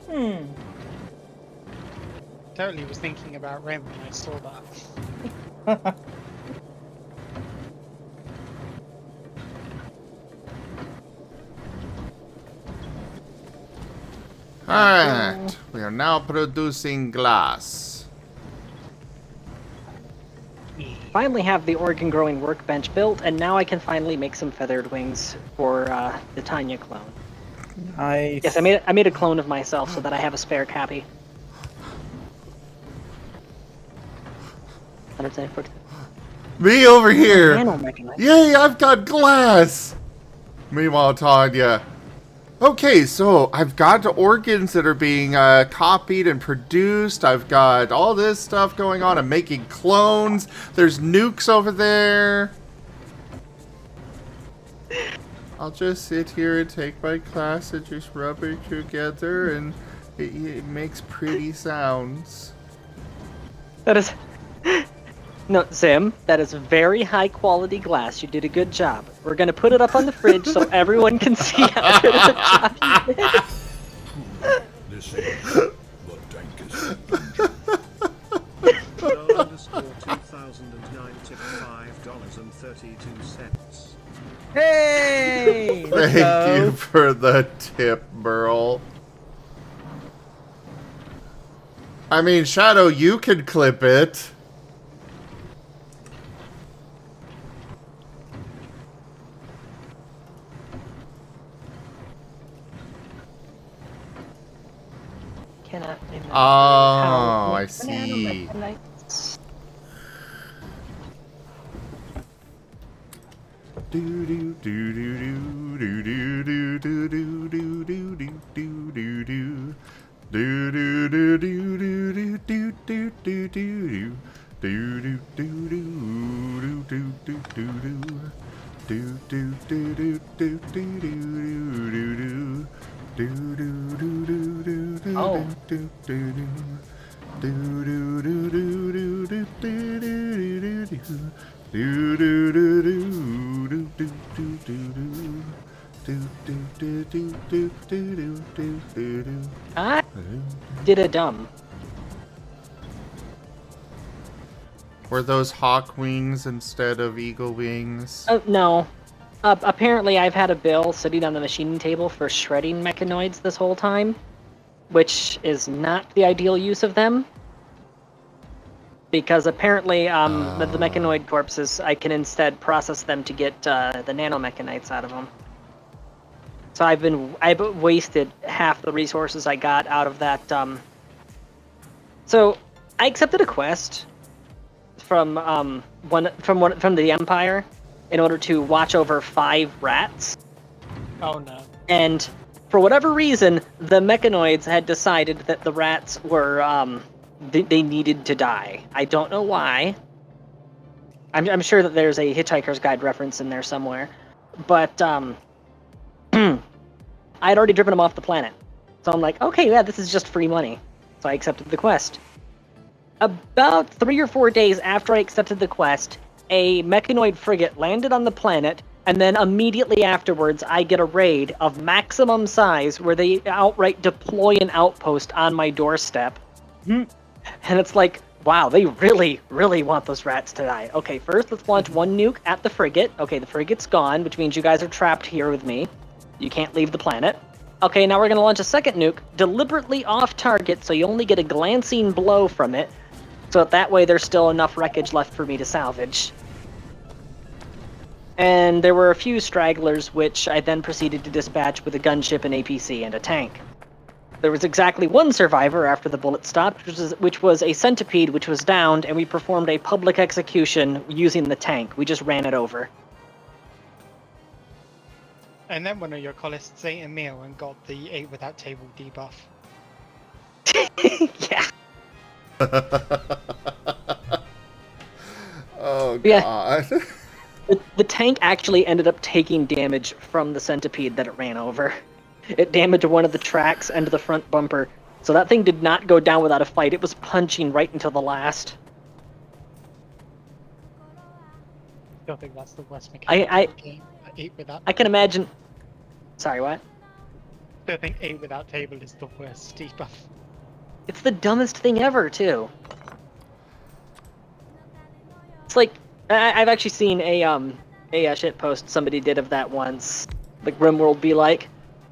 day. Totally was thinking about Ren when I saw that. Alright, we are now producing glass. Finally have the organ growing workbench built, and now I can finally make some feathered wings for the Tanya clone. Nice. Yes, I made a clone of myself so that I have a spare copy. 174. Me over here! Nanomechanized. Yay, I've got glass! Meanwhile, Tanya. Okay, so I've got organs that are being copied and produced. I've got all this stuff going on. I'm making clones. There's nukes over there. I'll just sit here and take my class and just rub it together, and it makes pretty sounds. That is... No, Zim, that is very high quality glass. You did a good job. We're gonna put it up on the fridge so everyone can see how good of a job you did. This is the dankest dungeon. $2009 tip $5.32. Hey! Let's Thank go. you for the tip, Burl. I mean, Shadow, you can clip it. Cannot remember Oh, I see. Do do do do do do do do do do do do do do do. Do do do do do do do do do do do do do do do do do do. Do do do do do do do do do. Do do do do do do Oh. do do do. Do do do do do do do do do do. Do do do do do do do do do. Do do do do do do do do do do. I did a dumb. Were those hawk wings instead of eagle wings? No. Apparently I've had a bill sitting on the machining table for shredding mechanoids this whole time, which is not the ideal use of them. Because apparently the mechanoid corpses, I can instead process them to get the nanomechanites out of them. So I've wasted half the resources I got out of that. So I accepted a quest from the Empire in order to watch over 5 rats. Oh no. And for whatever reason, the mechanoids had decided that the rats were they needed to die. I don't know why. I'm sure that there's a Hitchhiker's Guide reference in there somewhere, but I had already driven them off the planet. So I'm like, okay, yeah, this is just free money. So I accepted the quest. About 3 or 4 days after I accepted the quest, a mechanoid frigate landed on the planet, and then immediately afterwards, I get a raid of maximum size where they outright deploy an outpost on my doorstep. And it's like, wow, they really, really want those rats to die. Okay, first let's launch 1 nuke at the frigate. Okay, the frigate's gone, which means you guys are trapped here with me. You can't leave the planet. Okay, now we're going to launch a 2nd nuke, deliberately off target, so you only get a glancing blow from it. So that way there's still enough wreckage left for me to salvage. And there were a few stragglers, which I then proceeded to dispatch with a gunship, an APC, and a tank. There was exactly 1 survivor after the bullet stopped, which was a centipede which was downed, and we performed a public execution using the tank. We just ran it over. And then one of your collists ate a meal and got the 8 without table debuff. Yeah. Oh Yeah. god. The tank actually ended up taking damage from the centipede that it ran over. It damaged one of the tracks and the front bumper. So that thing did not go down without a fight. It was punching right until the last. I don't think that's the worst mechanic of the game. 8 without. I can imagine. Sorry, what? I don't think 8 without table is the worst debuff. It's the dumbest thing ever, too. It's like I've actually seen a shit post somebody did of that once. Like RimWorld be like,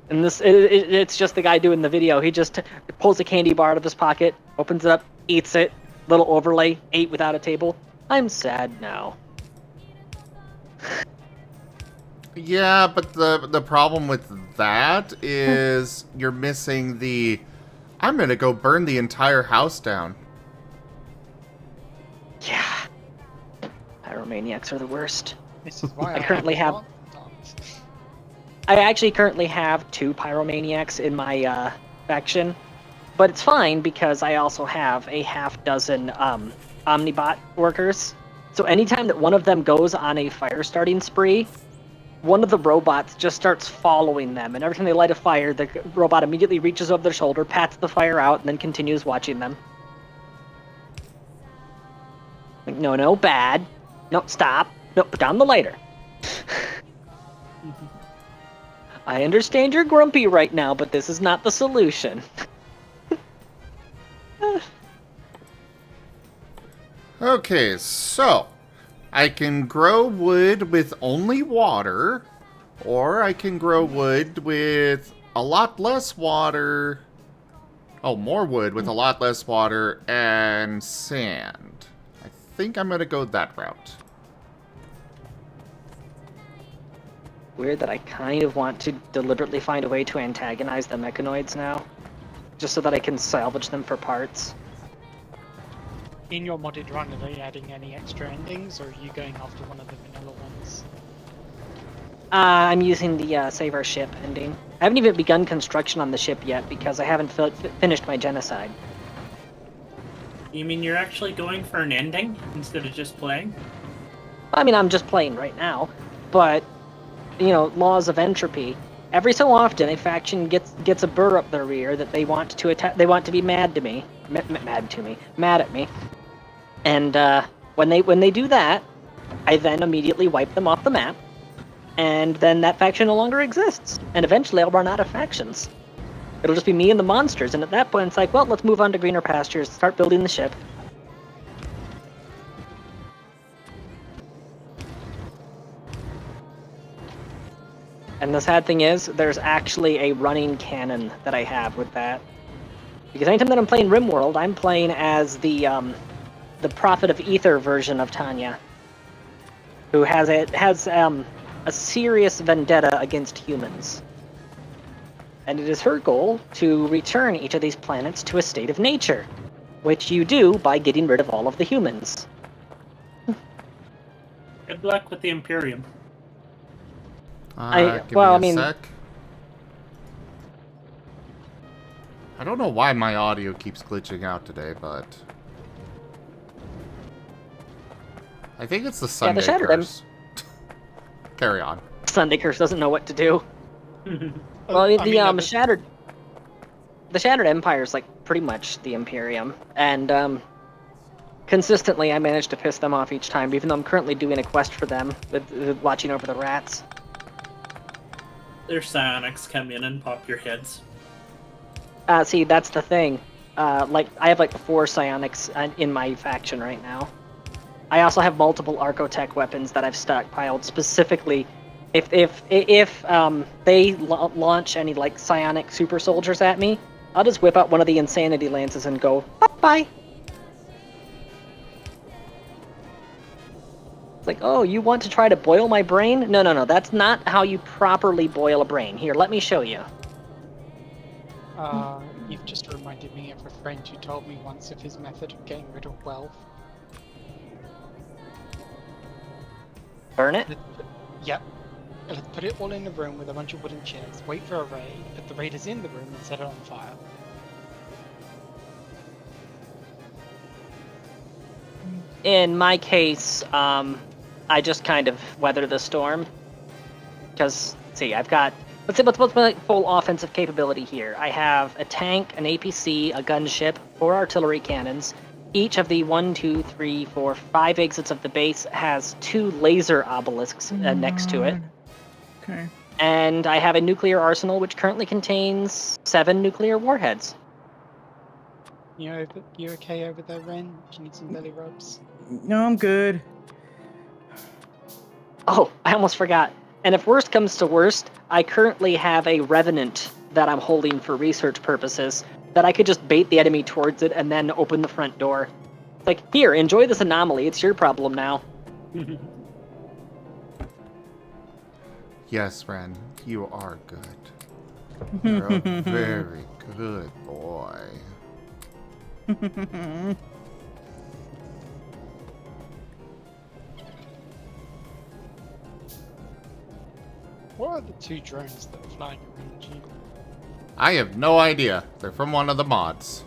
and it's just the guy doing the video. He just pulls a candy bar out of his pocket, opens it up, eats it. Little overlay, 8 without a table. I'm sad now. Yeah, but the problem with that is you're missing the I'm gonna go burn the entire house down. Yeah. Pyromaniacs are the worst. This is why I currently have. I actually currently have 2 pyromaniacs in my faction, but it's fine because I also have a half dozen omnibot workers. So anytime that one of them goes on a fire starting spree, one of the robots just starts following them, and every time they light a fire, the robot immediately reaches over their shoulder, pats the fire out, and then continues watching them. Like, no, bad. No, stop. No, put down the lighter. I understand you're grumpy right now, but this is not the solution. Okay, so I can grow wood with only water, or I can grow wood with a lot less water. Oh, more wood with a lot less water and sand. I think I'm going to go that route. Weird that I kind of want to deliberately find a way to antagonize the mechanoids now, just so that I can salvage them for parts. In your modded run, are they adding any extra endings, or are you going after one of the vanilla ones? I'm using the Save Our Ship ending. I haven't even begun construction on the ship yet because I haven't finished my genocide. You mean you're actually going for an ending instead of just playing? I mean, I'm just playing right now, but, you know, laws of entropy. Every so often, a faction gets a burr up their rear that they want to attack. They want to be mad at me, and when they do that, I then immediately wipe them off the map, and then that faction no longer exists. And eventually, I'll run out of factions. It'll just be me and the monsters, and at that point, it's like, well, let's move on to greener pastures, start building the ship. And the sad thing is, there's actually a running canon that I have with that. Because anytime that I'm playing RimWorld, I'm playing as the Prophet of Ether version of Tanya, who has a serious vendetta against humans. And it is her goal to return each of these planets to a state of nature, which you do by getting rid of all of the humans. Good luck with the Imperium. Give me a sec. I don't know why my audio keeps glitching out today, but I think it's the Sunday curse. Carry on. Sunday curse doesn't know what to do. Well, the Shattered Empire is like pretty much the Imperium, and consistently I manage to piss them off each time, even though I'm currently doing a quest for them with watching over the rats. Their psionics come in and pop your heads. See, that's the thing. Like, I have like 4 psionics in my faction right now. I also have multiple Archotech weapons that I've stockpiled specifically. If they launch any like psionic super soldiers at me, I'll just whip out one of the insanity lances and go bye. Like, oh, you want to try to boil my brain? No, that's not how you properly boil a brain. Here, let me show you. You've just reminded me of a friend who told me once of his method of getting rid of wealth. Burn it? Yep. Let's put it all in a room with a bunch of wooden chairs, wait for a raid, put the raiders in the room and set it on fire. In my case, I just kind of weather the storm. Because, see, I've got... What's my full offensive capability here? I have a tank, an APC, a gunship, 4 artillery cannons. Each of the 1, 2, 3, 4, 5 exits of the base has 2 laser obelisks next to it. Okay. And I have a nuclear arsenal which currently contains 7 nuclear warheads. You okay over there, Ren? Do you need some belly rubs? No, I'm good. Oh, I almost forgot. And if worst comes to worst, I currently have a Revenant that I'm holding for research purposes that I could just bait the enemy towards it and then open the front door. Like, here, enjoy this anomaly. It's your problem now. Yes, Ren, you are good. You're a very good boy. What are the 2 drones that are flying around you? I have no idea. They're from one of the mods.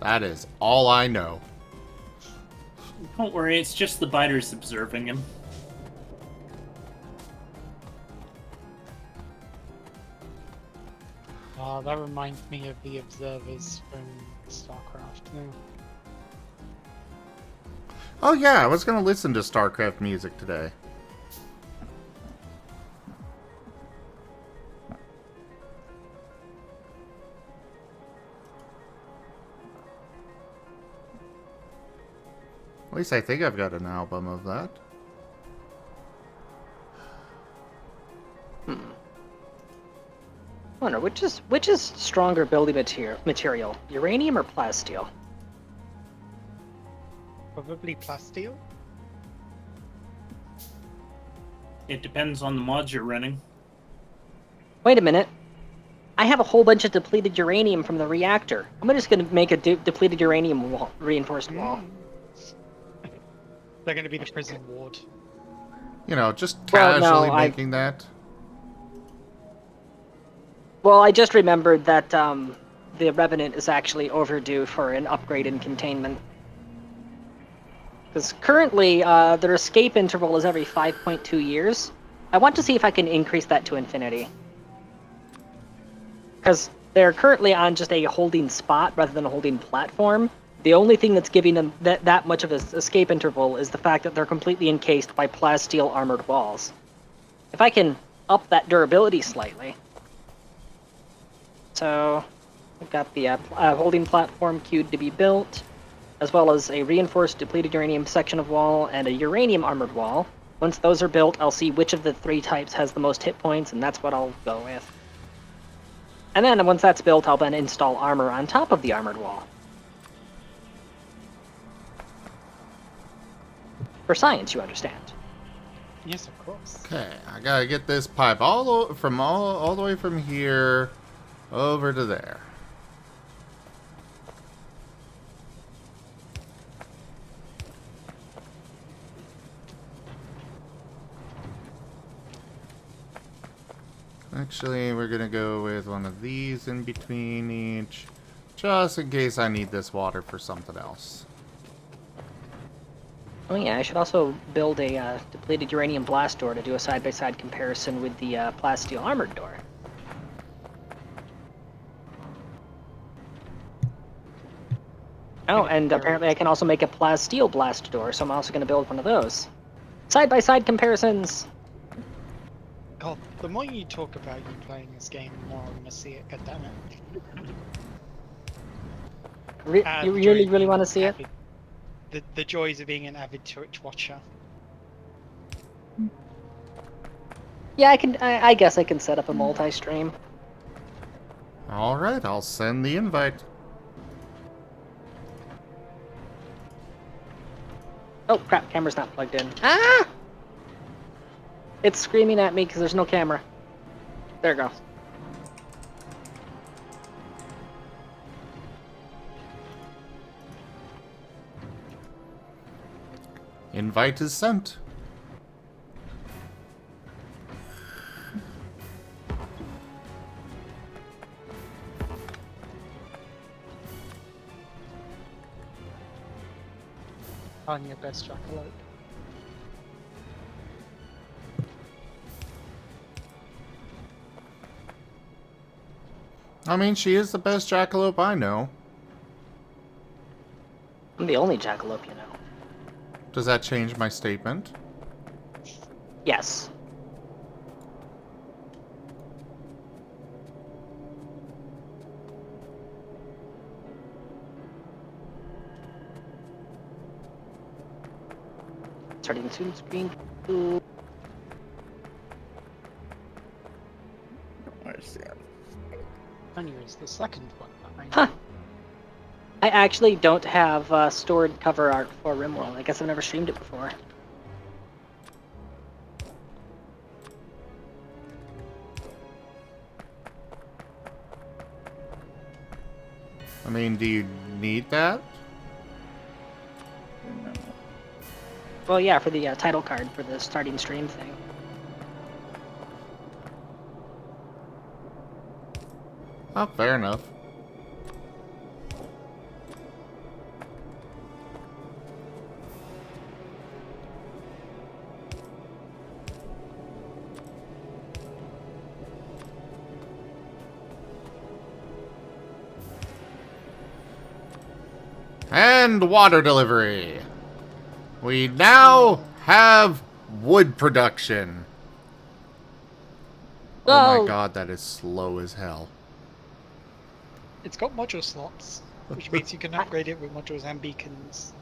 That is all I know. Don't worry, it's just the biters observing him. That reminds me of the observers from StarCraft now. Oh yeah, I was gonna listen to StarCraft music today. At least I think I've got an album of that. I wonder, which is stronger building material, uranium or plasteel? Probably plasteel? It depends on the mods you're running. Wait a minute. I have a whole bunch of depleted uranium from the reactor. I'm just going to make a depleted uranium wall, reinforced wall. They're going to be the prison ward. You know, just casually no, making that. Well, I just remembered that the Revenant is actually overdue for an upgrade in containment. Because currently, their escape interval is every 5.2 years. I want to see if I can increase that to infinity. Because they're currently on just a holding spot rather than a holding platform. The only thing that's giving them that much of an escape interval is the fact that they're completely encased by plasteel armored walls. If I can up that durability slightly... So, we've got the holding platform queued to be built, as well as a reinforced depleted uranium section of wall and a uranium armored wall. Once those are built, I'll see which of the 3 types has the most hit points, and that's what I'll go with. And then, once that's built, I'll then install armor on top of the armored wall. For science, you understand. Yes, of course. Okay, I gotta get this pipe all the way from here over to there. Actually, we're gonna go with one of these in between each, just in case I need this water for something else. Oh yeah, I should also build a depleted uranium blast door to do a side-by-side comparison with the plasteel armored door. Oh, and apparently I can also make a plasteel blast door, so I'm also going to build one of those. Side-by-side comparisons! God, the more you talk about you playing this game, the more I want to see it, goddammit. You really want to see it? The joys of being an avid Twitch watcher. Yeah, I guess I can set up a multi-stream. Alright, I'll send the invite. Oh crap, camera's not plugged in. Ah! It's screaming at me because there's no camera. There it goes. Invite is sent. Tanya, best jackalope. I mean, she is the best jackalope I know. I'm the only jackalope you know. Does that change my statement? Yes. Starting soon screen. Ooh. Tanya is the second one that I know. Huh. I actually don't have stored cover art for RimWorld. I guess I've never streamed it before. I mean, do you need that? Well, yeah, for the title card for the starting stream thing. Oh, fair enough. And water delivery. We now have wood production. Oh my god, that is slow as hell. It's got module slots, which means you can upgrade it with modules and beacons.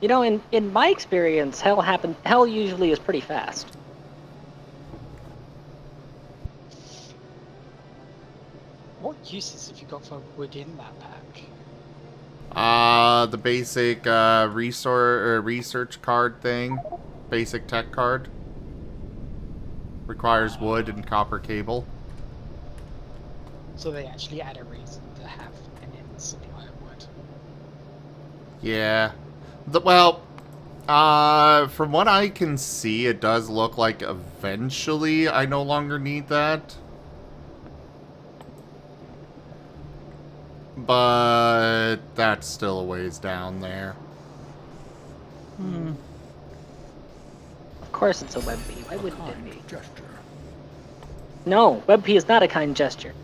You know, in my experience, hell usually is pretty fast. What uses have you got for wood in that pack? The basic research card thing. Basic tech card. Requires wood and copper cable. So they actually add a reason to have an end supply of wood. Yeah. From what I can see, it does look like eventually I no longer need that. But that's still a ways down there. Of course it's a WebP. Why wouldn't it be? Gesture. No, WebP is not a kind gesture.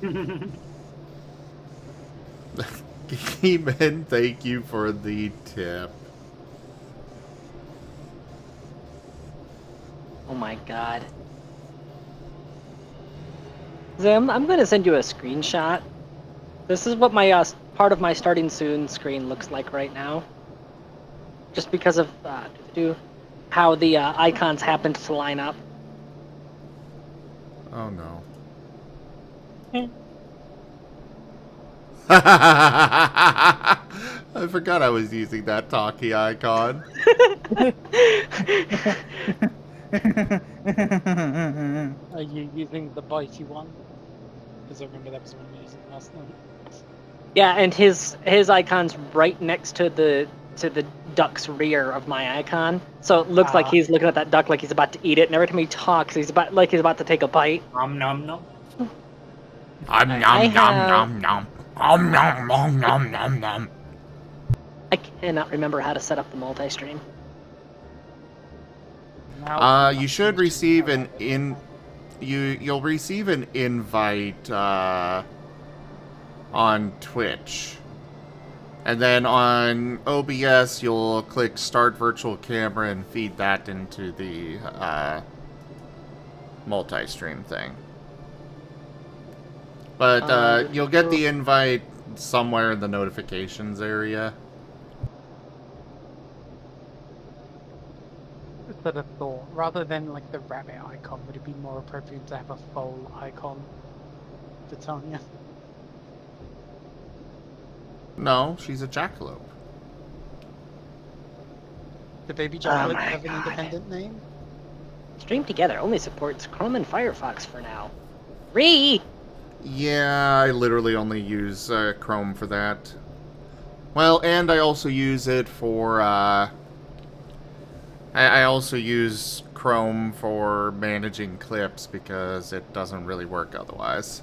Game-In, thank you for the tip. Oh my god. Zim, I'm gonna send you a screenshot. This is what my part of my starting soon screen looks like right now. Just because of how the icons happened to line up. Oh no. I forgot I was using that talkie icon. Are you using the bitey one? Because I remember that was one we were using last night. Yeah, and his icon's right next to the duck's rear of my icon, so it looks like he's looking at that duck like he's about to eat it, and every time he talks, he's about to take a bite. Nom nom nom. Nom nom nom nom nom. Nom nom nom nom nom nom. I cannot remember how to set up the multi-stream. You should receive you'll receive an invite on Twitch. And then on OBS, you'll click Start Virtual Camera and feed that into the multi-stream thing. But you'll get the invite somewhere in the notifications area. Instead of thought, rather than like the rabbit icon, would it be more appropriate to have a full icon for Tanya? No, she's a jackalope. The baby jackalope have an independent name? Stream Together only supports Chrome and Firefox for now. Yeah, I literally only use Chrome for that. Well, and I also use it for, I also use Chrome for managing clips because it doesn't really work otherwise.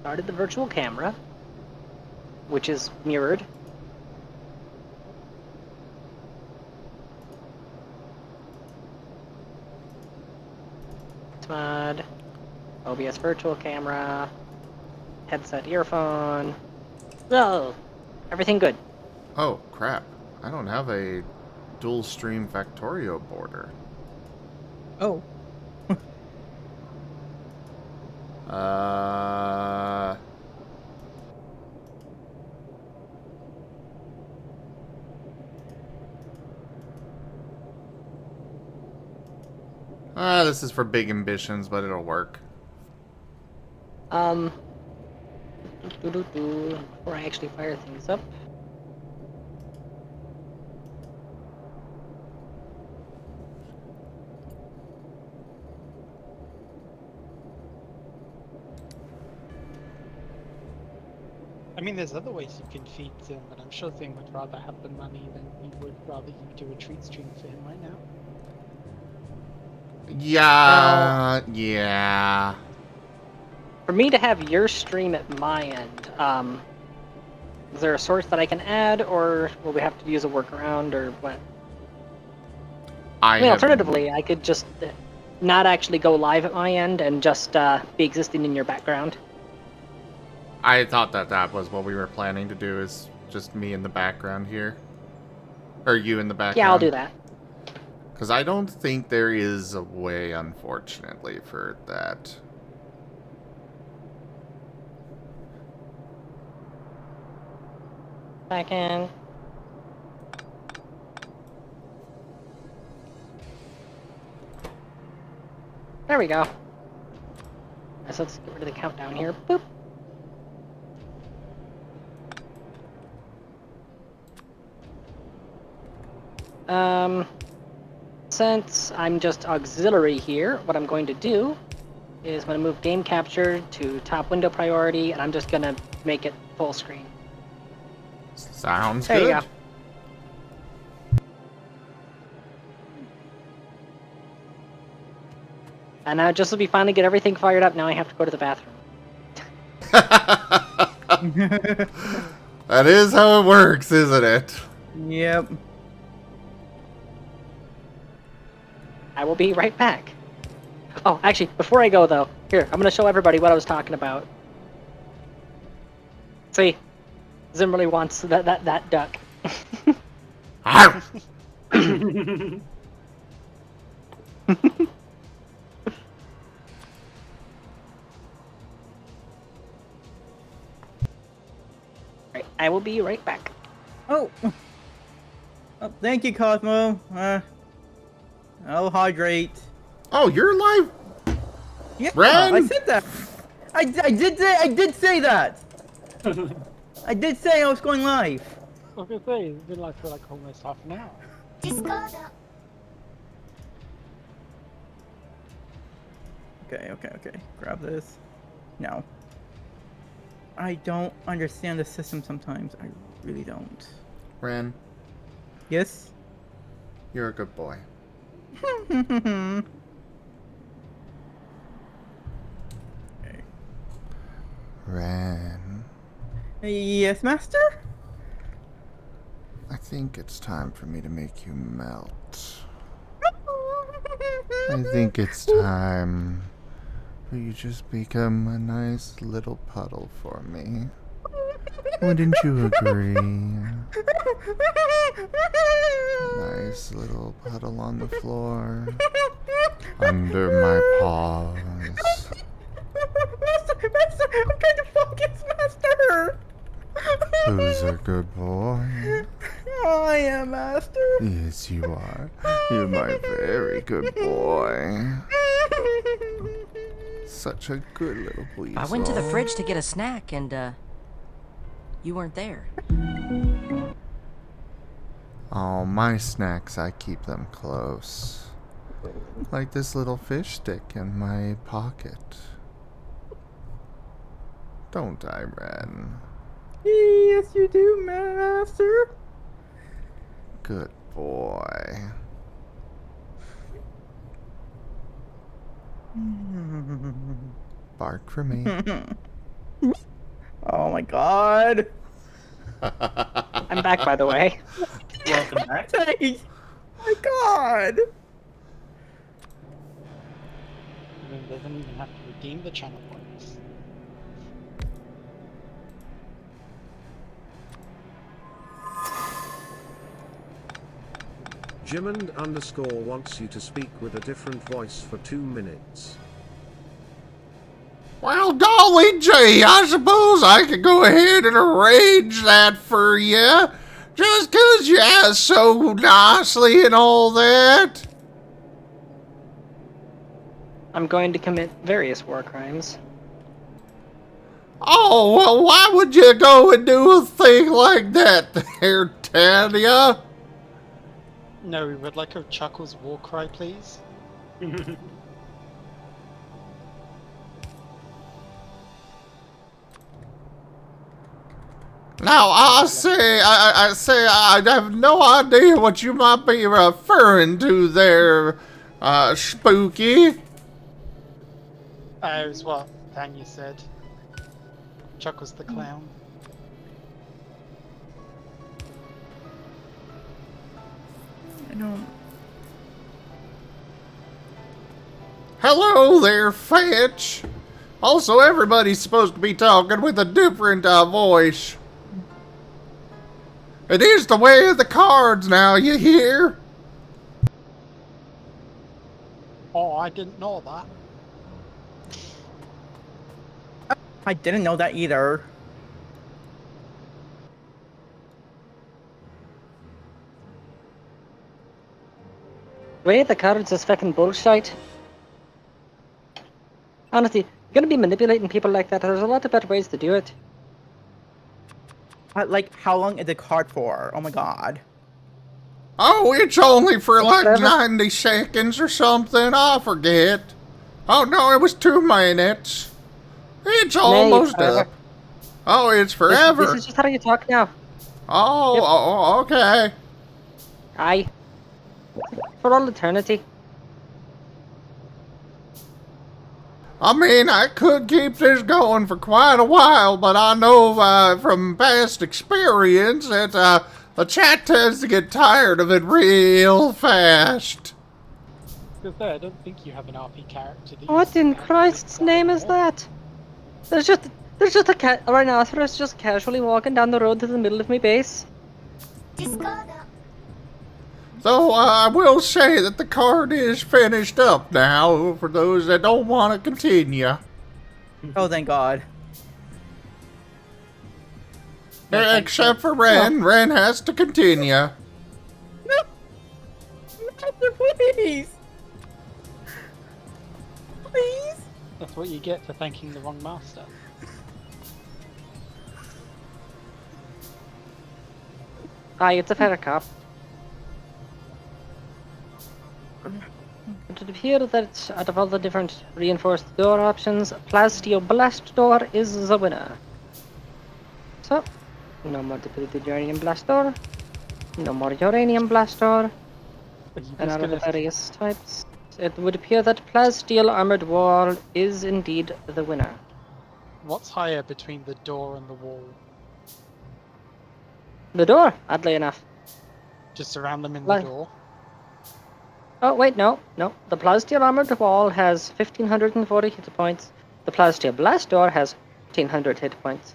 Started the virtual camera. which is mirrored. Mod, OBS virtual camera, headset earphone. Oh, everything good. Oh, crap. I don't have a dual stream Factorio border. Oh. This is for big ambitions, but it'll work. Before I actually fire things up. I mean, there's other ways you can feed Zim, but I'm sure Zim would rather have the money than he would rather you do a treat stream for him right now. Yeah. For me to have your stream at my end, is there a source that I can add, or will we have to use a workaround, or what? I mean, alternatively, I could just not actually go live at my end and just be existing in your background. I thought that was what we were planning to do, is just me in the background here. Or you in the background. Yeah, I'll do that. Because I don't think there is a way, unfortunately, for that. Second. There we go. So let's get rid of the countdown here. Boop. Since I'm just auxiliary here, what I'm going to do is I'm going to move game capture to top window priority, and I'm just going to make it full screen. Sounds there good. There you go. And now, just as we finally get everything fired up, now I have to go to the bathroom. That is how it works, isn't it? Yep. I will be right back. Oh, actually, before I go, though, here, I'm going to show everybody what I was talking about. See, Zim really wants that duck. Right, I will be right back. Oh, thank you, Cosmo. I'll hydrate. Oh, you're live. Yeah, Ren? I said that. I did say that. I did say I was going live. I was gonna say, it's been like for like almost half an hour. Okay. Grab this. No. I don't understand the system sometimes. I really don't. Ren, Yes? you're a good boy. Okay. Ren, Yes, master? I think it's time for me to make you melt. I think it's time for you just become a nice little puddle for me. Wouldn't you agree? Nice little puddle on the floor. Under my paws. Master, I'm trying to focus, master! Who's a good boy? I am, master. Yes, you are. You're my very good boy. Such a good little weasel. I went to the fridge to get a snack, and, you weren't there. Oh, my snacks, I keep them close. Like this little fish stick in my pocket. Don't I, Ren? Yes, you do, master. Good boy. Mm. Bark for me. Oh my god. I'm back, by the way. Welcome back. Thanks. My God. And then doesn't even have to redeem the channel points. Jimmond_ wants you to speak with a different voice for 2 minutes. Well, golly gee, I suppose I could go ahead and arrange that for you. Just 'cause you asked so nicely and all that. I'm going to commit various war crimes. Oh, well, why would you go and do a thing like that there, Tanya? No, we would like a Chuckles war cry, please. Now, I say I have no idea what you might be referring to there, Spooky. It was what Tanya said. Chuckles the clown. I don't. Hello there, Fetch. Also, everybody's supposed to be talking with a different voice. It is the way of the cards now, you hear? Oh, I didn't know that. I didn't know that either. The way the cards is fucking bullshit. Honestly, you're gonna be manipulating people like that. There's a lot of better ways to do it. Like, how long is the card for? Oh my God. Oh, it's only for like Whatever. 90 seconds or something. I forget. Oh, no, it was 2 minutes. It's almost forever. up. Oh, it's forever. This is just how you talk now. Oh, Yep. oh, okay. Aye. For all eternity. I mean, I could keep this going for quite a while, but I know from past experience that the chat tends to get tired of it real fast. Because I don't think you have an RP character. That What in Christ's name is that? There's just a rhinoceros just casually walking down the road to the middle of my base. Though I will say that the card is finished up now for those that don't want to continue. Oh, thank God. Except for Ren. Ren has to continue. No! Master, please! Please? That's what you get for thanking the wrong master. Aye, it's a fair cop. It would appear that out of all the different reinforced door options, Plastio Blast Door is the winner. So, no more depleted uranium blast door, no more uranium blast door, and out of the various types, it would appear that Plasteel Armored Wall is indeed the winner. What's higher between the door and the wall? The door, oddly enough. Just surround them in Like- the door. Oh, wait, no. The Plasteel Armored Wall has 1,540 hit points. The Plasteel Blast Door has 1,500 hit points.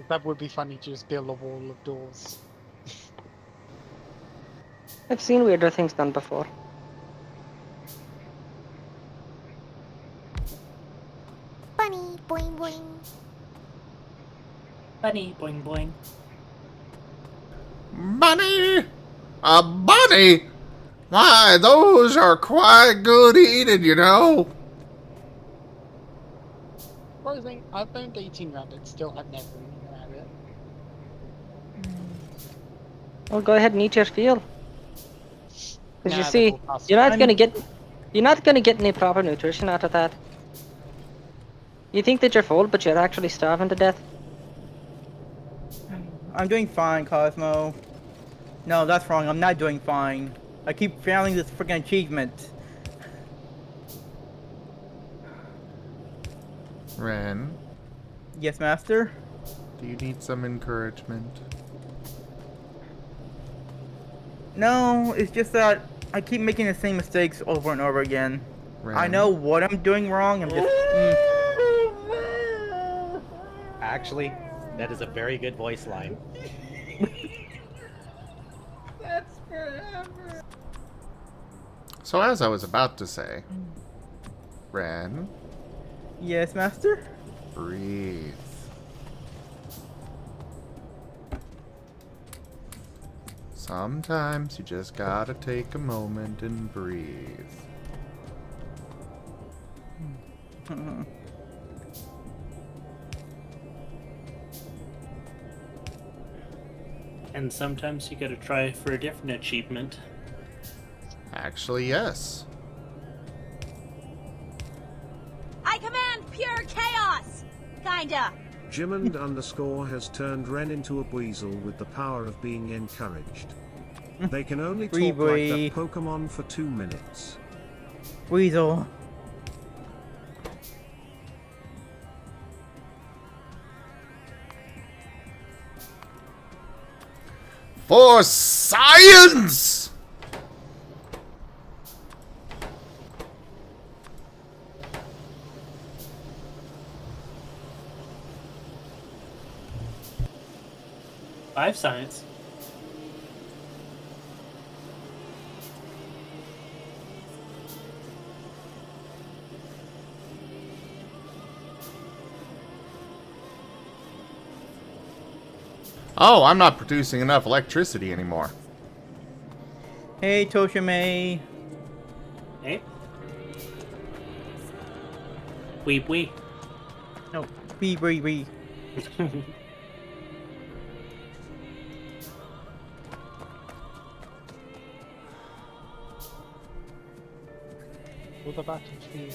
That would be funny to just build a wall of doors. I've seen weirder things done before. Bunny, boing boing. Bunny, boing boing. Bunny! A bunny? Why, those are quite good eating, you know. Surprising, I've owned 18 rabbits, still have never eaten a rabbit. Well, go ahead and eat your fill. Because you Nah, see, they're all you're not possible. gonna get any proper nutrition out of that. You think that you're full, but you're actually starving to death. I'm doing fine, Cosmo. No, that's wrong. I'm not doing fine. I keep failing this freaking achievement. Ren, Yes, master? do you need some encouragement? No, it's just that I keep making the same mistakes over and over again. I Ren? know what I'm doing wrong, I'm just... Actually, that is a very good voice line. That's forever. So as I was about to say, Ren, Yes, master? breathe. Sometimes you just gotta take a moment and breathe. And sometimes you gotta try for a different achievement. Actually, yes. I command pure chaos! Kinda. Jimmond underscore has turned Ren into a weasel with the power of being encouraged. They can only talk like that Pokemon for 2 minutes. Weasel. For science! Five science. Oh, I'm not producing enough electricity anymore. Hey, Toshime. Hey. Weep weep. No, wee. What about you?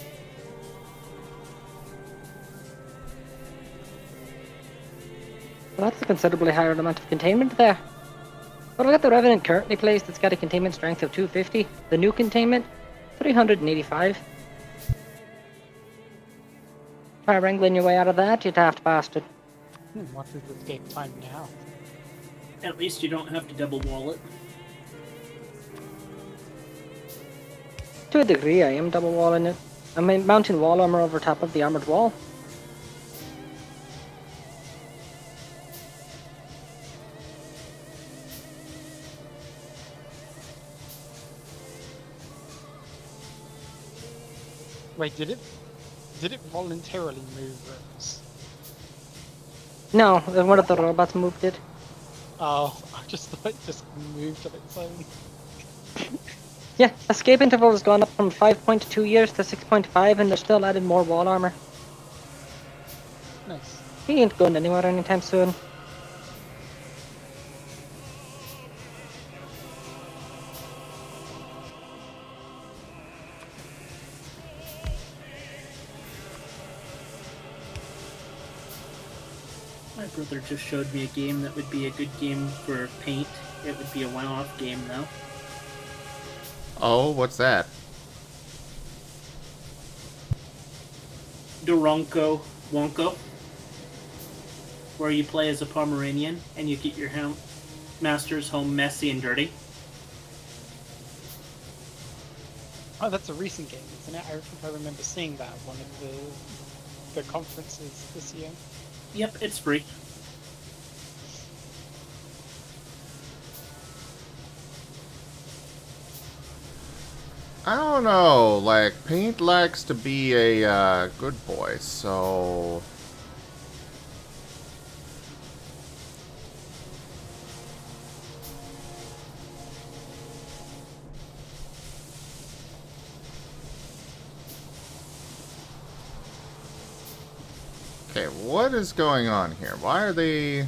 Well, that's a considerably higher amount of containment there. But look at the Revenant currently placed. It's got a containment strength of 250. The new containment, 385. Try wrangling your way out of that, you daft bastard. What is the escape time now? At least you don't have to double wall it. To a degree, I am double walling it. I'm mounting wall armor over top of the armored wall. Wait, did it voluntarily move rooms? No, one of the robots moved it. Oh, I just thought it just moved of its own. Yeah, escape interval has gone up from 5.2 years to 6.5, and they're still adding more wall armor. Nice. He ain't going anywhere anytime soon. My brother just showed me a game that would be a good game for paint. It would be a one-off game though. Oh, what's that? Duronko Wonko, where you play as a Pomeranian and you get your master's home messy and dirty. Oh, that's a recent game, isn't it? I think I remember seeing that at one of the conferences this year. Yep, it's free. I don't know, like, Paint likes to be a good boy, so... Okay, what is going on here? Why are they...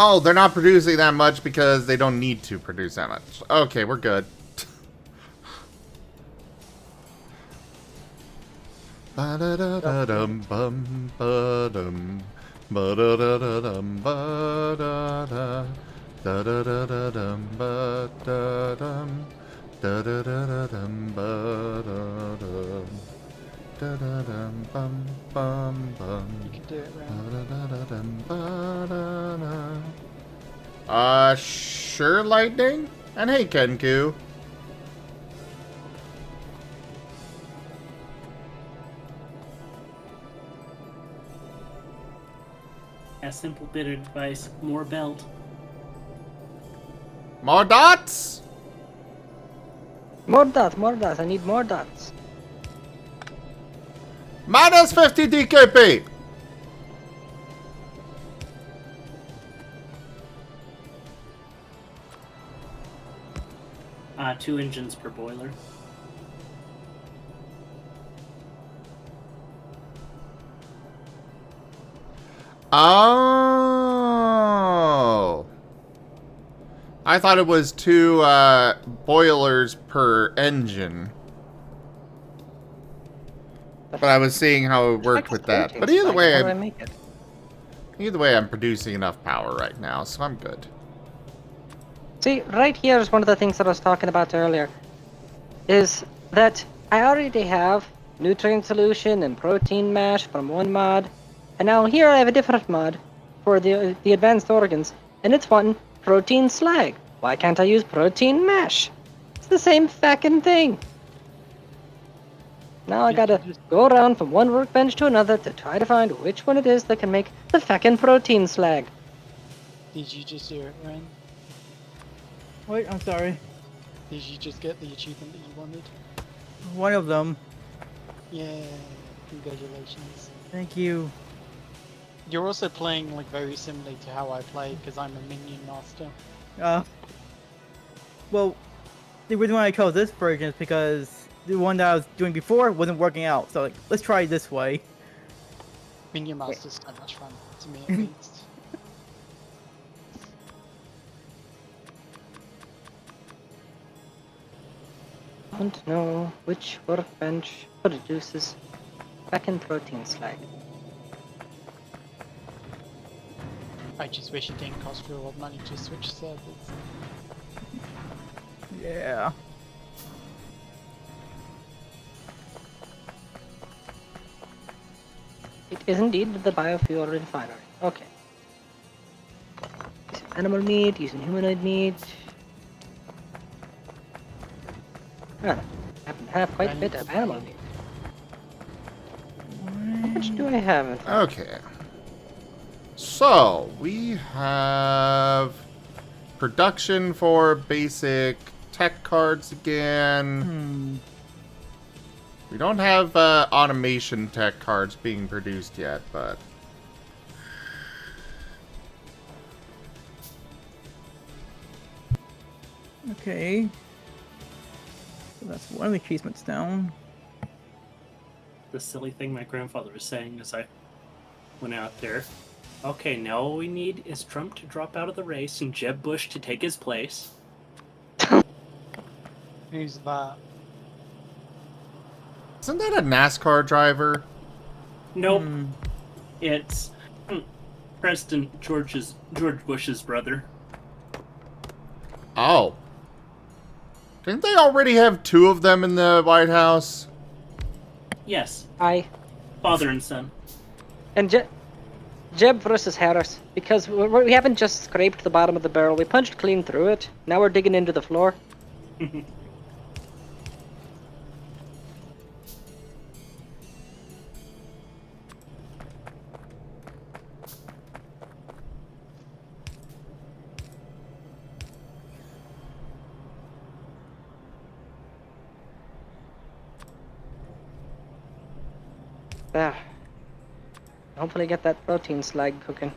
Oh, they're not producing that much because they don't need to produce that much. Okay, we're good. Ba-da-da-da-dum, bum, ba-dum. Ba-da-da-da-dum, ba-da-da. Da-da-da-da-dum, ba-da-dum. Da-da-da-da-dum, ba-da-dum. Da-da-dum, bum, bum, bum. You can do it, Ren. Ba-da-da-da-dum, ba-da-da. Sure, Lightning? And hey, Kenku. A simple bit of advice: more belt. More dots? More dots, more dots. I need more dots. Minus 50 DKP. Two engines per boiler. Oh. I thought it was 2 boilers per engine. But I was seeing how it worked with that. But either way, I'm producing enough power right now, so I'm good. See, right here is one of the things that I was talking about earlier. Is that I already have nutrient solution and protein mash from one mod. And now here I have a different mod for the advanced organs. And it's one protein slag. Why can't I use protein mash? It's the same fucking thing. Now I gotta go around from one workbench to another to try to find which one it is that can make the fucking protein slag. Did you just do it, Ren? Wait, I'm sorry. Did you just get the achievement that you wanted? One of them. Yeah, congratulations. Thank you. You're also playing like very similarly to how I play because I'm a minion master. Well, the reason why I chose this version is because the one that I was doing before wasn't working out. So like, let's try it this way. Minion master's so much fun, to me at least. Don't know which workbench produces fucking protein slag. I just wish it didn't cost real old money to switch servers. Yeah. It is indeed the biofuel refinery. Okay. Using animal meat, using humanoid meat. I happen to have quite a bit of animal meat. How much do I have in fact? Okay. So, we have production for basic tech cards again. We don't have automation tech cards being produced yet, but... Okay. So that's one of the achievements down. The silly thing my grandfather was saying as I went out there. Okay, now all we need is Trump to drop out of the race and Jeb Bush to take his place. Who's that? Isn't that a NASCAR driver? Nope. It's President George Bush's brother. Oh. Didn't they already have 2 of them in the White House? Yes. Aye. Father and son. And Jeb versus Harris, because we haven't just scraped the bottom of the barrel, we punched clean through it. Now we're digging into the floor. There. Hopefully get that protein slag cooking.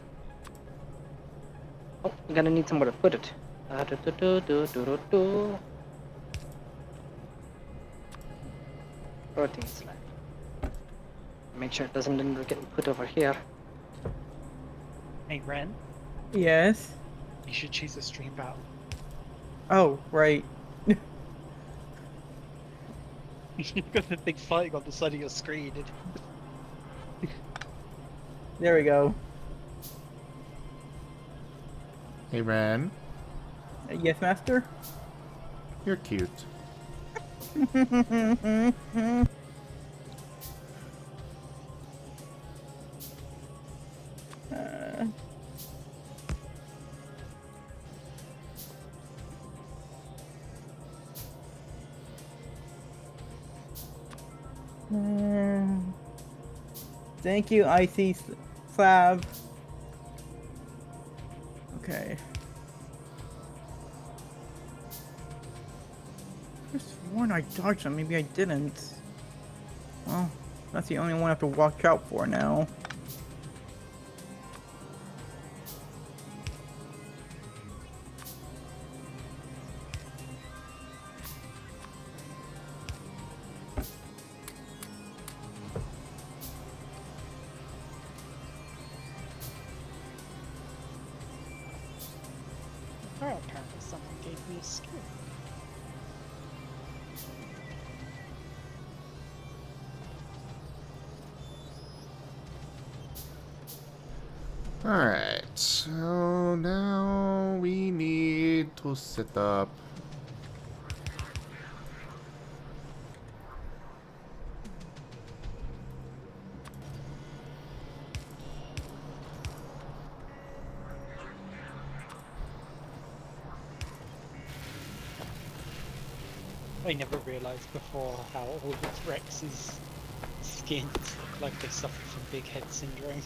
Oh, we're gonna need somewhere to put it. Protein slag. Make sure it doesn't end up getting put over here. Hey, Ren, Yes. you should choose a stream battle. Oh, right. You've got the thing fighting on the side of your screen. There we go. Hey, Ren. Yes, master? You're cute. Thank you, Icy Slab. Okay. I sworn I dodged him, maybe I didn't. Well, that's the only one I have to watch out for now. Oh, apparently someone gave me a skill. Alright, so now we need to set up. I never realised before how all of Rex's skins look like they suffer from big head syndrome.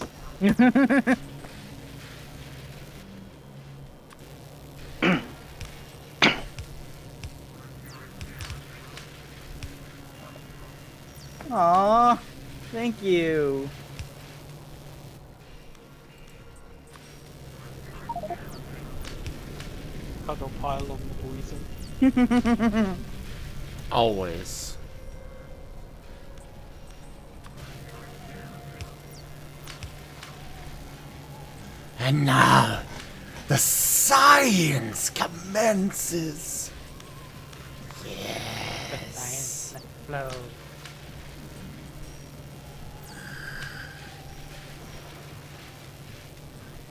Aww, thank you. Cuddle pile on the poison. Always. And now, the science commences. Yes. Flow.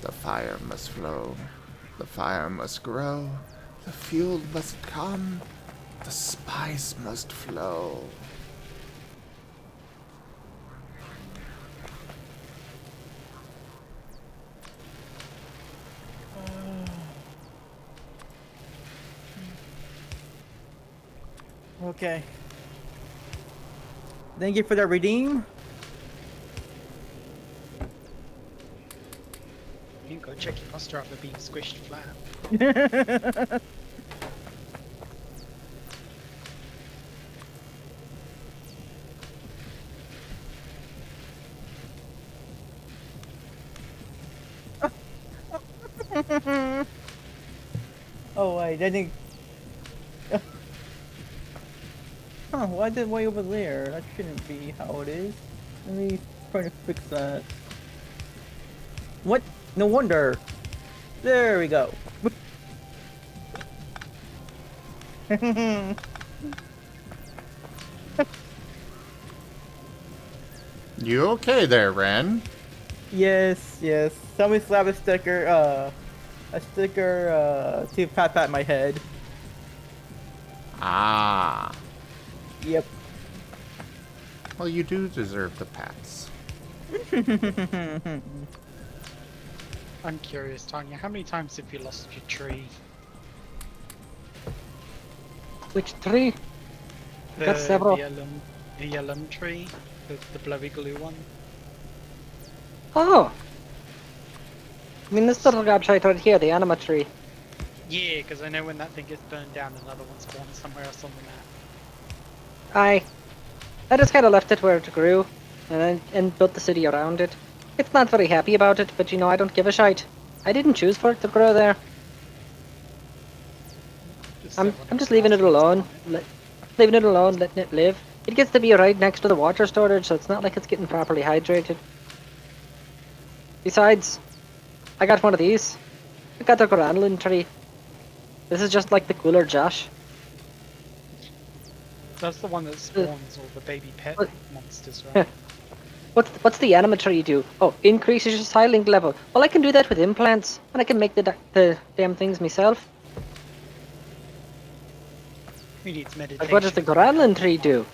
The fire must flow. The fire must grow. The fuel must come. The spice must flow. Okay. Thank you for that redeem. You go check your muster after being squished flat. Oh wait, I think. Huh? Why is it way over there? That shouldn't be how it is. Let me try to fix that. What? No wonder. There we go. You okay there, Ren? Yes, yes. Somebody slap a sticker to pat my head. Ah. Yep. Well, you do deserve the pats. I'm curious, Tanya, how many times have you lost your tree? Which tree? The, Got several. The alum tree, the blowy glue one. Oh! I mean, this little gobshite right here, the anima tree. Yeah, because I know when that thing gets burned down, another one spawns somewhere else on the map. I just kind of left it where it grew, and built the city around it. It's not very happy about it, but you know, I don't give a shite. I didn't choose for it to grow there. I'm just leaving it alone. Leaving it alone, letting it live. It gets to be right next to the water storage, so it's not like it's getting properly hydrated. Besides, I got one of these. I got the granulin tree. This is just like the cooler Josh. That's the one that spawns all the baby pet What? monsters, right? What's the anima tree do? Oh, increases your psi link level. Well, I can do that with implants, and I can make the damn things myself. Who needs meditation? Like, what does the Granlin tree do?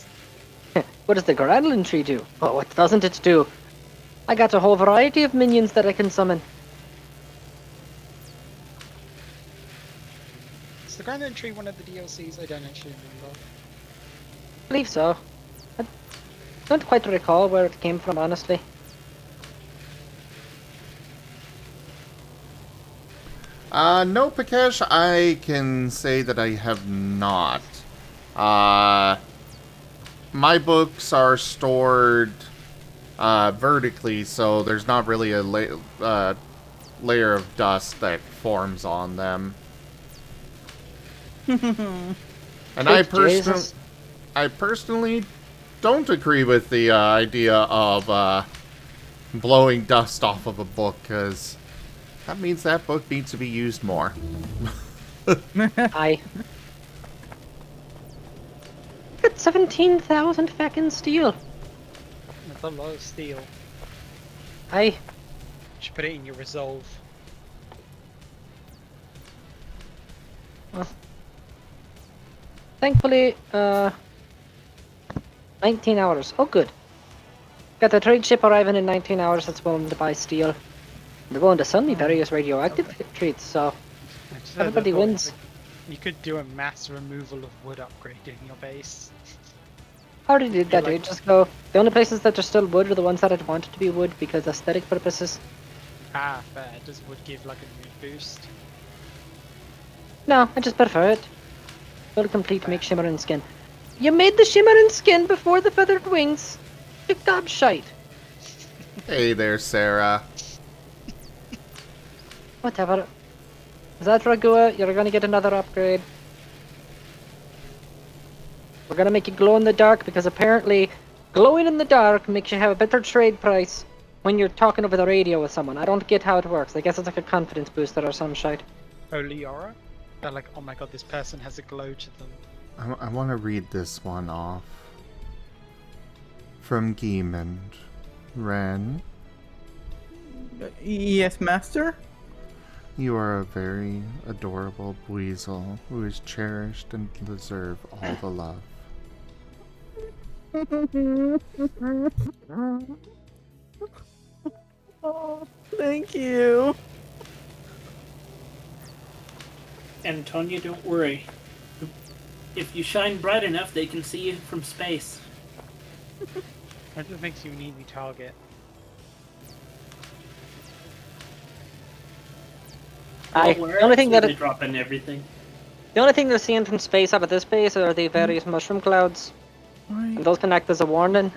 What does the Granlin tree do? Oh, what doesn't it do? I got a whole variety of minions that I can summon. Is the Grand Entry one of the DLCs? I don't actually remember. I believe so. I don't quite recall where it came from, honestly. No, Pikesh, I can say that I have not. My books are stored vertically, so there's not really a layer of dust that forms on them. And I personally don't agree with the idea of blowing dust off of a book, because that means that book needs to be used more. I got 17,000 feckin' steel. That's a lot of steel. I should put it in your resolve. Well, thankfully, 19 hours. Oh, good. Got the trade ship arriving in 19 hours that's willing to buy steel. They're willing to sell me various radioactive treats, so everybody wins. You could do a mass removal of wood upgrade in your base. I already did that, dude. Just go. The only places that are still wood are the ones that I'd wanted to be wood because aesthetic purposes. Ah, fair. Does wood give like a mood boost? No, I just prefer it. Full complete make shimmering skin. You made the shimmering skin before the feathered wings. You gobshite. Hey there, Sarah. Whatever. Is that Ragua? You're gonna get another upgrade. We're gonna make you glow in the dark because apparently glowing in the dark makes you have a better trade price when you're talking over the radio with someone. I don't get how it works. I guess it's like a confidence booster or some shite. Oh, Liara? They're like, oh my god, this person has a glow to them. I want to read this one off. From Giemond. Ren. Yes, master? You are a very adorable weasel who is cherished and deserve all the love. Oh, thank you. Antonia, don't worry. If you shine bright enough, they can see you from space. That just makes you an easy target. The only thing that drop in everything. The only thing they're seeing from space up at this base are the various mushroom clouds. And those can act as a warning.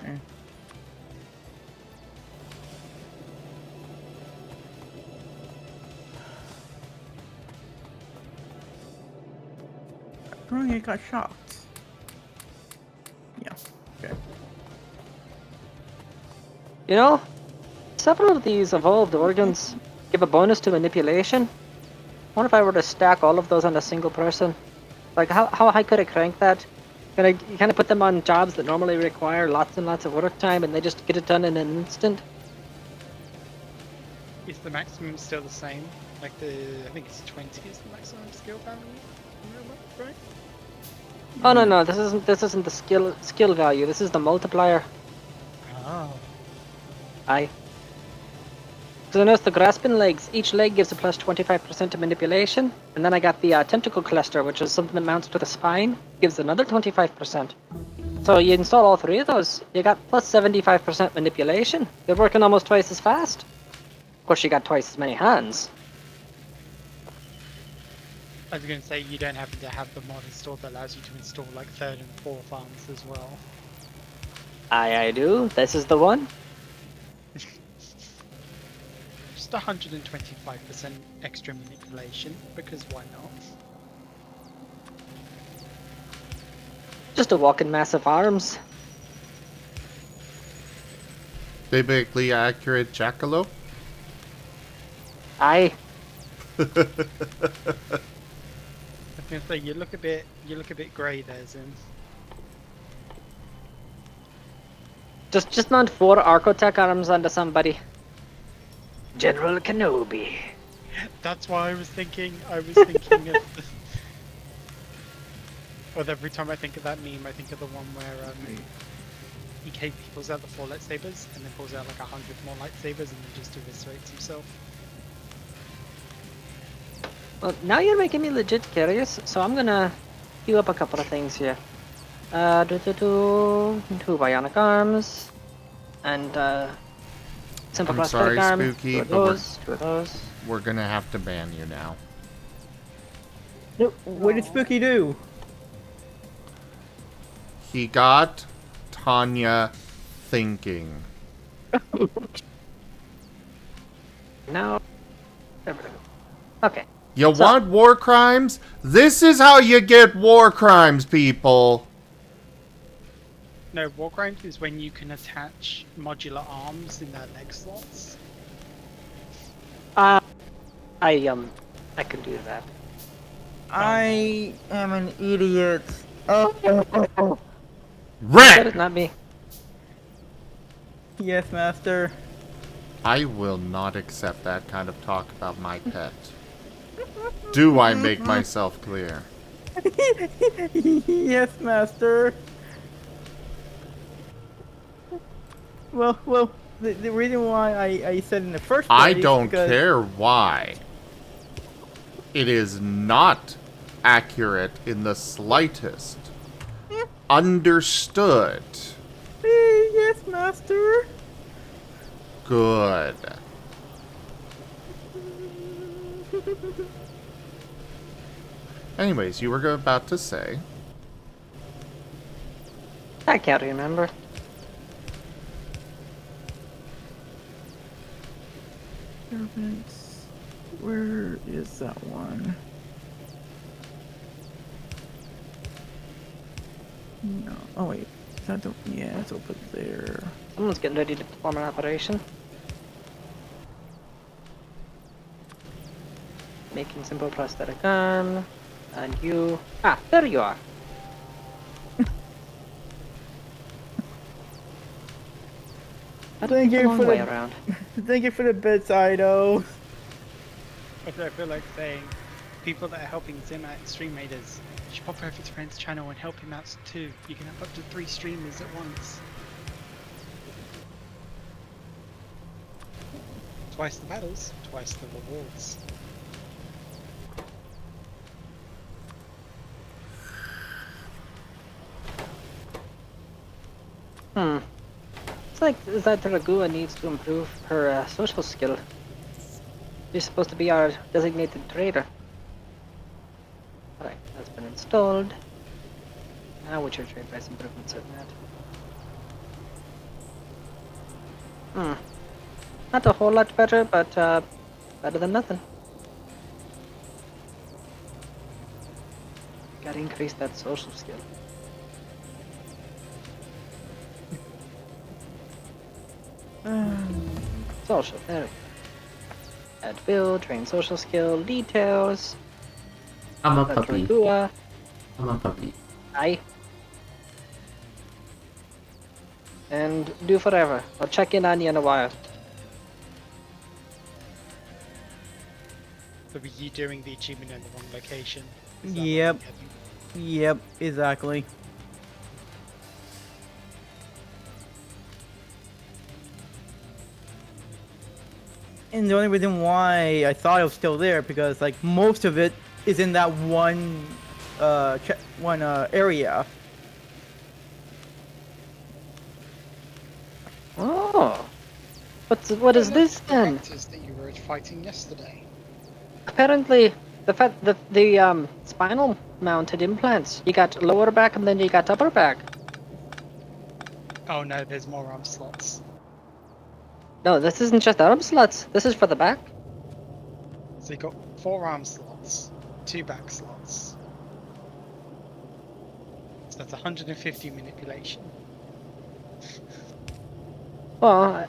I got shocked. Yeah. Okay. You know, several of these evolved organs give a bonus to manipulation. I wonder if I were to stack all of those on a single person. Like, how high could I crank that? You kind of put them on jobs that normally require lots and lots of work time, and they just get it done in an instant. Is the maximum still the same? Like I think it's 20 is the maximum skill value? Right? Oh no, this isn't the skill value. This is the multiplier. Oh. Aye. So I noticed the grasping legs. Each leg gives a plus 25% to manipulation, and then I got the tentacle cluster, which is something that mounts to the spine, gives another 25%. So you install all three of those, you got plus 75% manipulation. You're working almost twice as fast. Of course, you got twice as many hands. I was going to say, you don't happen to have the mod installed that allows you to install like third and fourth arms as well. I do. This is the one. Just 125% extra manipulation, because why not? Just a walking massive arms. Biblically accurate jackalope? Aye. I was going to say, you look a bit grey there, Zim. Just mount 4 Archotech arms onto somebody. General Kenobi. That's why I was thinking of the... Well, every time I think of that meme, I think of the one where he pulls out the 4 lightsabers and then pulls out like 100 more lightsabers and then just eviscerates himself. Well, now you're making me legit curious, so I'm gonna queue up a couple of things here. Two bionic arms, and simple I'm prosthetic sorry, arm. Spooky, two of but those, 2 of those. we're gonna have to ban you now. No, what did Spooky do? He got Tanya thinking. Now, okay. You want war crimes? This is how you get war crimes, people. No, war crimes is when you can attach modular arms in their leg slots. I can do that. I am an idiot. Rat! That is not me. Yes, master. I will not accept that kind of talk about my pet. Do I make myself clear? Yes, master. Well, the reason why I said in the first place I don't because... care why. It is not accurate in the slightest. Understood. Yes, master. Good. Anyways, you were about to say. I can't remember. Where is that one? No. Oh wait. Is that the... Yeah, it's over there. Someone's getting ready to perform an operation. Making simple prosthetic arm. And you... Ah, there you are. Thank you for way the... around. Thank you for the bedside, oh. I feel like saying people that are helping Zim at Streammaders should pop over to Friend's channel and help him out too. You can have up to 3 streamers at once. Twice the battles, twice the rewards. It's like that Ragua needs to improve her social skill. She's supposed to be our designated trader. Alright, that's been installed. Now what's your trade price improvements at that? Not a whole lot better, but better than nothing. Gotta increase that social skill. Social, there we go. Add build, train social skill, details. I'm a puppy. Ragua. I'm a puppy. Aye. And do forever. I'll check in on you in a while. So were you doing the achievement in the wrong location? Yep. Yep, exactly. And the only reason why I thought it was still there because like most of it is in that one area. Oh. What is this then? That you were fighting yesterday. Apparently, the spinal mounted implants. You got lower back and then you got upper back. Oh no, there's more arm slots. No, this isn't just arm slots. This is for the back. So you got 4 arm slots, 2 back slots. So that's 150 manipulation. Well,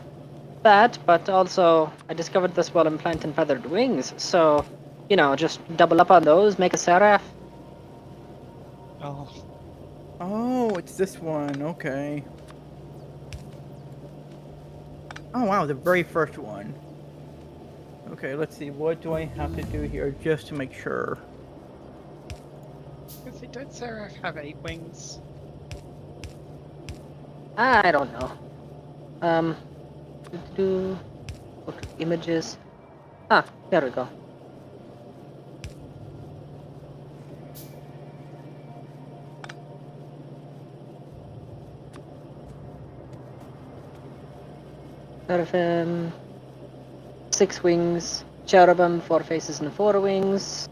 that, but also I discovered this while implanting feathered wings. So, you know, just double up on those, make a seraph. Oh. Oh, it's this one. Okay. Oh wow, the very first one. Okay, let's see. What do I have to do here just to make sure? Don't Seraph have 8 wings? I don't know. Do images. Ah, there we go. Seraphim, 6 wings. Cherubim, 4 faces and 4 wings.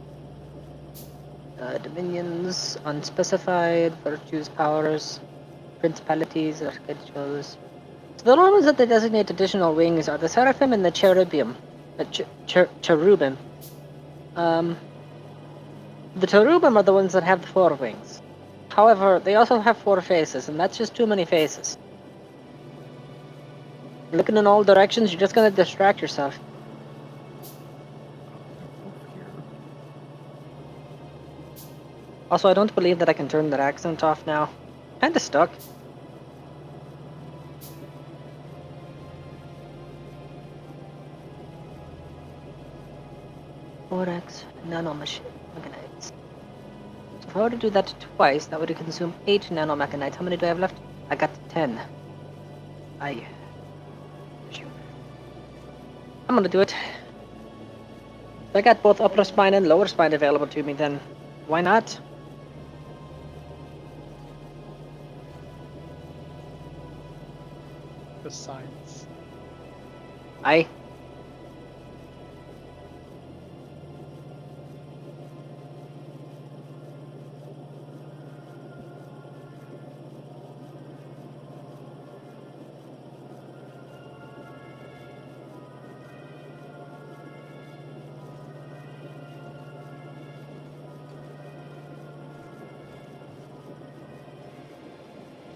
Dominions, unspecified. Virtues, powers, principalities, archangels. So the only ones that they designate additional wings are the Seraphim and the Cherubim. Cherubim. The Cherubim are the ones that have the 4 wings. However, they also have 4 faces, and that's just too many faces. Looking in all directions, you're just gonna distract yourself. Also, I don't believe that I can turn that accent off now. Kinda stuck. Codex, nanomachinites. So if I were to do that twice, that would consume 8 nanomachinites. How many do I have left? I got 10. I'm gonna do it. If I got both upper spine and lower spine available to me, then why not? The science. Aye.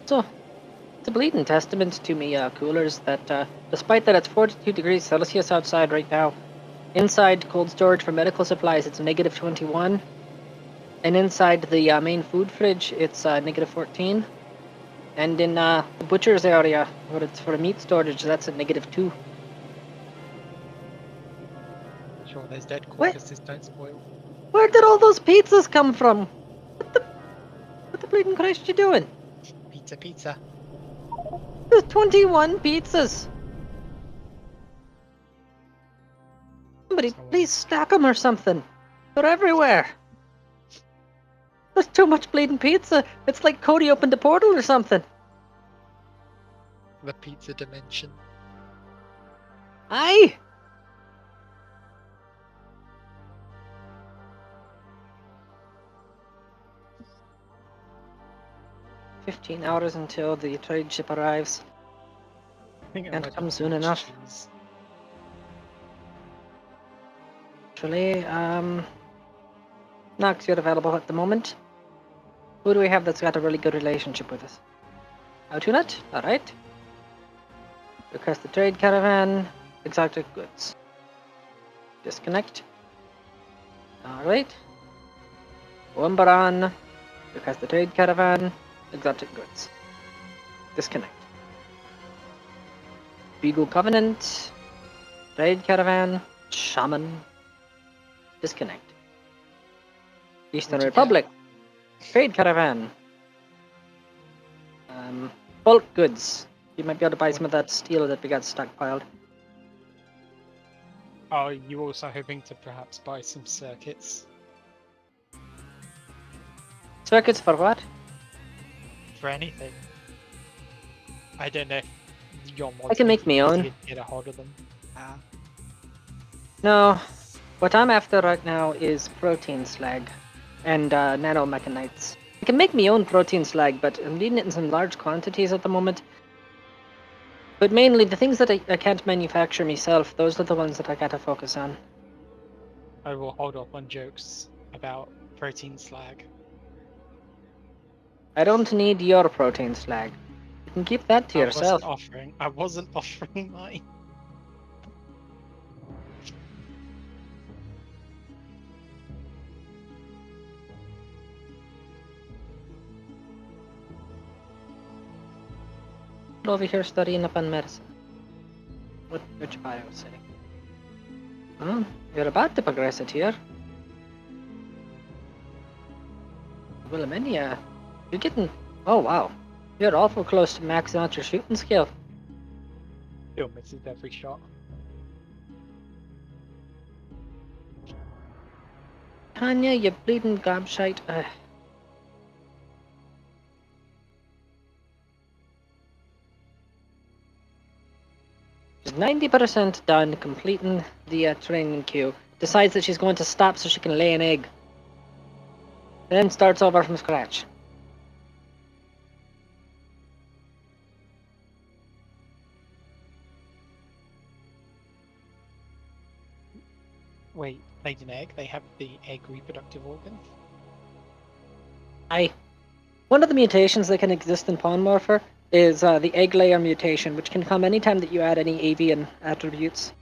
So, it's a bleeding testament to me, coolers, that despite that it's 42 degrees Celsius outside right now, inside cold storage for medical supplies it's negative 21, and inside the main food fridge it's negative 14, and in the butcher's area, where it's for meat storage, that's at negative 2. Sure, those dead What? corpuses don't spoil. Where did all those pizzas come from? What the bleeding Christ you doing? Pizza. There's 21 pizzas! Somebody please stack them or something. They're everywhere. There's too much bleeding pizza. It's like Cody opened a portal or something. The pizza dimension. Aye! "15 hours until the trade ship arrives. I think it Can't might come be soon French enough." cheese. Actually, Nox, you're available at the moment. Who do we have that's got a really good relationship with us? Outunut? Alright. Request the trade caravan. Exotic goods. Disconnect. Alright. Wumbaran. Request the trade caravan. Exotic goods. Disconnect. Beagle Covenant. Trade caravan. Shaman. Disconnect. Eastern Republic. Trade caravan. Bulk goods. You might be able to buy some of that steel that we got stockpiled. Are you also hoping to perhaps buy some circuits? Circuits for what? For anything. I don't know if your mods I can make my own. get a hold of them. No. What I'm after right now is protein slag and nanomechanites. I can make my own protein slag, but I'm needing it in some large quantities at the moment. But mainly, the things that I can't manufacture myself, those are the ones that I gotta focus on. I will hold off on jokes about protein slag. I don't need your protein slag. You can keep that to yourself. I wasn't offering mine. Over here studying up on medicine. Which bio city? Oh, you're about to progress it here. Well, Amenia, you're getting... Oh, wow. You're awful close to maxing out your shooting skill. Still misses every shot. Tanya, you bleeding gobshite. She's 90% done completing the training queue. Decides that she's going to stop so she can lay an egg. Then starts over from scratch. Wait, laid an egg? They have the egg reproductive organ? One of the mutations that can exist in Pawn Morpher is the egg layer mutation, which can come anytime that you add any avian attributes.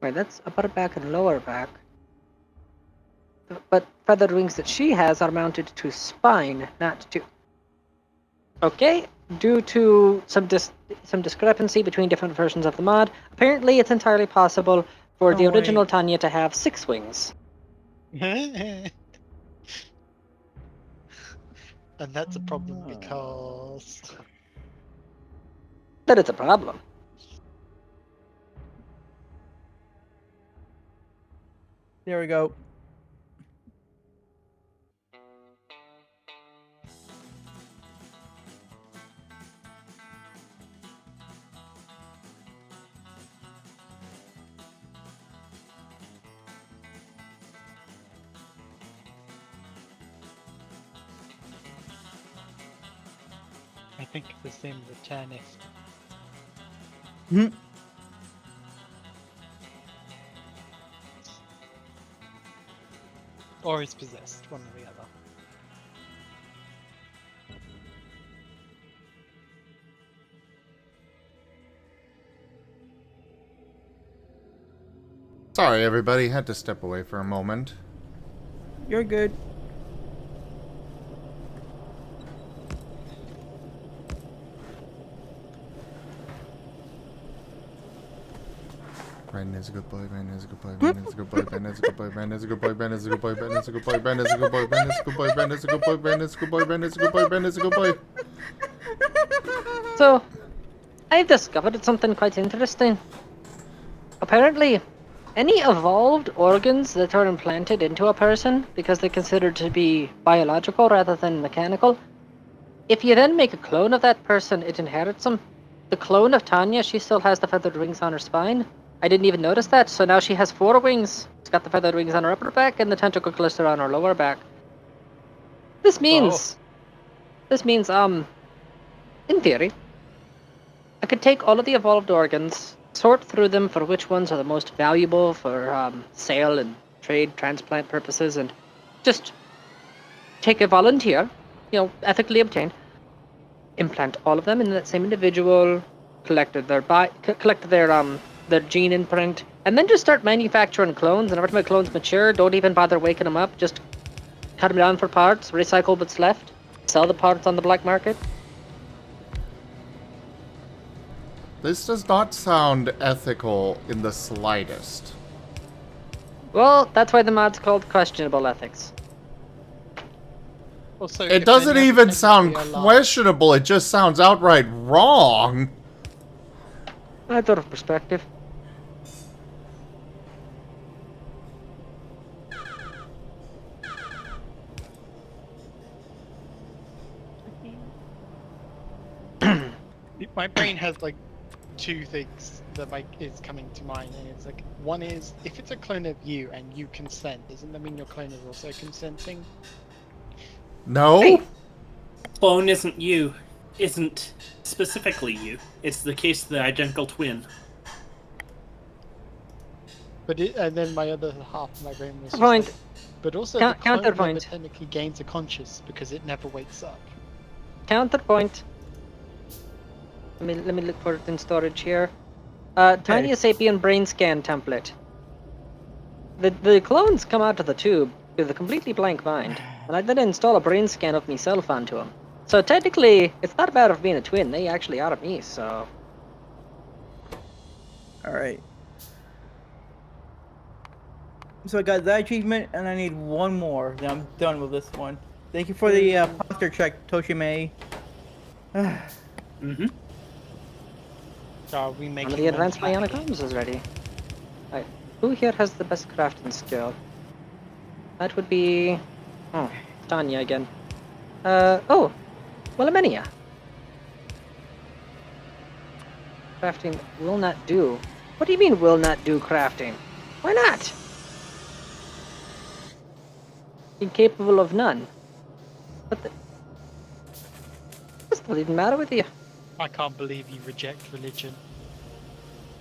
Right, that's upper back and lower back. But feathered wings that she has are mounted to spine, not to... Okay, due to some discrepancy between different versions of the mod, apparently it's entirely possible for the original Tanya to have 6 wings. And that's a problem because... But it's a problem. There we go. I think the same returnist. Hmm. Or is possessed, one or the other. Sorry, everybody. Had to step away for a moment. You're good. Ben is a good boy, Ben is a good boy, Ben is a good boy, Ben is a good boy, Ben is a good boy, Ben is a good boy, Ben is a good boy, Ben is a good boy, Ben is a good boy, Ben is a good boy, Ben is a good boy, Ben is a good boy, Ben is a good boy. So, I've discovered something quite interesting. Apparently, any evolved organs that are implanted into a person, because they're considered to be biological rather than mechanical, if you then make a clone of that person, it inherits them. The clone of Tanya, she still has the feathered wings on her spine. I didn't even notice that, so now she has 4 wings. She's got the feathered wings on her upper back and the tentacle cluster on her lower back. This means, in theory, I could take all of the evolved organs, sort through them for which ones are the most valuable for sale and trade, transplant purposes, and just take a volunteer, ethically obtained, implant all of them in that same individual, collect their gene imprint, and then just start manufacturing clones. And every time my clones mature, don't even bother waking them up. Just cut them down for parts, recycle what's left, sell the parts on the black market. This does not sound ethical in the slightest. Well, that's why the mod's called questionable ethics. Also, It doesn't even sound questionable, it just sounds outright wrong. Matter of perspective. My brain has like 2 things that is coming to mind, and it's like, one is, if it's a clone of you and you consent, doesn't that mean your clone is also consenting? No? Hey. Clone isn't specifically you. It's the case of the identical twin. But and then my other half of my brain was just Point. like, but also the clone never Counterpoint. technically gains a conscious because it never wakes up. Counterpoint. Let me look for it in storage here. Tiny Sapien brain scan template. The clones come out of the tube with a completely blank mind, and I did install a brain scan of myself onto them. So technically, it's not a matter of being a twin. They actually are me. So. All right. So I got that achievement, and I need one more. Then I'm done with this one. Thank you for the posture check, Toshime. Mm-hmm. So we make One of the advanced bionic arms is ready. Right. Who here has the best crafting skill? That would be... Oh, Tanya again. Oh! Willamenia. Crafting will not do. What do you mean will not do crafting? Why not? Incapable of none. What the... What's the even matter with you? I can't believe you reject religion.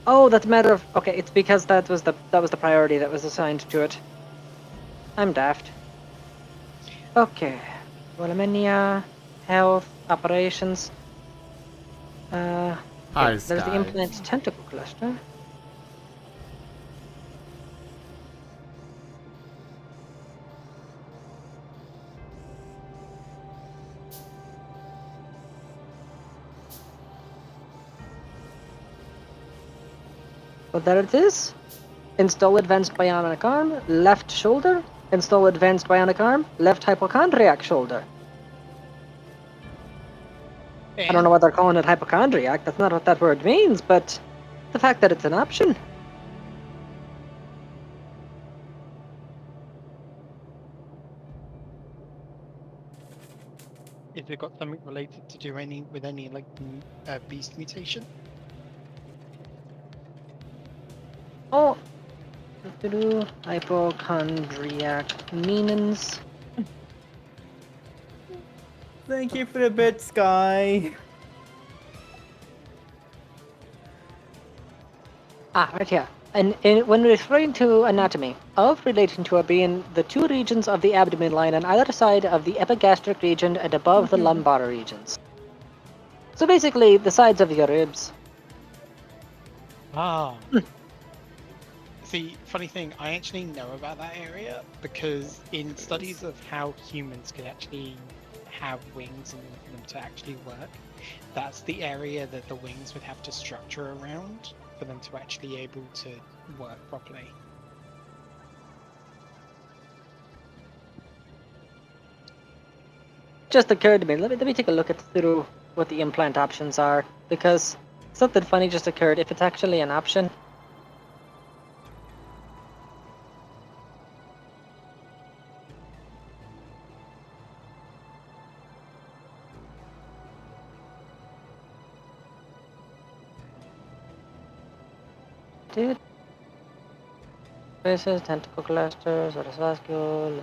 Oh, that's a matter of... Okay, it's because that was the priority that was assigned to it. I'm daft. Okay. Willamenia, health, operations. Hi, there's Sky. the implant tentacle cluster. So there it is. Install advanced bionic arm, left shoulder. Install advanced bionic arm, left hypochondriac shoulder. I don't know why they're calling it hypochondriac. That's not what that word means, but the fact that it's an option. If it got something related to do with any like beast mutation. Oh, hypochondriac meanings. Thank you for the bit, Sky. Right here. And when referring to anatomy, of relating to being the two regions of the abdomen line on either side of the epigastric region and above the lumbar regions. So basically, the sides of your ribs. Ah. See, funny thing, I actually know about that area because in studies of how humans could actually have wings and for them to actually work, that's the area that the wings would have to structure around for them to actually able to work properly. Just occurred to me. Let me take a look through what the implant options are, because something funny just occurred. If it's actually an option. Dude. Faces, tentacle clusters, vascule,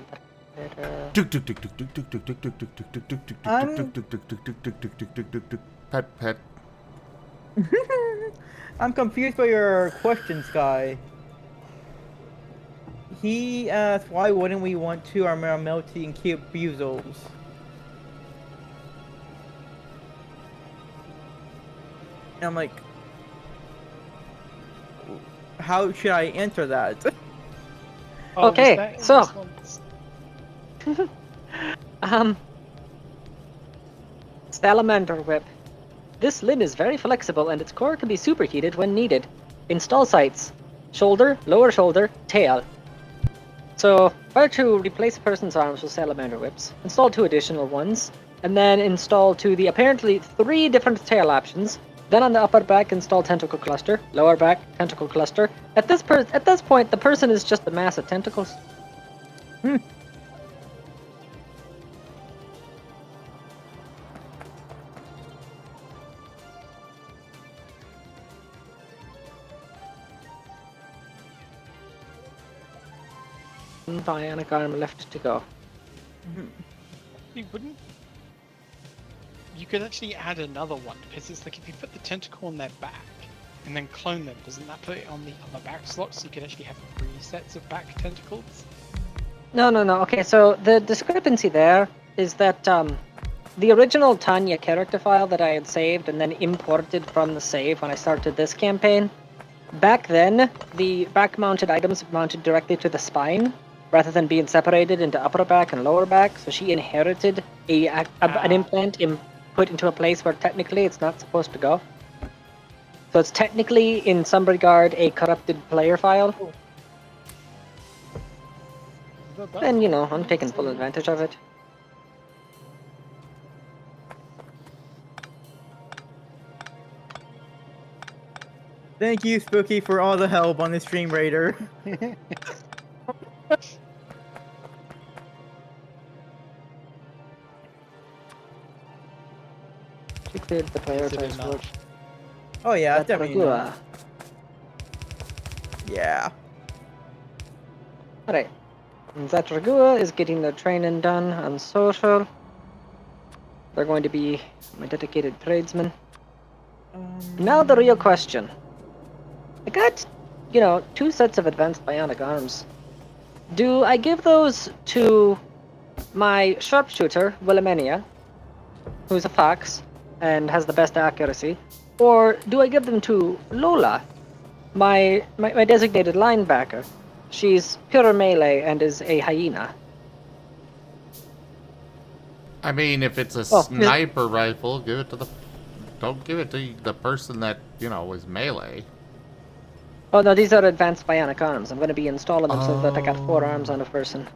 Pet. I'm confused by your question, Sky. He asked, why wouldn't we want two armor melty and cute buzos? And I'm like, how should I answer that? Okay, so Salamander whip. This limb is very flexible and its core can be superheated when needed. Install sites: shoulder, lower shoulder, tail. So, try to replace a person's arms with salamander whips. Install 2 additional ones, and then install the apparently 3 different tail options. Then on the upper back, install tentacle cluster, lower back, tentacle cluster. At this point, the person is just a mass of tentacles. Bionic arm left to go. You wouldn't. You could actually add another one because it's like if you put the tentacle on their back and then clone them, doesn't that put it on the other back slot so you could actually have 3 sets of back tentacles? No. Okay, so the discrepancy there is that the original Tanya character file that I had saved and then imported from the save when I started this campaign, back then, the back-mounted items mounted directly to the spine, rather than being separated into upper back and lower back, so she inherited an implant put into a place where technically it's not supposed to go. So it's technically, in some regard, a corrupted player file. And, you know, I'm taking full advantage of it. Thank you, Spooky, for all the help on the Stream Raider. She cleared the prioritize work. Oh yeah, That's definitely Ragua. not. Yeah. Alright. Zatragua is getting their training done on social. They're going to be my dedicated tradesmen. Now the real question. I got, you know, 2 sets of advanced bionic arms. Do I give those to my sharpshooter, Wilhelmina, who's a fox and has the best accuracy, or do I give them to Lola, my designated linebacker? She's pure melee and is a hyena. I mean, if it's a sniper rifle, give it to the... Don't give it to the person that, you know, is melee. Oh no, these are advanced bionic arms. I'm going to be installing them so that I got 4 arms on a person.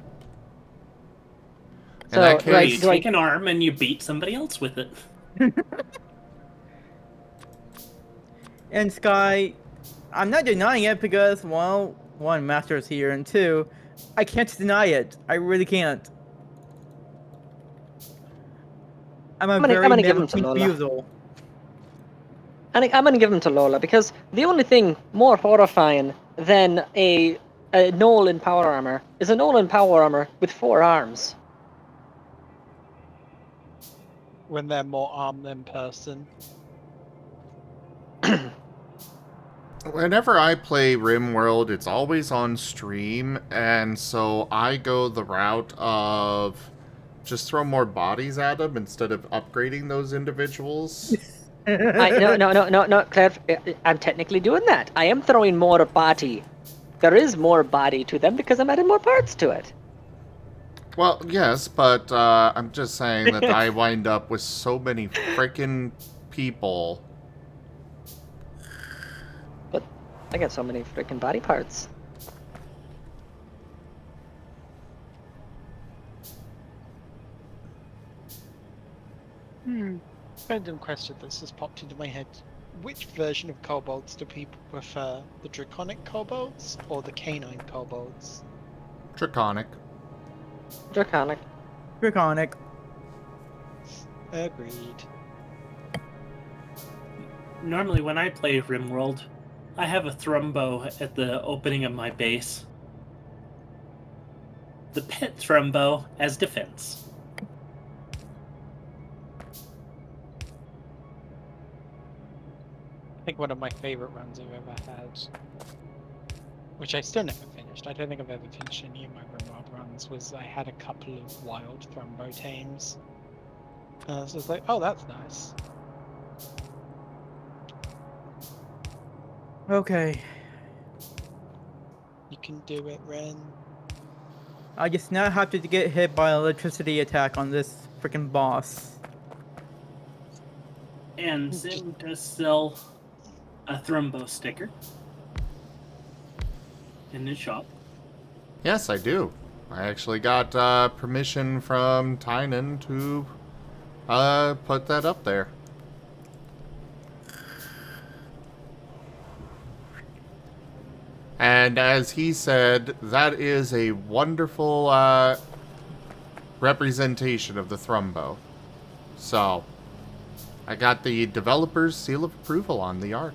So, that case, you take an arm and you beat somebody else with it. And Sky, I'm not denying it because, well, 1, Master's here, and 2, I can't deny it. I really can't. I'm gonna give him to refusal. I'm going to give him to Lola because the only thing more horrifying than a gnoll in power armor is a gnoll in power armor with 4 arms. When they're more armed than person. Whenever I play RimWorld, it's always on stream, and so I go the route of just throw more bodies at them instead of upgrading those individuals. No, Claire, I'm technically doing that. I am throwing more body. There is more body to them because I'm adding more parts to it. Well, yes, but I'm just saying that I wind up with so many frickin' people. But I got so many frickin' body parts. Random question that's just popped into my head. Which version of kobolds do people prefer? The draconic kobolds or the canine kobolds? Draconic. Draconic. Draconic. Agreed. Normally when I play RimWorld, I have a Thrumbo at the opening of my base. The pet Thrumbo as defense. I think one of my favorite runs I've ever had, which I still never finished. I don't think I've ever finished any of my RimWorld runs. Was I had a couple of wild Thrumbo tames. So I was like, oh, that's nice. Okay. You can do it, Ren. I just now have to get hit by an electricity attack on this freaking boss. And Zim does sell a Thrumbo sticker in his shop. Yes, I do. I actually got permission from Tynan to put that up there. And as he said, that is a wonderful representation of the Thrumbo. So, I got the developer's seal of approval on the art.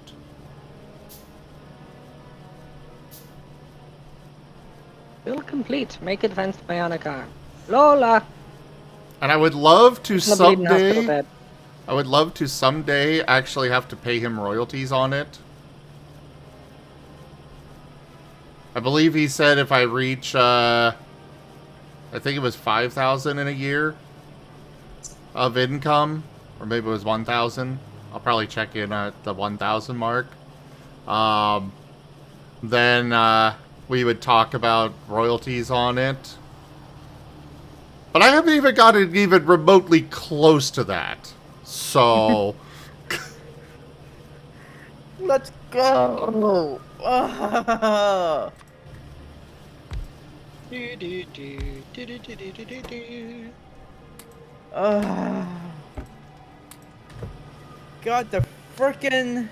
Build complete. Make advanced bionic arm. Lola! And I would love to someday... I would love to someday actually have to pay him royalties on it. I believe he said if I reach, I think it was 5,000 in a year, of income, or maybe it was 1,000. I'll probably check in at the 1,000 mark. Then we would talk about royalties on it. But I haven't even gotten even remotely close to that. So... Let's go! Got the frickin'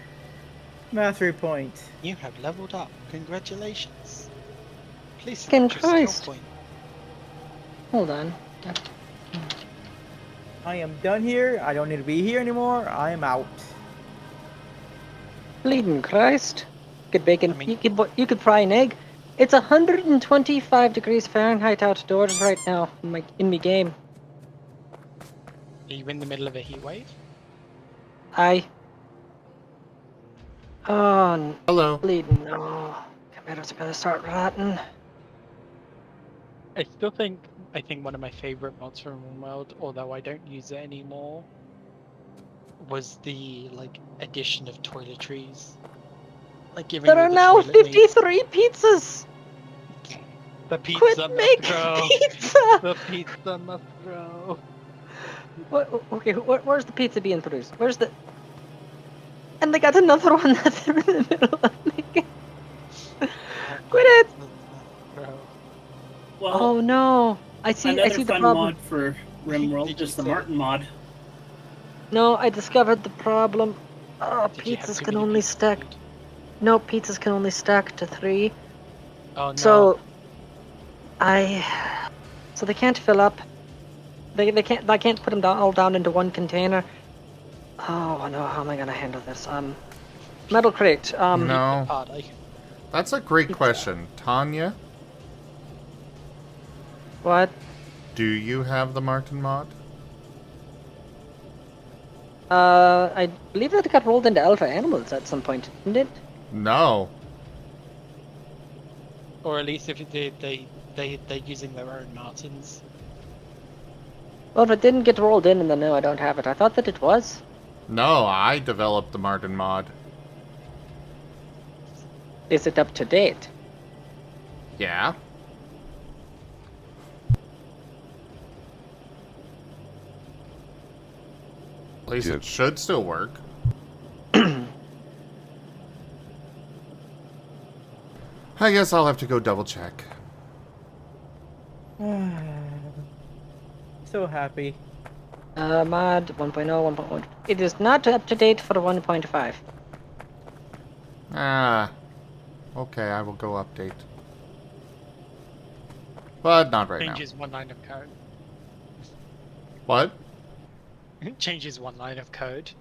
mastery point. You have leveled up. Congratulations. Please Fucking select your skill Christ. point. Hold on. I am done here. I don't need to be here anymore. I am out. Bleeding Christ. Could bake an, you could fry an egg. It's 125 degrees Fahrenheit outdoors right now in my game. Are you in the middle of a heat wave? Oh, hello. Bleeding. No. Computers are gonna start rotting. I think one of my favorite mods from RimWorld, although I don't use it anymore, was the addition of toiletries. Like giving There you are the now toilet made- 53 pizzas. The pizza Quit must making go. pizza. The pizza must go. Okay, where's the pizza being produced? Where's the? And they got another one that's in the middle of making. Quit it! Well, Oh no! I see another the fun problem. mod for RimWorld, just the Marten mod. No, I discovered the problem. Oh, Did you have pizzas too can many only pizzas stack. No, pizzas can only stack to 3. Oh no. So so they can't fill up. They can't. I can't put them all down into one container. Oh no! How am I gonna handle this? Metal crate. No. That's a great question. Tanya, What? do you have the Marten mod? I believe that it got rolled into Alpha Animals at some point, didn't it? No. Or at least if they're using their own Martens. Well, if it didn't get rolled in, then no, I don't have it. I thought that it was. No, I developed the Marten mod. Is it up to date? Yeah. At least it should still work. I guess I'll have to go double check. So happy. Mod 1.0, 1.1. It is not up to date for 1.5. Ah. Okay, I will go update. But not right now. Changes one line of code. What? Changes one line of code.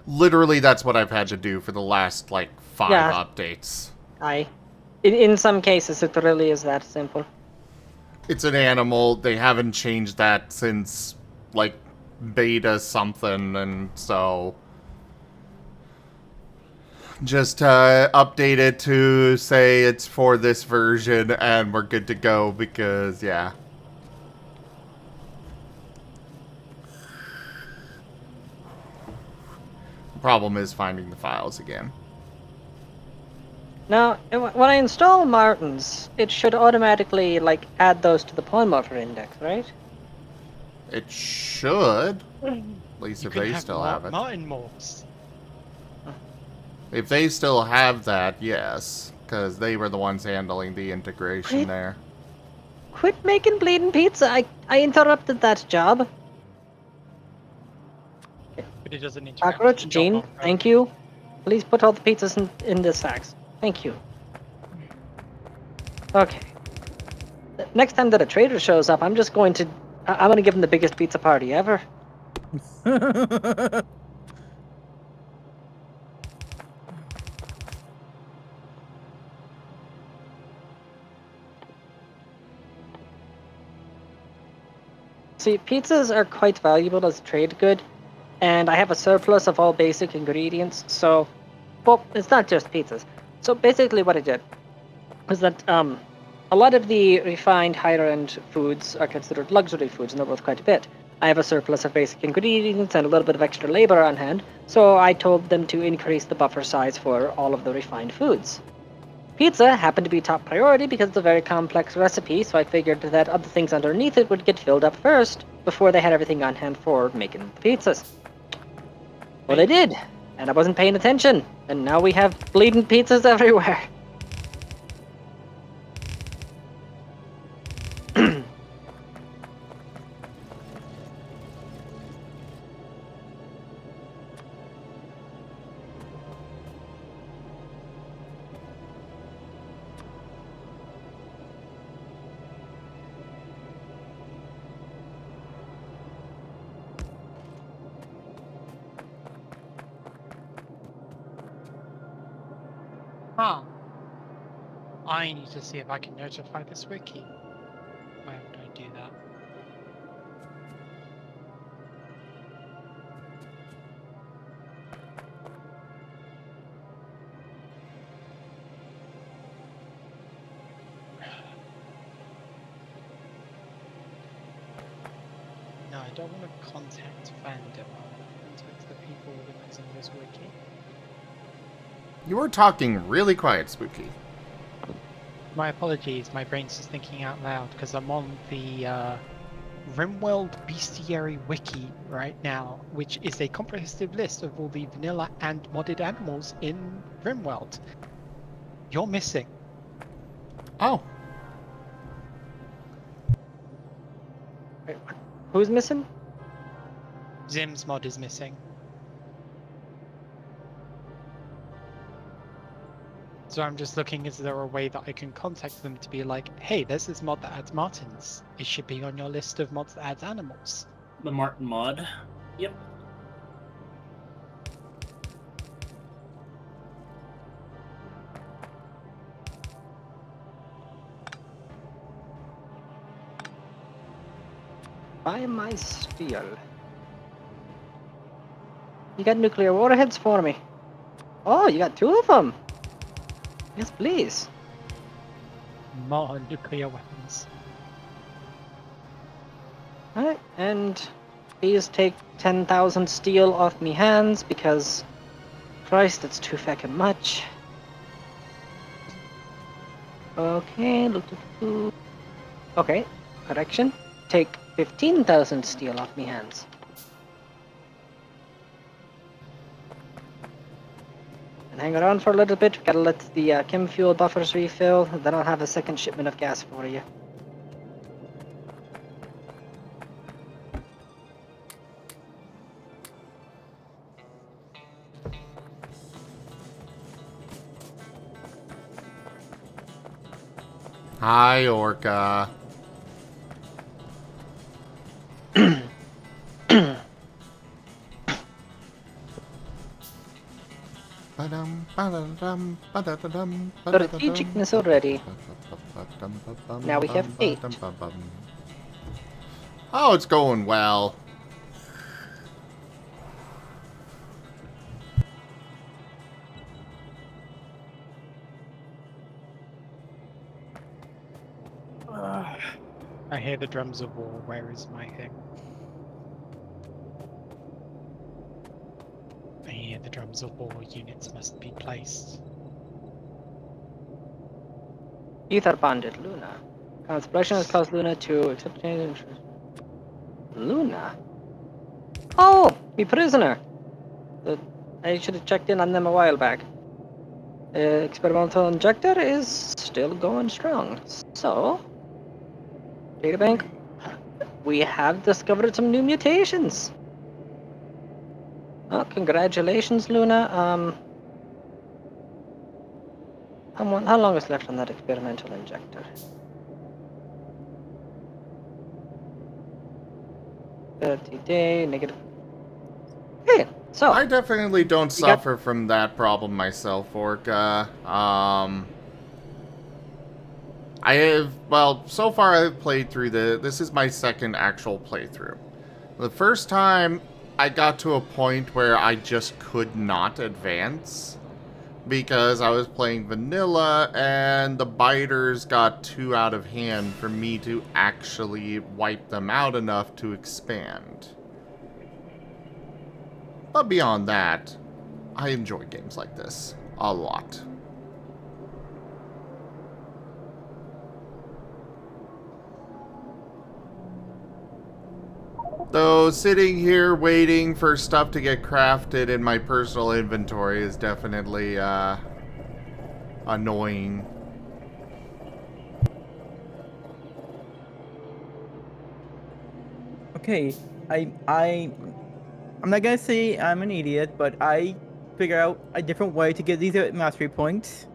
Literally, that's what I've had to do for the last, 5 Yeah. updates. In some cases, it really is that simple. It's an animal. They haven't changed that since, beta something, and so... Just update it to say it's for this version, and we're good to go, because, yeah. The problem is finding the files again. Now, when I install Martens, it should automatically, add those to the pawn motor index, right? It should. At least if they still have it. Marten mods. If they still have that, yes. Because they were the ones handling the integration there. Quit making bleeding pizza. I interrupted that job. But it doesn't interact. Cockroach, Gene, thank you. Please put all the pizzas in the sacks. Thank you. Okay. Next time that a trader shows up, I'm just going to... I'm going to give him the biggest pizza party ever. See, pizzas are quite valuable as a trade good, and I have a surplus of all basic ingredients, so... Well, it's not just pizzas. So basically what I did was that a lot of the refined higher-end foods are considered luxury foods and they're worth quite a bit. I have a surplus of basic ingredients and a little bit of extra labor on hand, so I told them to increase the buffer size for all of the refined foods. Pizza happened to be top priority because it's a very complex recipe, so I figured that other things underneath it would get filled up first before they had everything on hand for making the pizzas. Well, they did, and I wasn't paying attention, and now we have bleeding pizzas everywhere. Huh. I need to see if I can notify this wiki. Why would I do that? No, I don't want to contact fandom. I want to contact the people organizing this wiki. You were talking really quiet, Spooky. My apologies, my brain's just thinking out loud because I'm on the RimWorld Bestiary Wiki right now, which is a comprehensive list of all the vanilla and modded animals in RimWorld. You're missing. Oh. Wait, who's missing? Zim's mod is missing. So I'm just looking, is there a way that I can contact them to be like, hey, there's this mod that adds Martens. It should be on your list of mods that adds animals. The Marten mod. Yep. Buy my steel. You got nuclear warheads for me? Oh, you got 2 of them. Yes, please. More nuclear weapons. Alright, and please take 10,000 steel off me hands because, Christ, that's too feckin' much. Okay, okay, correction. Take 15,000 steel off me hands. And hang around for a little bit. Gotta let the chem fuel buffers refill. Then I'll have a second shipment of gas for you. Hi, Orca. Strategicness already. Now we have 8. Oh, it's going well. I hear the drums of war. Where is my thing? I hear the drums of war. Units must be placed. Ether bonded Luna. Conspiration has caused Luna to accept change. Luna? Oh, me prisoner. I should have checked in on them a while back. Experimental injector is still going strong. So, databank, we have discovered some new mutations. Oh, congratulations, Luna. How long is left on that experimental injector? 30-day negative. Hey, so I definitely don't suffer from that problem myself, Orca. I have, well, so far I've played through this is my second actual playthrough. The first time I got to a point where I just could not advance because I was playing vanilla and the biters got too out of hand for me to actually wipe them out enough to expand. But beyond that, I enjoy games like this a lot. Though sitting here waiting for stuff to get crafted in my personal inventory is definitely annoying. Okay, I'm not gonna say I'm an idiot, but I figured out a different way to get these mastery points.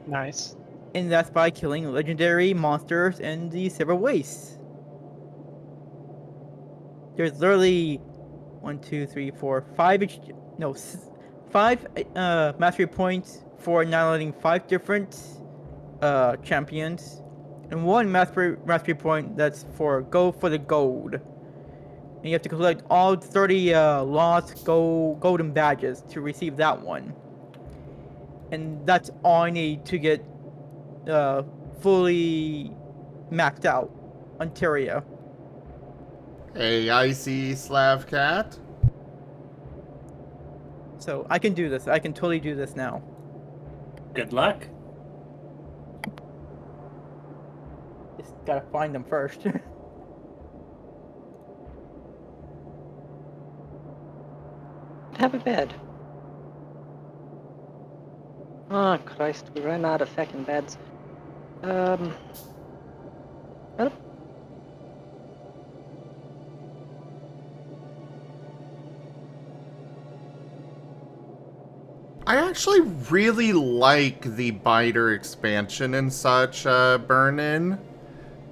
Nice. And that's by killing legendary monsters in the several wastes. There's literally 1, 2, 3, 4, 5 5 mastery points for annihilating 5 different champions, and 1 mastery point that's for go for the gold. And you have to collect all 30 lost golden badges to receive that one. And that's all I need to get fully maxed out Ontario. Hey, icy Slav cat. So I can do this. I can totally do this now. Good luck. Just gotta find them first. Have a bed. Oh Christ, we ran out of fucking beds. Well, I actually really like the biter expansion and such, Burn-In.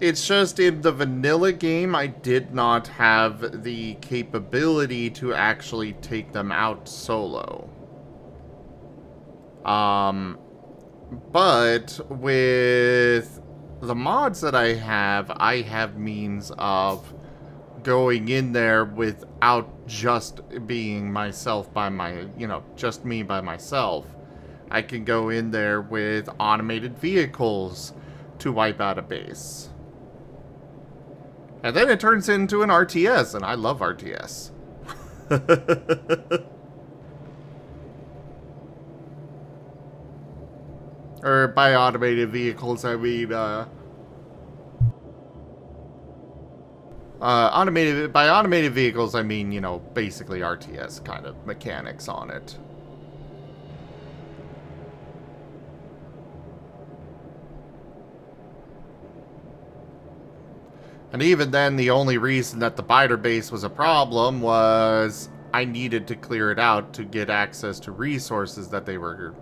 It's just in the vanilla game, I did not have the capability to actually take them out solo. But with the mods that I have means of going in there without just being myself by my, just me by myself. I can go in there with automated vehicles to wipe out a base. And then it turns into an RTS, and I love RTS. Or by automated vehicles, I mean, by automated vehicles, I mean, basically RTS kind of mechanics on it. And even then, the only reason that the biter base was a problem was I needed to clear it out to get access to resources that they were,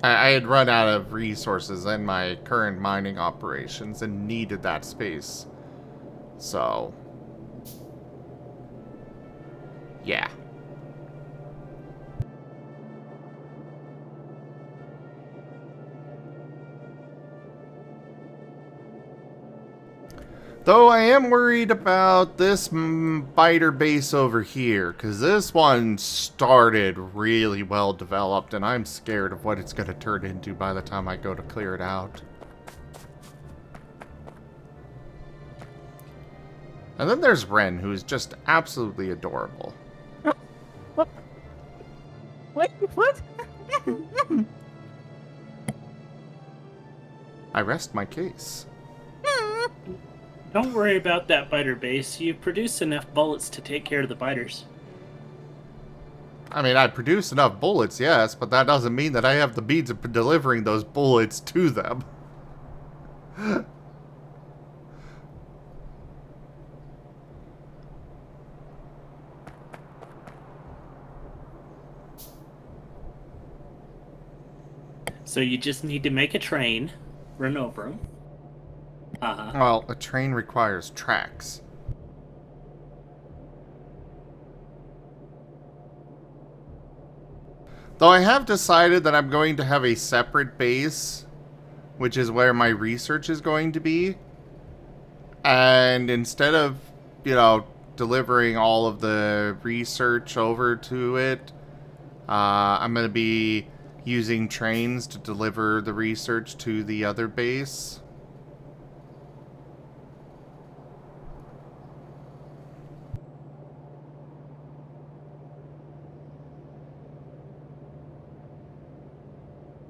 I had run out of resources in my current mining operations and needed that space. So, yeah. Though I am worried about this biter base over here, because this one started really well developed, and I'm scared of what it's going to turn into by the time I go to clear it out. And then there's Ren, who's just absolutely adorable. What? Wait, what? I rest my case. Don't worry about that biter base. You produce enough bullets to take care of the biters. I mean, I produce enough bullets, yes, but that doesn't mean that I have the means of delivering those bullets to them. So you just need to make a train, run over them. Well, a train requires tracks. Though I have decided that I'm going to have a separate base, which is where my research is going to be. And instead of, delivering all of the research over to it. I'm going to be using trains to deliver the research to the other base.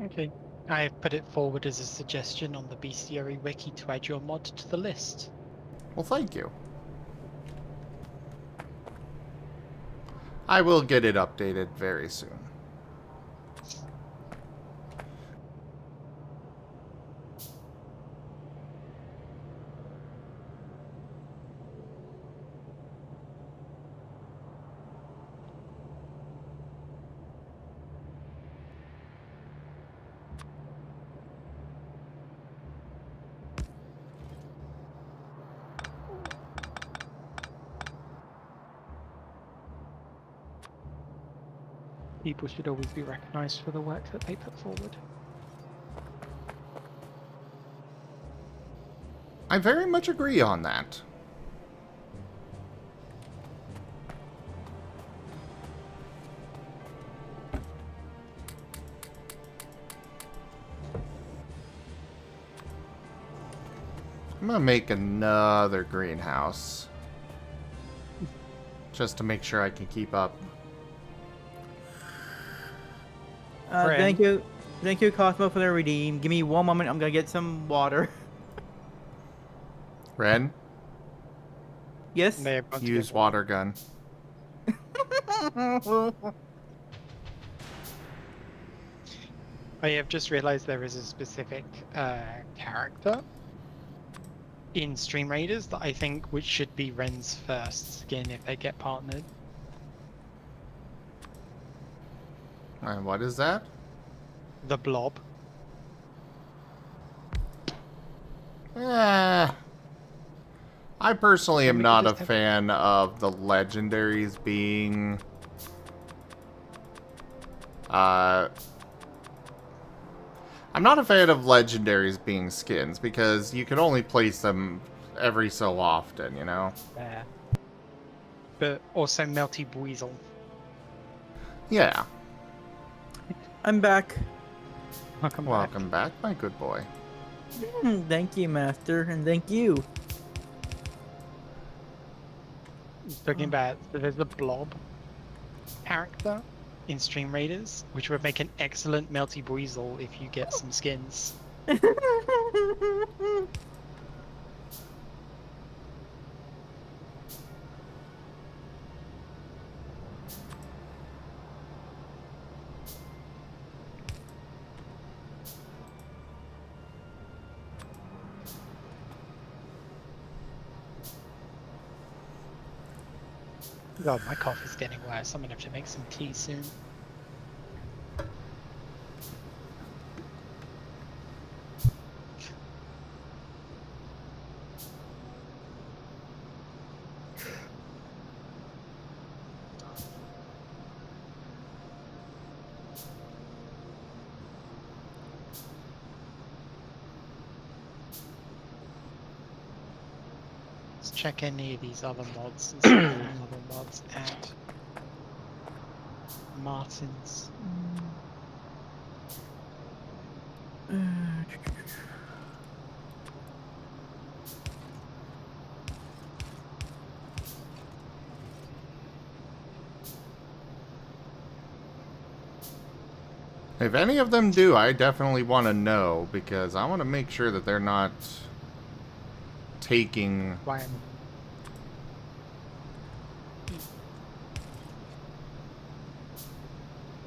Okay. I've put it forward as a suggestion on the bestiary wiki to add your mod to the list. Well, thank you. I will get it updated very soon. People should always be recognized for the work that they put forward. I very much agree on that. I'm gonna make another greenhouse. Just to make sure I can keep up. Thank you, Cosmo, for the redeem. Give me one moment. I'm gonna get some water. Ren? Yes? Use water gun. I have just realized there is a specific character in Stream Raiders that I think which should be Ren's first skin if they get partnered. And what is that? The Blob. I personally am we not could a just have- fan of the legendaries being... I'm not a fan of legendaries being skins, because you can only place them every so often, you know? Yeah. But also Melty Buizel. Yeah. I'm back. Welcome back, my good boy. Thank you, Master, and thank you. Talking about, so there's the Blob character in Stream Raiders, which would make an excellent Melty Buizel if you get some skins. God, my cough is getting worse. I'm gonna have to make some tea soon. Let's check any of these other mods and see if any other mods add Martens. If any of them do, I definitely want to know, because I want to make sure that they're not taking...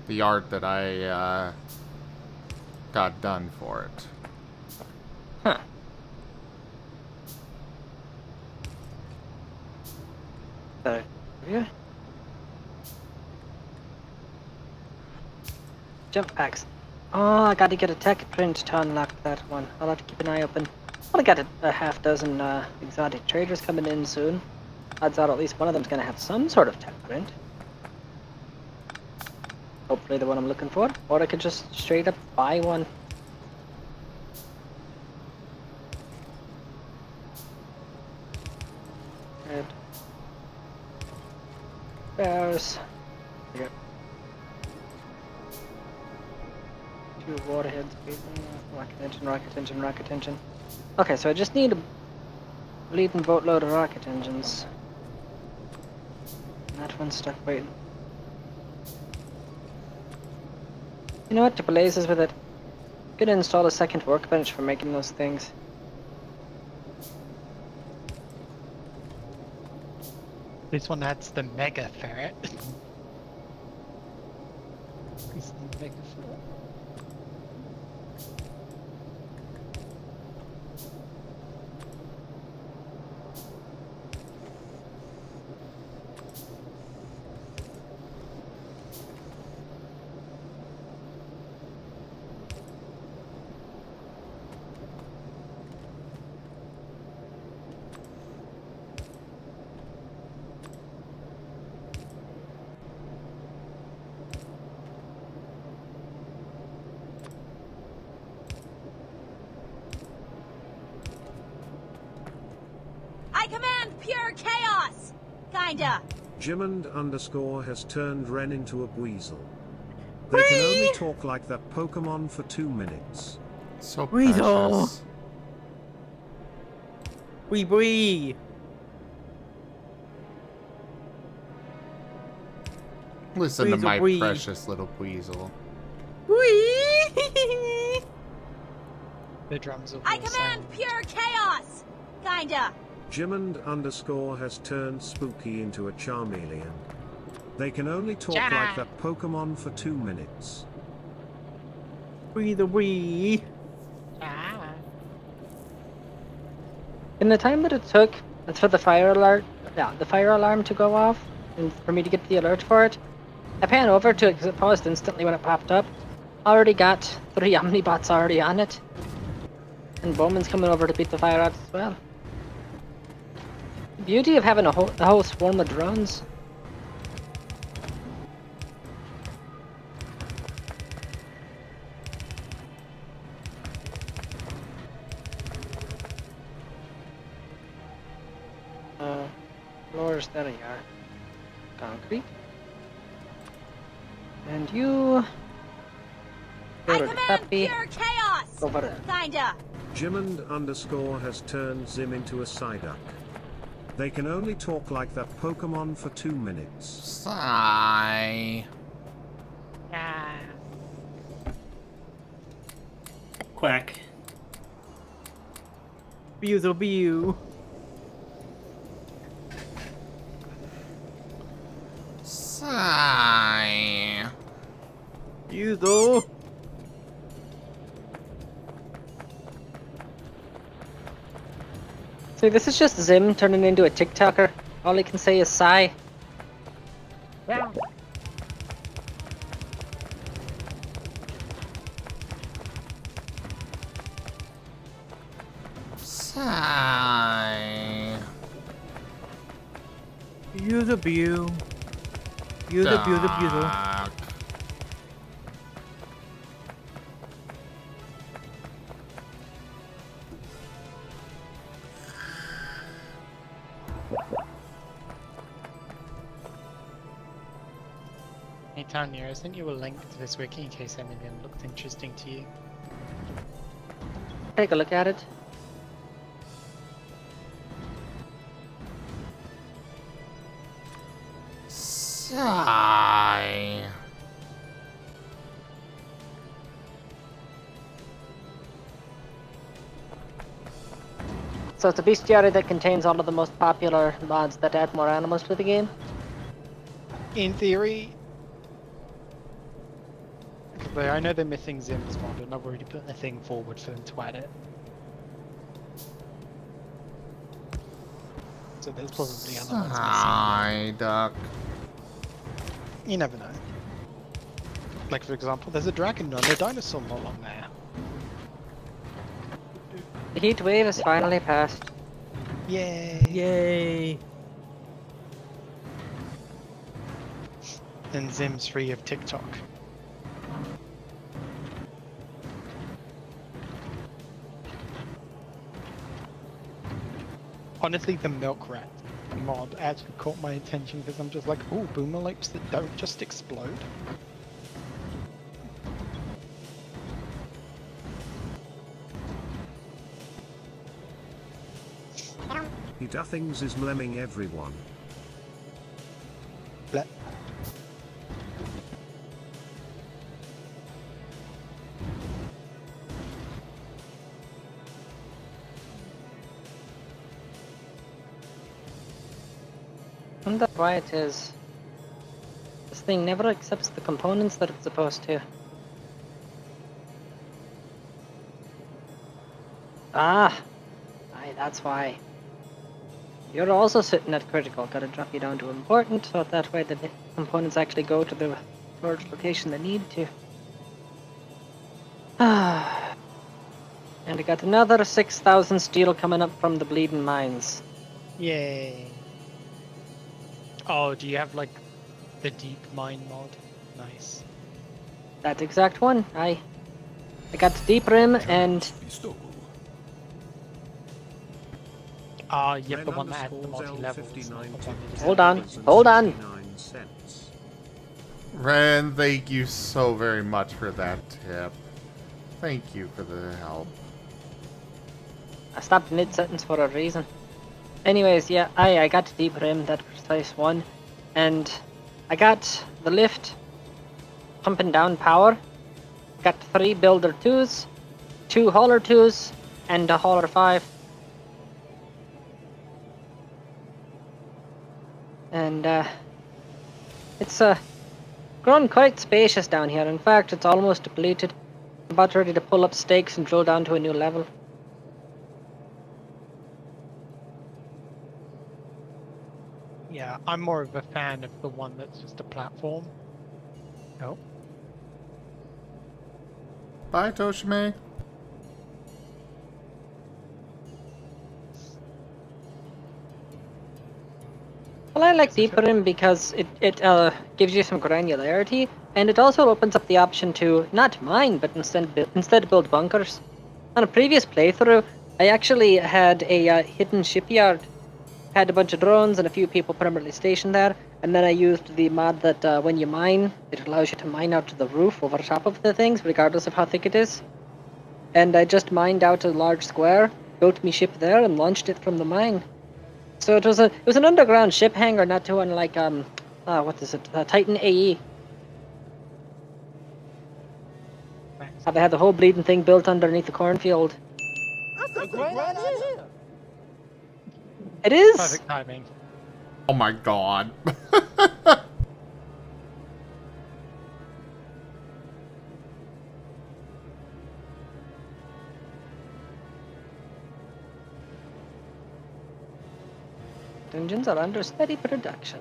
the art that I got done for it. Huh. Yeah. Jump packs. Oh, I gotta get a tech print to unlock that one. I'll have to keep an eye open. I'll get a half dozen exotic traders coming in soon. Odds are at least one of them's gonna have some sort of tech print. Hopefully the one I'm looking for. Or I could just straight up buy one. Right. bears. Okay. 2 warheads. Rocket engine. Okay, so I just need a bleeding boatload of rocket engines. That one's stuck waiting. You know what? To blazes with it. Could install a second workbench for making those things. This one adds the mega ferret. It's the mega ferret. I command pure chaos! Kinda. Jimmond_ has turned Ren into a weasel. They can only talk like that Pokemon for 2 minutes. So Weasel. precious. Wee. Listen to Weasel, my wee. precious little weasel. Wee. The drums will I command pure chaos! Kinda. Jimmond_ has turned Spooky into a Charmeleon. They can only talk like that Pokemon for 2 minutes. Wee. In the time that it took for the fire alarm to go off, and for me to get the alert for it, I pan over to it because it paused instantly when it popped up. Already got 3 Omnibots already on it. And Bowman's coming over to beat the fire out as well. The beauty of having a whole swarm of drones. Floors, there you are. Concrete. And you... I Go to command Puppy. pure chaos! Over there. Kinda. Jimmond_ has turned Zim into a Psyduck. They can only talk like that Pokemon for 2 minutes. Sigh. Quack. Bew. Sigh. Bew. See, this is just Zim turning into a TikToker. All he can say is sigh. Sigh. Bew. Bew. Hey Tanya, I sent you a link to this wiki in case any of them looked interesting to you. Take a look at it. Sigh. So it's a bestiary that contains all of the most popular mods that add more animals to the game. In theory, because I know they're missing Zim's mod, and I've already put a thing forward for them to add it. So there's probably other ones missing. Duck. You never know. Like for example, there's a dragon and a dinosaur not on there. The heat wave has finally passed. Yay. And Zim's free of TikTok. Honestly, the milk rat mod actually caught my attention because I'm just like, ooh, boomer lights that don't just explode. He dothings is mlemming everyone. Bleh. I wonder why it is. This thing never accepts the components that it's supposed to. Ah! Aye, that's why. You're also sitting at critical. Gotta drop you down to important, so that way the components actually go to the storage location they need to. Ah. And I got another 6,000 steel coming up from the bleeding mines. Yay. Oh, do you have like the deep mine mod? Nice. That exact one, aye. I got the deep rim and... Yep, the one that had the multi-levels. Hold on, hold on. Ren, thank you so very much for that tip. Thank you for the help. I stopped mid-sentence for a reason. Anyways, yeah, I got the deep rim, that precise one. And I got the lift pumping down power. Got 3 builder 2s, 2 hauler 2s, and a hauler 5. And it's grown quite spacious down here. In fact, it's almost depleted. I'm about ready to pull up stakes and drill down to a new level. Yeah, I'm more of a fan of the one that's just a platform. Oh. Bye, Toshime. Well, I like deep rim because it gives you some granularity, and it also opens up the option to not mine, but instead build bunkers. On a previous playthrough, I actually had a hidden shipyard. Had a bunch of drones and a few people permanently stationed there, and then I used the mod that when you mine, it allows you to mine out to the roof over top of the things, regardless of how thick it is. And I just mined out a large square, built me ship there, and launched it from the mine. So it was an underground ship hangar, not too unlike what is it? Titan AE. How they had the whole bleeding thing built underneath the cornfield. That's a great idea. It is. Perfect timing. Oh my god. Dungeons are under steady production.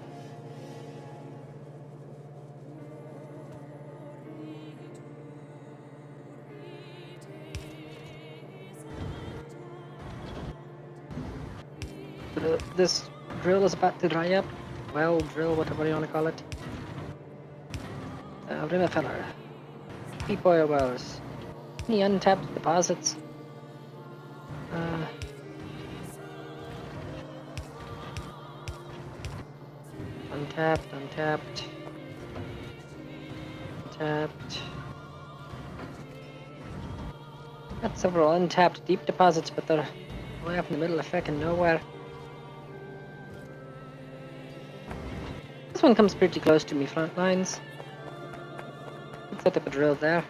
This drill is about to dry up. Well, drill, whatever you want to call it. Rimmer filler. Deep oil wells. Any untapped deposits? Untapped. Got several untapped deep deposits, but they're way up in the middle of fucking nowhere. This one comes pretty close to me front lines. Let's set up a drill there.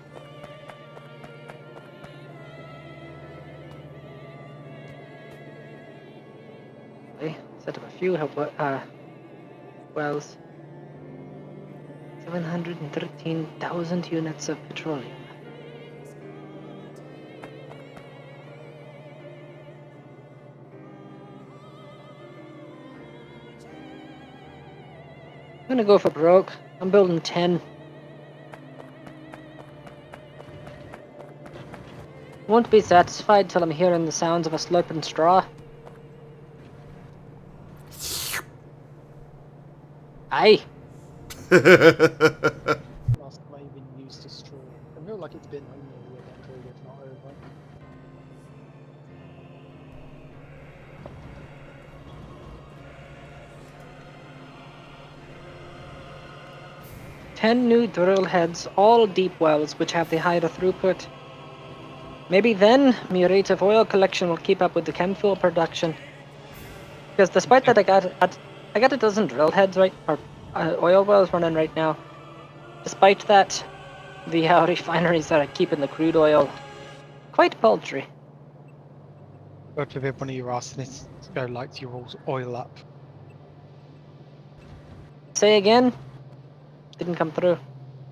Okay, set up a few wells. 713,000 units of petroleum. I'm gonna go for broke. I'm building 10. Won't be satisfied till I'm hearing the sounds of a slurping straw. Aye. Last time I even used a straw. I feel like it's been only a year decade, if not over. 10 new drill heads, all deep wells, which have the higher throughput. Maybe then my rate of oil collection will keep up with the chem fuel production. Because despite that, I got a dozen drill heads or oil wells running right now. Despite that, the refineries are keeping the crude oil quite paltry. God forbid one of your arsonists go light your oil up. Say again? Didn't come through.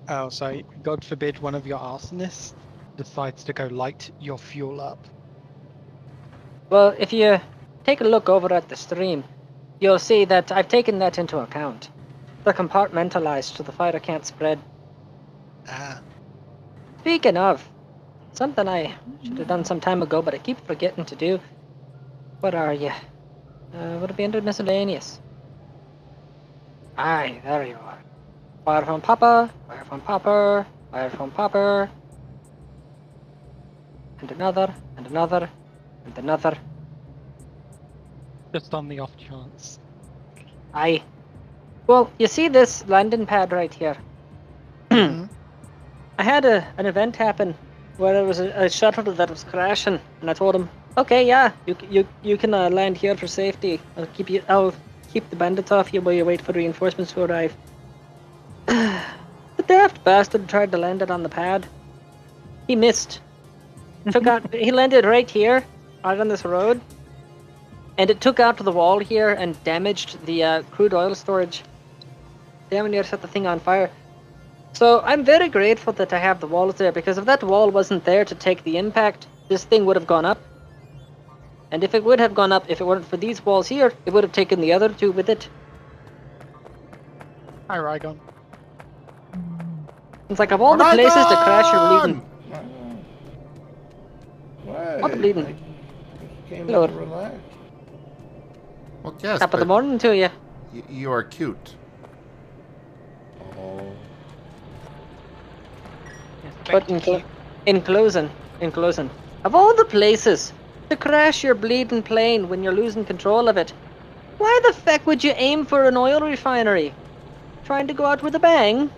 Oh, sorry. God forbid one of your arsonists decides to go light your fuel up. Well, if you take a look over at the stream, you'll see that I've taken that into account. They're compartmentalized so the fire can't spread. Ah. Speaking of, something I should have done some time ago, but I keep forgetting to do. What are you? Would it be under miscellaneous? Aye, there you are. Fire from Papa, fire from Popper, fire from Popper. And another, and another, and another. Just on the off chance. Aye. Well, you see this landing pad right here? I had an event happen where there was a shuttle that was crashing, and I told him, "Okay, yeah, you can land here for safety. I'll keep the bandits off you while you wait for reinforcements to arrive." The daft bastard tried to land it on the pad. He missed. He landed right here, out on this road, and it took out the wall here and damaged the crude oil storage. Damn near set the thing on fire. So I'm very grateful that I have the walls there, because if that wall wasn't there to take the impact, this thing would have gone up. And if it would have gone up, if it weren't for these walls here, it would have taken the other two with it. Hi, Rygon. It's like, of all the places to crash your bleeding... What? What bleeding? Came Hello. in to relax. Well, yes, Top of the but morning to you. You are cute. Oh. But in closing, of all the places to crash your bleeding plane when you're losing control of it, why the feck would you aim for an oil refinery? Trying to go out with a bang?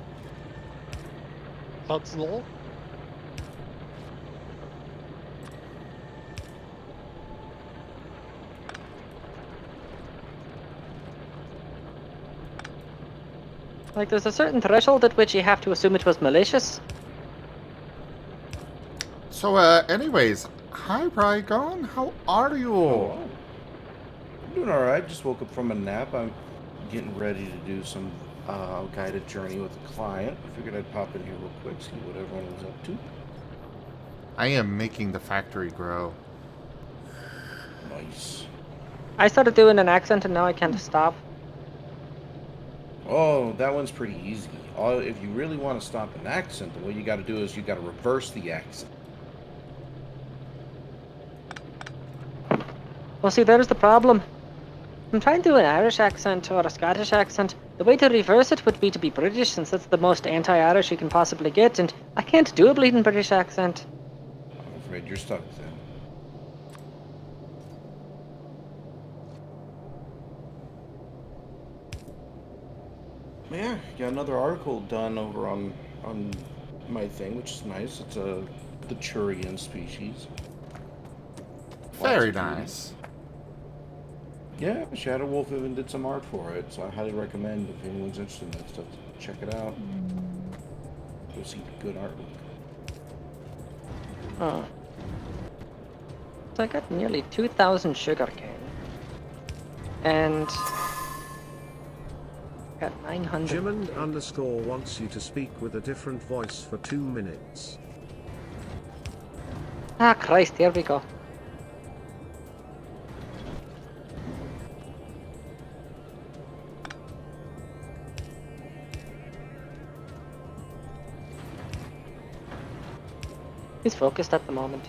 That's law. Like, there's a certain threshold at which you have to assume it was malicious. So, anyways, hi, Rygon. How are you? Oh, I'm doing alright. Just woke up from a nap. I'm getting ready to do some guided journey with a client. I figured I'd pop in here real quick, see what everyone was up to. I am making the factory grow. Nice. I started doing an accent and now I can't stop. Oh, that one's pretty easy. If you really want to stop an accent, the way you got to do is you got to reverse the accent. Well, see, there's the problem. I'm trying to do an Irish accent or a Scottish accent. The way to reverse it would be to be British, since that's the most anti-Irish you can possibly get, and I can't do a bleeding British accent. I'm afraid you're stuck with that. Yeah, got another article done over on my thing, which is nice. It's the Turian species. Very nice. Yeah, Shadow Wolf even did some art for it, so I highly recommend if anyone's interested in that stuff, check it out. Go see good artwork. Oh. So I got nearly 2,000 sugarcane. And... got 900. Jimmond_ wants you to speak with a different voice for 2 minutes. Ah, Christ, here we go. He's focused at the moment.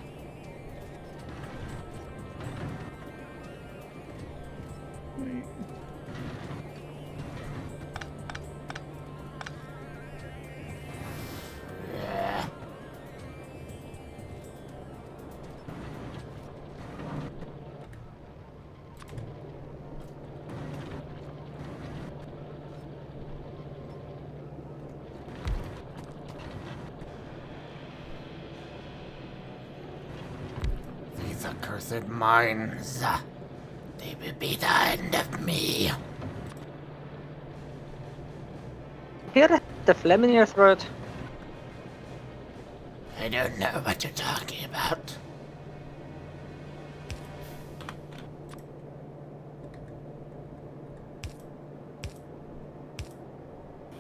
accursed mines. They will be the end of me. Hear the phlegm in your throat. I don't know what you're talking about.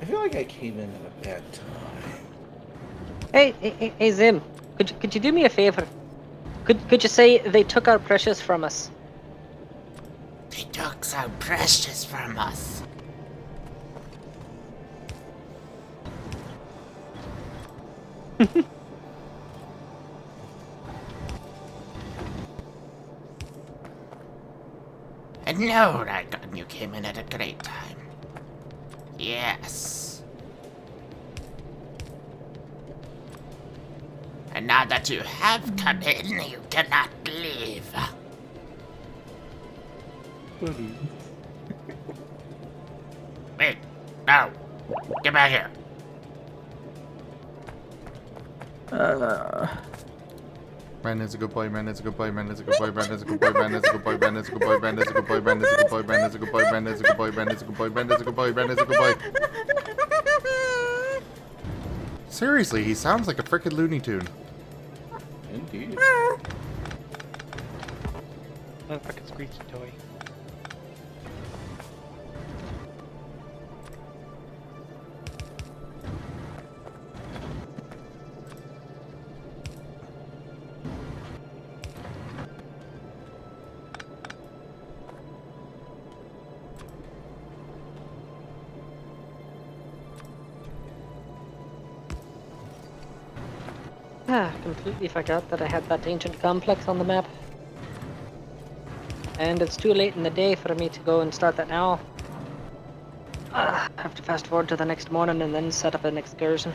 I feel like I came in at a bad time. Hey, Zim. Could you do me a favor? Could you say they took our precious from us? They took so precious from us. I know, Raygun, you came in at a great time. Yes. And now that you have come in, you cannot leave. Wait, no. Get back here. Man is a good boy, man is a good boy, man is a good boy, man is a good boy, man is a good boy, man is a good boy, man is a good boy, man is a good boy, man is a good boy, man is a good boy, man is a good boy, man is a good boy, man is a good boy. Seriously, he sounds like a frickin' Looney Tune. Indeed. Looks like a squeaky toy. Completely forgot that I had that ancient complex on the map. And it's too late in the day for me to go and start that now. I have to fast forward to the next morning and then set up an excursion.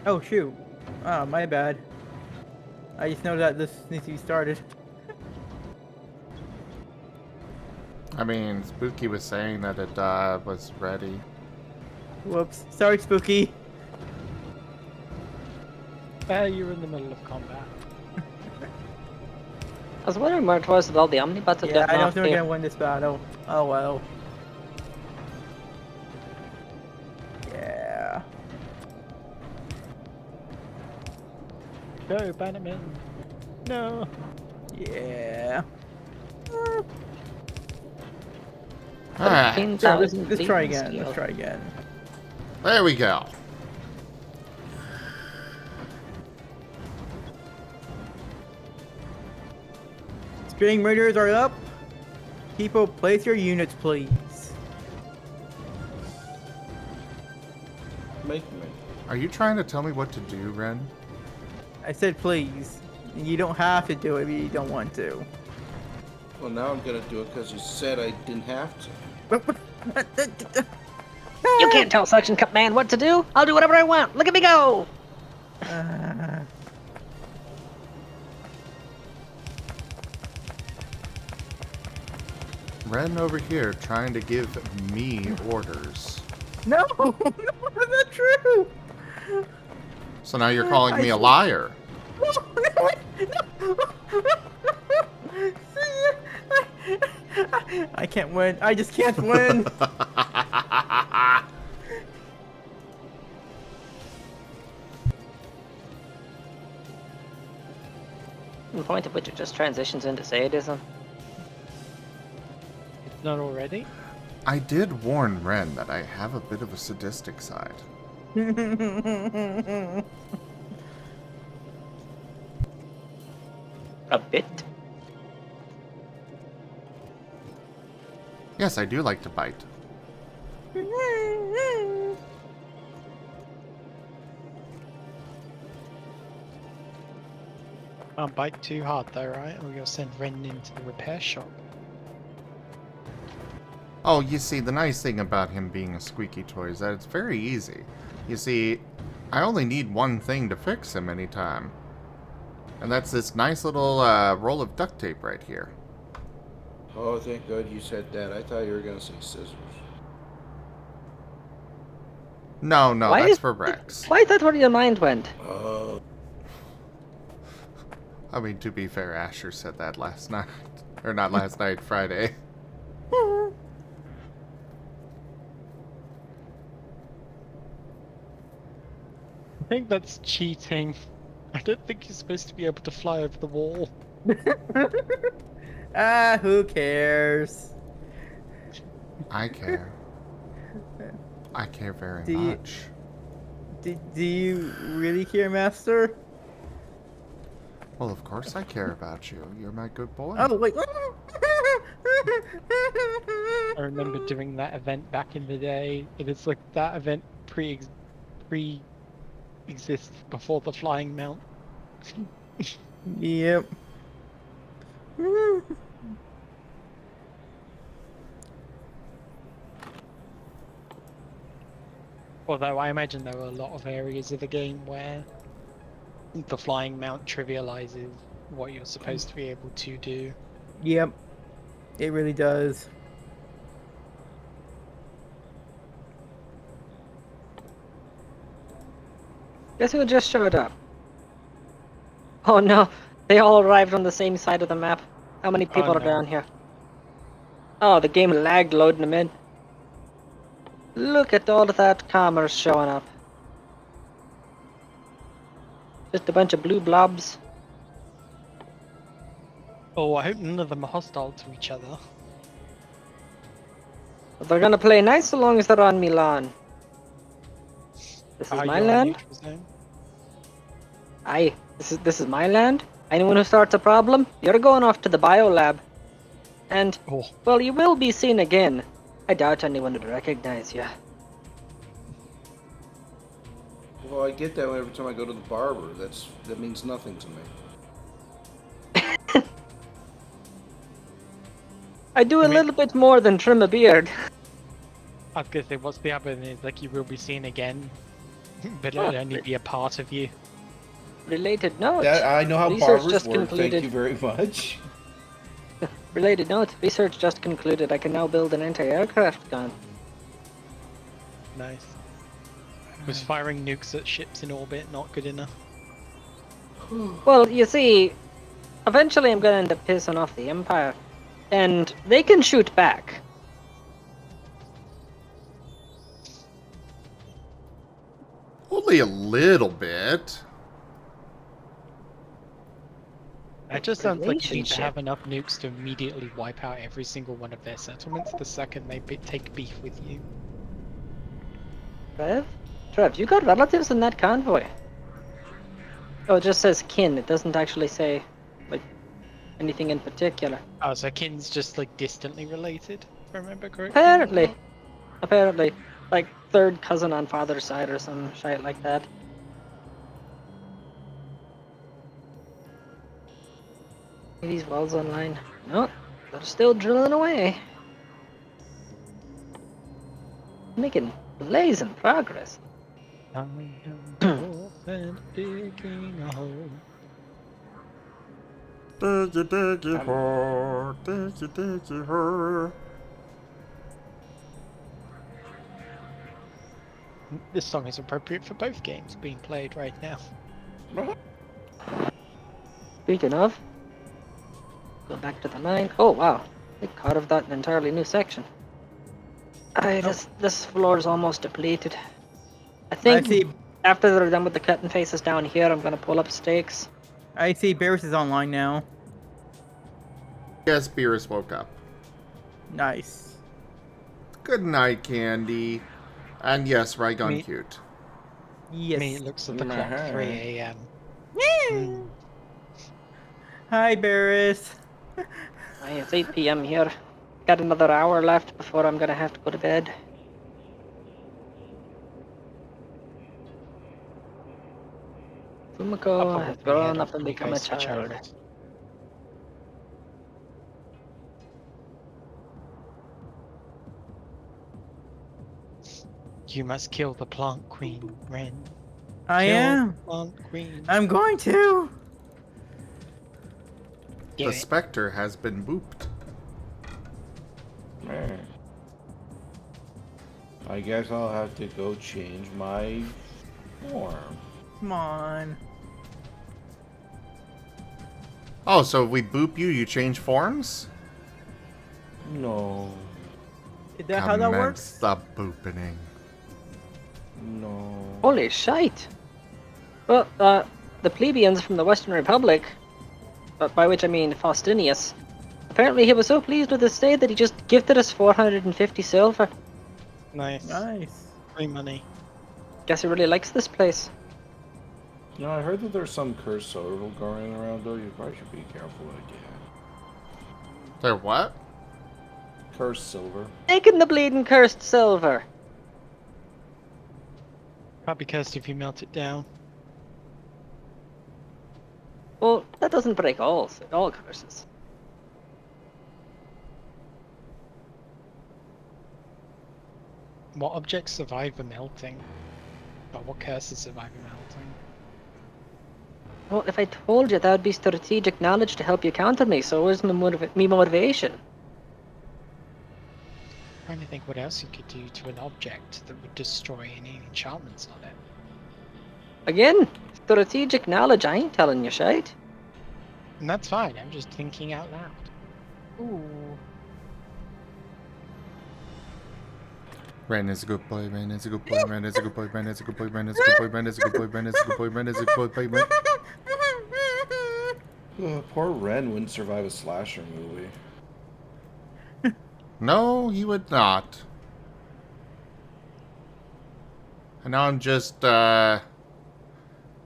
Oh shoot. Oh, my bad. I just know that this needs to be started. I mean, Spooky was saying that it was ready. Whoops. Sorry, Spooky. You're in the middle of combat. I was wondering where it was with all the omnibots that Yeah, got I don't knocked think we're here. gonna win this battle. Oh well. Yeah. Go, Bannerman. No. Yeah. Alright. So let's try again. Let's try again. There we go. String murders are up. People, place your units, please. Make me. Are you trying to tell me what to do, Ren? I said please. You don't have to do it if you don't want to. Well, now I'm gonna do it because you said I didn't have to. You can't tell Suction Cup Man what to do. I'll do whatever I want. Look at me go! Ren over here trying to give me orders. No, no, that's not true. So now you're calling me a liar. I can't win. I just can't win. The point at which it just transitions into sadism. It's not already? I did warn Ren that I have a bit of a sadistic side. A bit? Yes, I do like to bite. Can't bite too hard though, right? Or you'll send Ren into the repair shop. Oh, you see, the nice thing about him being a squeaky toy is that it's very easy. You see, I only need one thing to fix him anytime. And that's this nice little roll of duct tape right here. Oh, thank God you said that. I thought you were gonna say scissors. No, that's for Rex. Why is that where your mind went? I mean, to be fair, Asher said that last night. Or not last night, Friday. I think that's cheating. I don't think you're supposed to be able to fly over the wall. Who cares? I care. I care very Do you- much. Do you really care, Master? Well, of course I care about you. You're my good boy. Oh, wait. I remember doing that event back in the day. It is like that event pre-exists before the flying mount. Yep. Although I imagine there are a lot of areas of the game where the flying mount trivializes what you're supposed to be able to do. Yep. It really does. Guess who just showed up? Oh no, they all arrived on the same side of the map. How many people are no. down here? Oh, the game lagged loading them in. Look at all of that commerce showing up. Just a bunch of blue blobs. Oh, I hope none of them are hostile to each other. But they're gonna play nice so long as they're on Milan. This is my you're on land. neutral zone? Aye, this is my land. Anyone who starts a problem, you're going off to the biolab. And, well, you will be seen again. I doubt anyone would recognize you. Well, I get that every time I go to the barber. That means nothing to me. I do a little bit more than trim a beard. I was gonna say, what's the other is like you will be seen again, but it'll only be a part of you. Related note. I know how Research barbers just work. concluded. Thank you very much. Related note. Research just concluded I can now build an anti-aircraft gun. Nice. Was firing nukes at ships in orbit not good enough? Well, you see, eventually I'm gonna end up pissing off the Empire. And they can shoot back. Only a little bit. It just sounds like you need to Relationship. have enough nukes to immediately wipe out every single one of their settlements the second they take beef with you. Trev, you got relatives in that convoy? Oh, it just says kin. It doesn't actually say, like, anything in particular. Oh, so kin's just like distantly related, if I remember correctly? Apparently. Like, third cousin on father's side or some shit like that. Are these wells online? No, they're still drilling away. Making blazing progress. I am and digging a hole. Diggy diggy hole, diggy diggy hole. This song is appropriate for both games being played right now. Speaking of, go back to the mine. Oh wow, they carved out an entirely new section. This floor is almost depleted. I think after they're done with the cutting faces down here, I'm gonna pull up stakes. I see Barris is online now. Yes, Beerus woke up. Nice. Good night, Candy. And yes, Rygon cute. Yes. I mean, it looks at the clock 3 a.m. Hi, Barris. Aye, it's 8 p.m. here. Got another hour left before I'm gonna have to go to bed. Fumiko has grown up and become a child. You must kill the plant queen, Ren. I Kill am. the plant queen. I'm going to. The specter has been booped. I guess I'll have to go change my form. Come on. Oh, so if we boop you, you change forms? No. Is that how that works? Commence the booping. No. Holy shite! Well, the plebeians from the Western Republic, by which I mean Faustinius, apparently he was so pleased with his stay that he just gifted us 450 silver. Nice. Nice. Free money. Guess he really likes this place. You know, I heard that there's some cursed silver going around, though. You probably should be careful again. They're what? Cursed silver. Taking the bleeding cursed silver. Probably cursed if you melt it down. Well, that doesn't break all curses. What objects survive the melting? Or what curses survive the melting? Well, if I told you, that would be strategic knowledge to help you counter me, so where's my motivation? Trying to think what else you could do to an object that would destroy any enchantments on it. Again, strategic knowledge, I ain't telling you shite. And that's fine, I'm just thinking out loud. Ooh. Brandon is a good boy, Brandon is a good boy, Brandon is a good boy, Brandon is a good boy, Brandon is a good boy, Brandon is a good boy, Brandon is a good boy, Brandon is a good boy, Brandon. Poor Ren wouldn't survive a slasher movie. No, he would not. And now I'm just,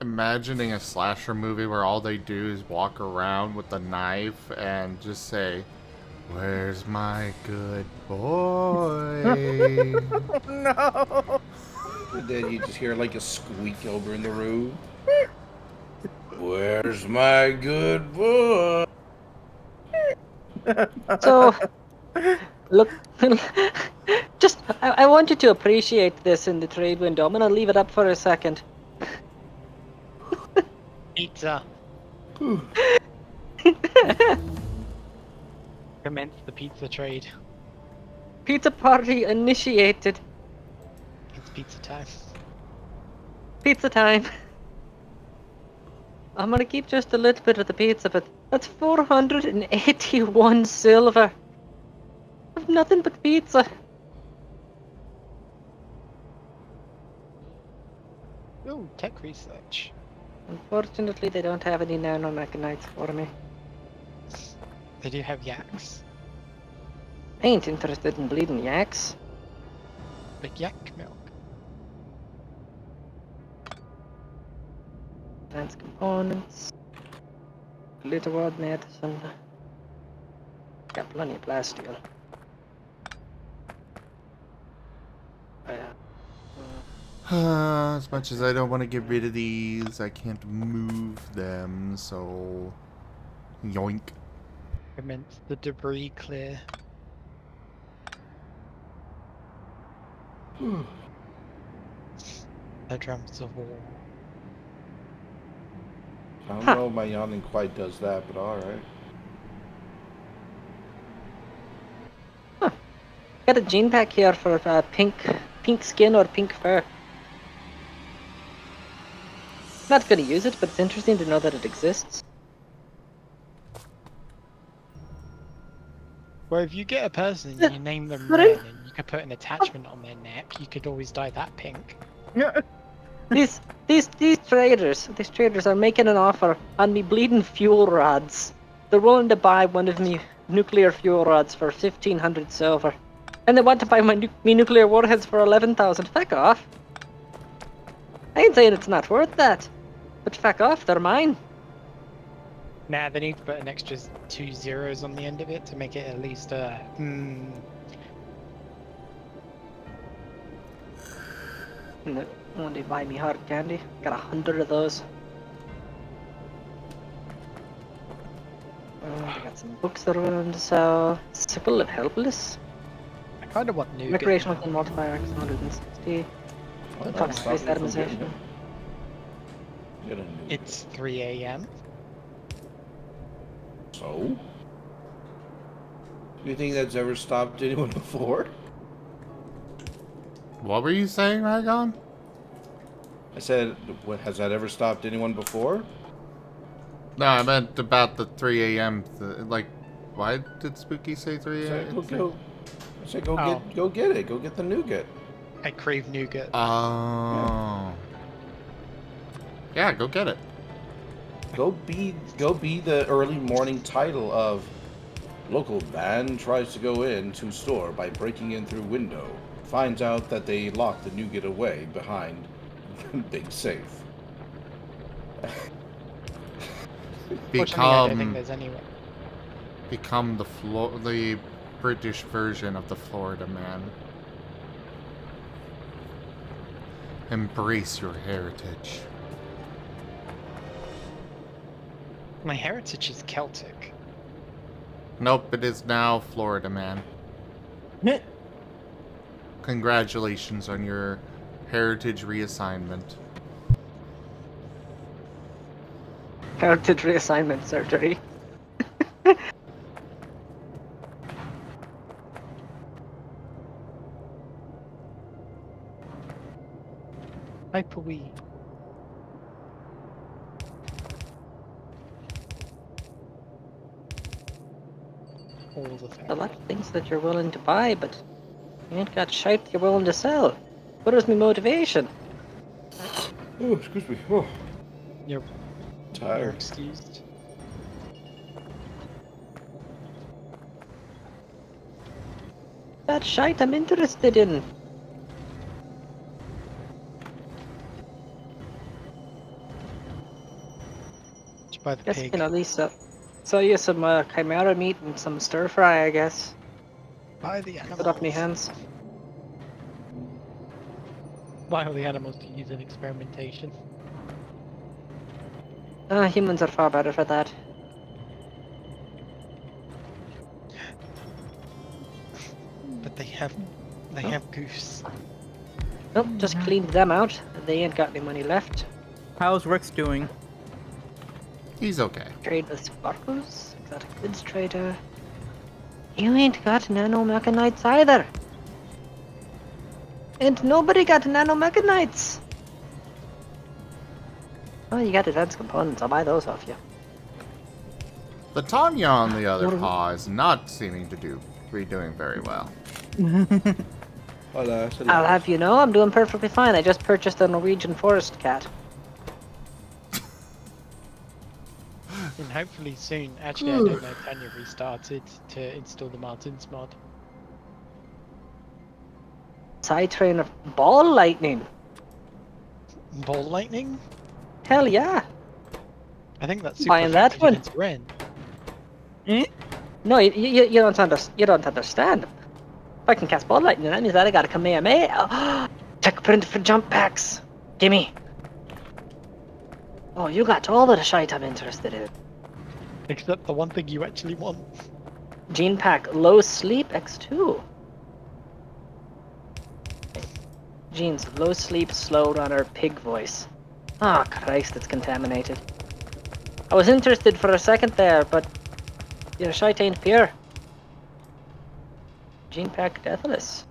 imagining a slasher movie where all they do is walk around with a knife and just say, "Where's my good boy?" No. And then you just hear like a squeak over in the room. Where's my good boy? So, look, just, I want you to appreciate this in the trade window. I'm gonna leave it up for a second. Pizza. Commence the pizza trade. Pizza party initiated. It's pizza time. Pizza time. I'm gonna keep just a little bit of the pizza, but that's 481 silver. I've nothing but pizza. Ooh, tech research. Unfortunately, they don't have any nanomechanites for me. They do have yaks. I ain't interested in bleeding yaks. But yak milk. Advanced components. Glitter wad medicine. Got plenty of plasteel. Oh, yeah. As much as I don't want to get rid of these, I can't move them, so... Yoink. Commence the debris clear. The drums of war. I don't know if my yawning quite does that, but alright. Got a gene pack here for pink skin or pink fur. Not gonna use it, but it's interesting to know that it exists. Well, if you get a person and you name them Ren and you could put an attachment on their neck, you could always dye that pink. These traders are making an offer on me bleeding fuel rods. They're willing to buy one of me nuclear fuel rods for 1,500 silver. And they want to buy me nuclear warheads for 11,000. Fuck off. I ain't saying it's not worth that. But fuck off, they're mine. Nah, they need to put an extra 2 zeros on the end of it to make it at least No, when they buy me hard candy, got 100 of those. I got some books that are willing to sell. Sickle and Helpless. I kind of want new. Recreational and multiplier X 160. Top space atomization. It's 3 a.m. So? Do you think that's ever stopped anyone before? What were you saying, Ragon? I said, has that ever stopped anyone before? No, I meant about the 3 a.m. Like, why did Spooky say 3 So a.m.? I said, go get it. Go get the nougat. I crave nougat. Oh. Yeah, go get it. Go be the early morning title of local van tries to go into store by breaking in through window. Finds out that they locked the nougat away behind big safe. Fortunately, I don't think there's anyone. Become the British version of the Florida man. Embrace your heritage. My heritage is Celtic. Nope, it is now Florida man. Congratulations on your heritage reassignment. Heritage reassignment surgery. Hyper-wee. All the things. A lot of things that you're willing to buy, but you ain't got shite you're willing to sell. What is my motivation? Oh, excuse me. Oh. You're tired. You're excused. That shite I'm interested in. Just buy the Guess pig. you can at least sell you some chimera meat and some stir fry, I guess. Buy the animals. Put off me hands. Buy all the animals to use in experimentation. Humans are far better for that. But they have goose. Nope, just cleaned them out. They ain't got any money left. How's Rex doing? He's okay. Trade with sparkles. Exotic goods trader. You ain't got nanomechanites either. And nobody got nanomechanites. Oh, you got advanced components. I'll buy those off you. The Tanya on the other paw is not seeming to be doing very well. I'll have you know, I'm doing perfectly fine. I just purchased a Norwegian forest cat. And hopefully soon. Actually, I don't know. Tanya restarted to install the Marten's mod. Side train of ball lightning. Ball lightning? Hell yeah. I think that's super buying that one. against Ren. No, you don't understand. If I can cast ball lightning, that means that I got a Kamehameha. Tech print for jump packs. Gimme. Oh, you got all of the shite I'm interested in. Except the one thing you actually want. Gene pack, low sleep, X2. Genes, low sleep, slow runner, pig voice. Ah, Christ, it's contaminated. I was interested for a second there, but your shite ain't pure. Gene pack, deathless.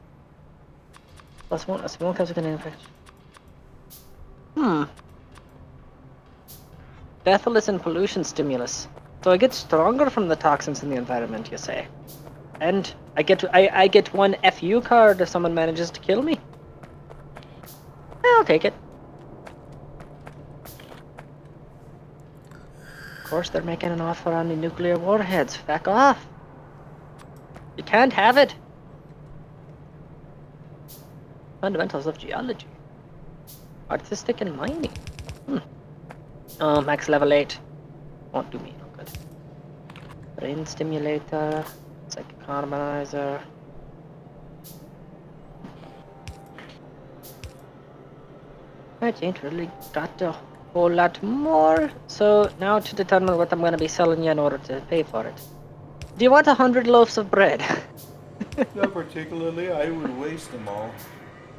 Plus one, a small chemical infection. Deathless and pollution stimulus. So I get stronger from the toxins in the environment, you say? And I get one FU card if someone manages to kill me. I'll take it. Of course, they're making an offer on the nuclear warheads. Back off. You can't have it. Fundamentals of geology. Artistic and mining. Oh, max level 8. Won't do me no good. Brain stimulator. Psychic harmonizer. I ain't really got a whole lot more. So now to determine what I'm going to be selling you in order to pay for it. Do you want 100 loaves of bread? Not particularly. I would waste them all.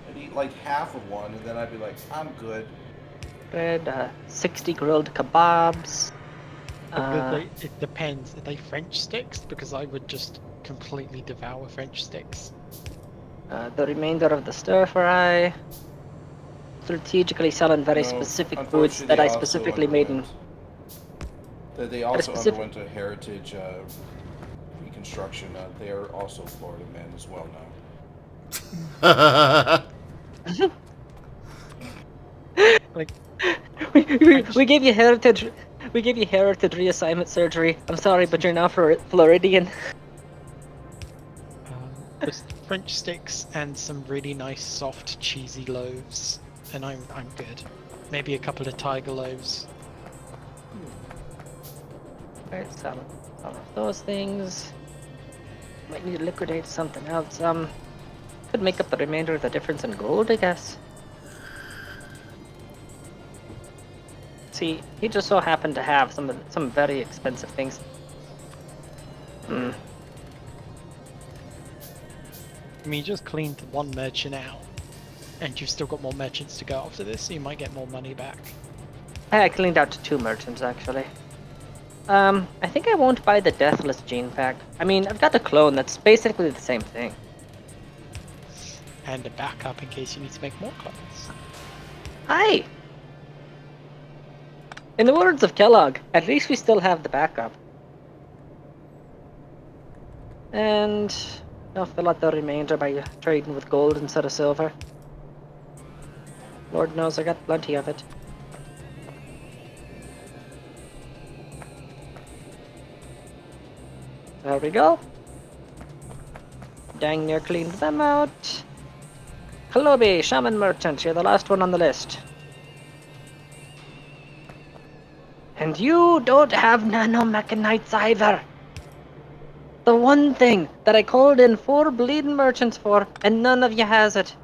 I'd eat like half of one, and then I'd be like, I'm good. Bread, 60 grilled kebabs. It depends. Are they French sticks? Because I would just completely devour French sticks. The remainder of the stir fry. Strategically selling very specific foods that I specifically made in. They also underwent a heritage reconstruction. They are also Florida men as well now. Like we gave you heritage. We gave you heritage reassignment surgery. I'm sorry, but you're now Floridian. Just French sticks and some really nice soft cheesy loaves, and I'm good. Maybe a couple of tiger loaves. Alright, sell all of those things. Might need to liquidate something else. Could make up the remainder of the difference in gold, I guess. See, he just so happened to have some very expensive things. I mean, you just cleaned one merchant out, and you've still got more merchants to go after this, so you might get more money back. I cleaned out 2 merchants, actually. I think I won't buy the Deathless Gene Pack. I mean, I've got a clone that's basically the same thing. And a backup in case you need to make more clones. Aye! In the words of Kellogg, at least we still have the backup. And I'll fill out the remainder by trading with gold instead of silver. Lord knows I got plenty of it. There we go. Dang near cleaned them out. Kalobi, Shaman Merchant, you're the last one on the list. And you don't have nanomechanites either. The one thing that I called in 4 bleeding merchants for, and none of you has it.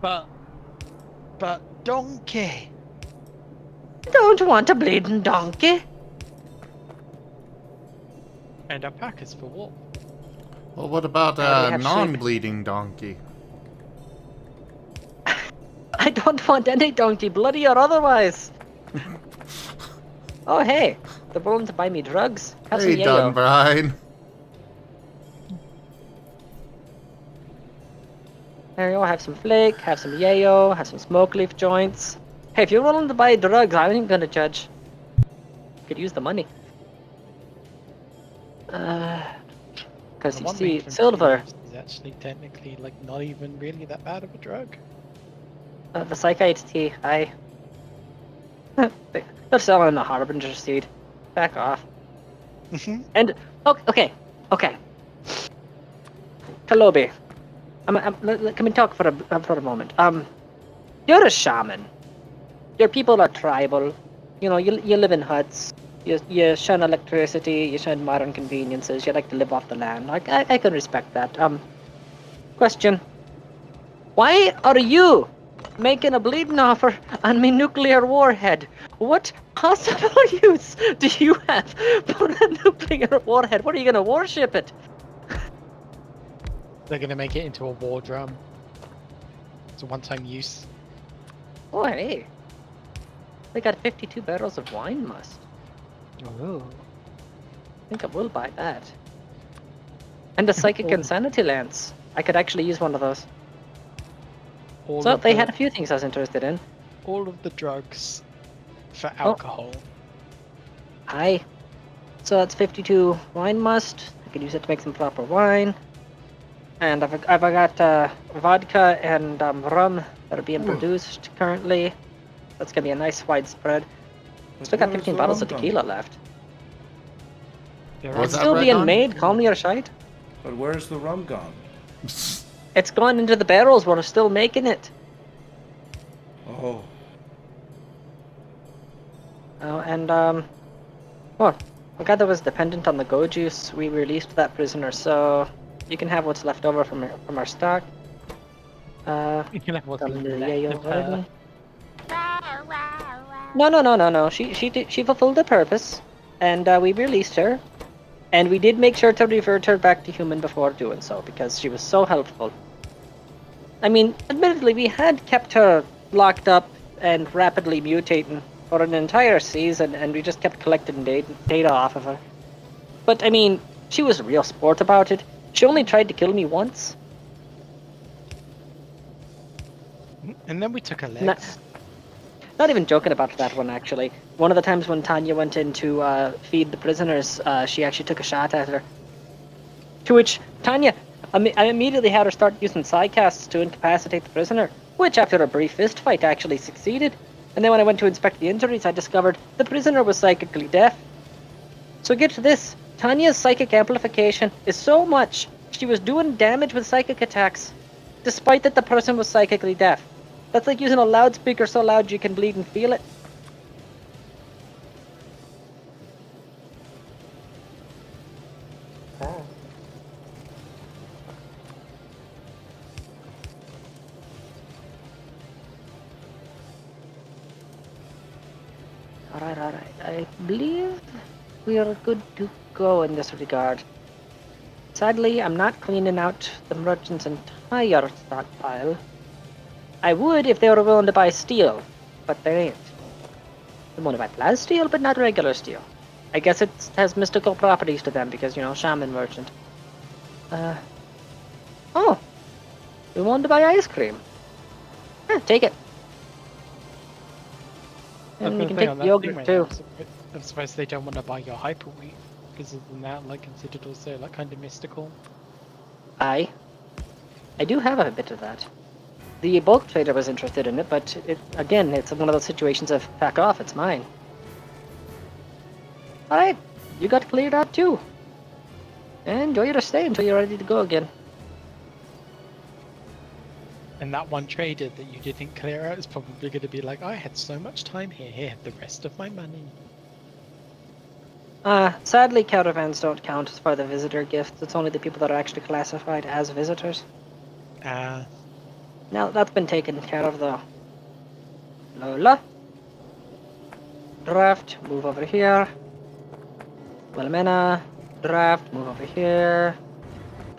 But donkey. Don't want a bleeding donkey. And our pack is for what? Well, what about a non-bleeding donkey? I don't want any donkey, bloody or otherwise. Oh hey, they're willing to buy me drugs. Have Hey, done, Brian. There you go, have some flake, have some yayo, have some smoke leaf joints. Hey, if you're willing to buy drugs, I ain't gonna judge. Could use the money. Because you see, silver. Is actually technically like not even really that bad of a drug. The psychite tea, they're selling the harbinger seed. Back off. And okay. Kalobi, can we talk for a moment? You're a shaman. Your people are tribal. You know, you live in huts. You shun electricity. You shun modern conveniences. You like to live off the land. I can respect that. Question: why are you making a bleeding offer on me nuclear warhead? What possible use do you have for a nuclear warhead? What are you gonna warship it? They're gonna make it into a war drum. It's a one-time use. Oh hey, they got 52 barrels of wine must. Oh. I think I will buy that. And a psychic insanity lance. I could actually use one of those. So they had a few things I was interested in. All of the drugs for alcohol. Aye. So that's 52 wine must. I could use it to make some proper wine. And I've got vodka and rum that are being produced currently. That's gonna be a nice widespread. Still got 15 bottles of tequila left. It's still being made, call me or shite. But where's the rum gone? It's gone into the barrels, we're still making it. Oh. Oh, and the guy that was dependent on the go juice, we released that prisoner, so you can have what's left over from our stock. You can have what's left of her. No. She fulfilled the purpose, and we released her, and we did make sure to revert her back to human before doing so because she was so helpful. I mean, admittedly, we had kept her locked up and rapidly mutating for an entire season, and we just kept collecting data off of her. But I mean, she was a real sport about it. She only tried to kill me once. And then we took her Not, legs. not even joking about that one, actually. One of the times when Tanya went in to feed the prisoners, she actually took a shot at her. To which Tanya, I immediately had her start using psycasts to incapacitate the prisoner, which after a brief fist fight actually succeeded. And then when I went to inspect the injuries, I discovered the prisoner was psychically deaf. So get to this, Tanya's psychic amplification is so much, she was doing damage with psychic attacks, despite that the person was psychically deaf. That's like using a loudspeaker so loud you can bleed and feel it. Oh. Alright. I believe we are good to go in this regard. Sadly, I'm not cleaning out the merchant's entire stockpile. I would if they were willing to buy steel, but they ain't. They want to buy plastic steel, but not regular steel. I guess it has mystical properties to them because, shaman merchant. Oh! We wanted to buy ice cream. Take it. And you can take the yogurt too. I'm surprised they don't want to buy your hyperweave, because isn't that considered also kind of mystical? I do have a bit of that. The bulk trader was interested in it, but it's one of those situations of back off, it's mine. Alright, you got cleared out too. Enjoy your stay until you're ready to go again. And that one trader that you didn't clear out is probably going to be like, I had so much time here, the rest of my money. Sadly, caravans don't count as part of the visitor gifts. It's only the people that are actually classified as visitors. Now, that's been taken care of, though. Lola. Draft, move over here. Wilhelmina. Draft, move over here.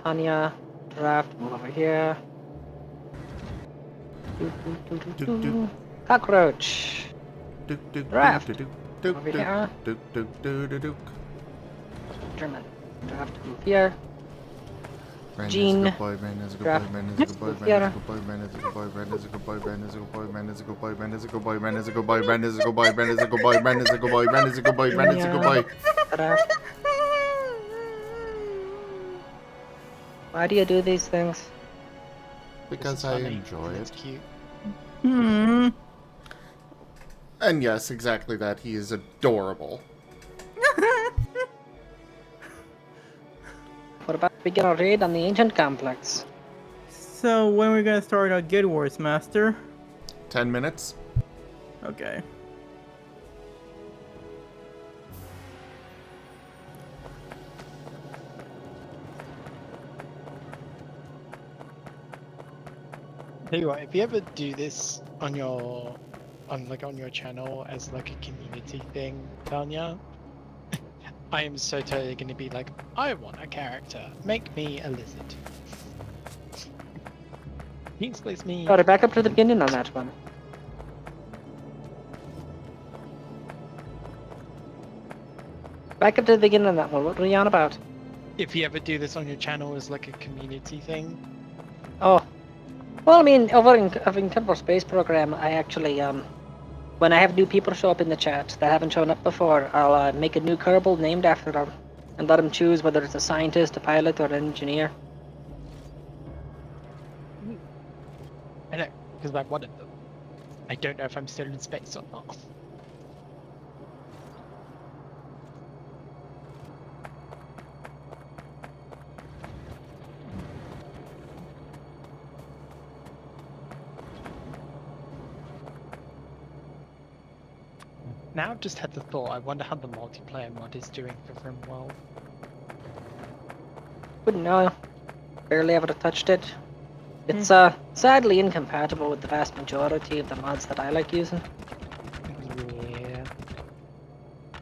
Tanya. Draft, move over here. Cockroach. Draft. Over here. German. Draft, move here. Jean. Draft, move here. Draft. Why do you do these things? Because I enjoy it. Cute. And yes, exactly that. He is adorable. What about we get a raid on the ancient complex? So when are we gonna start our Guild Wars, Master? 10 minutes. Okay. Tell you what, if you ever do this on your channel as a community thing, Tanya, I am so totally gonna be like, I want a character. Make me a lizard. Please place me. Sorry, back up to the beginning on that one. Back up to the beginning on that one. What were you on about? If you ever do this on your channel as a community thing. Oh. Well, I mean, over in Temporal Space Program, I actually, when I have new people show up in the chat that haven't shown up before, I'll make a new Kerbal named after them, and let them choose whether it's a scientist, a pilot, or an engineer. I know, because I wanted them. I don't know if I'm still in space or not. Now I've just had the thought, I wonder how the multiplayer mod is doing for RimWorld. Wouldn't know. Barely ever touched it. It's sadly incompatible with the vast majority of the mods that I like using. Yeah.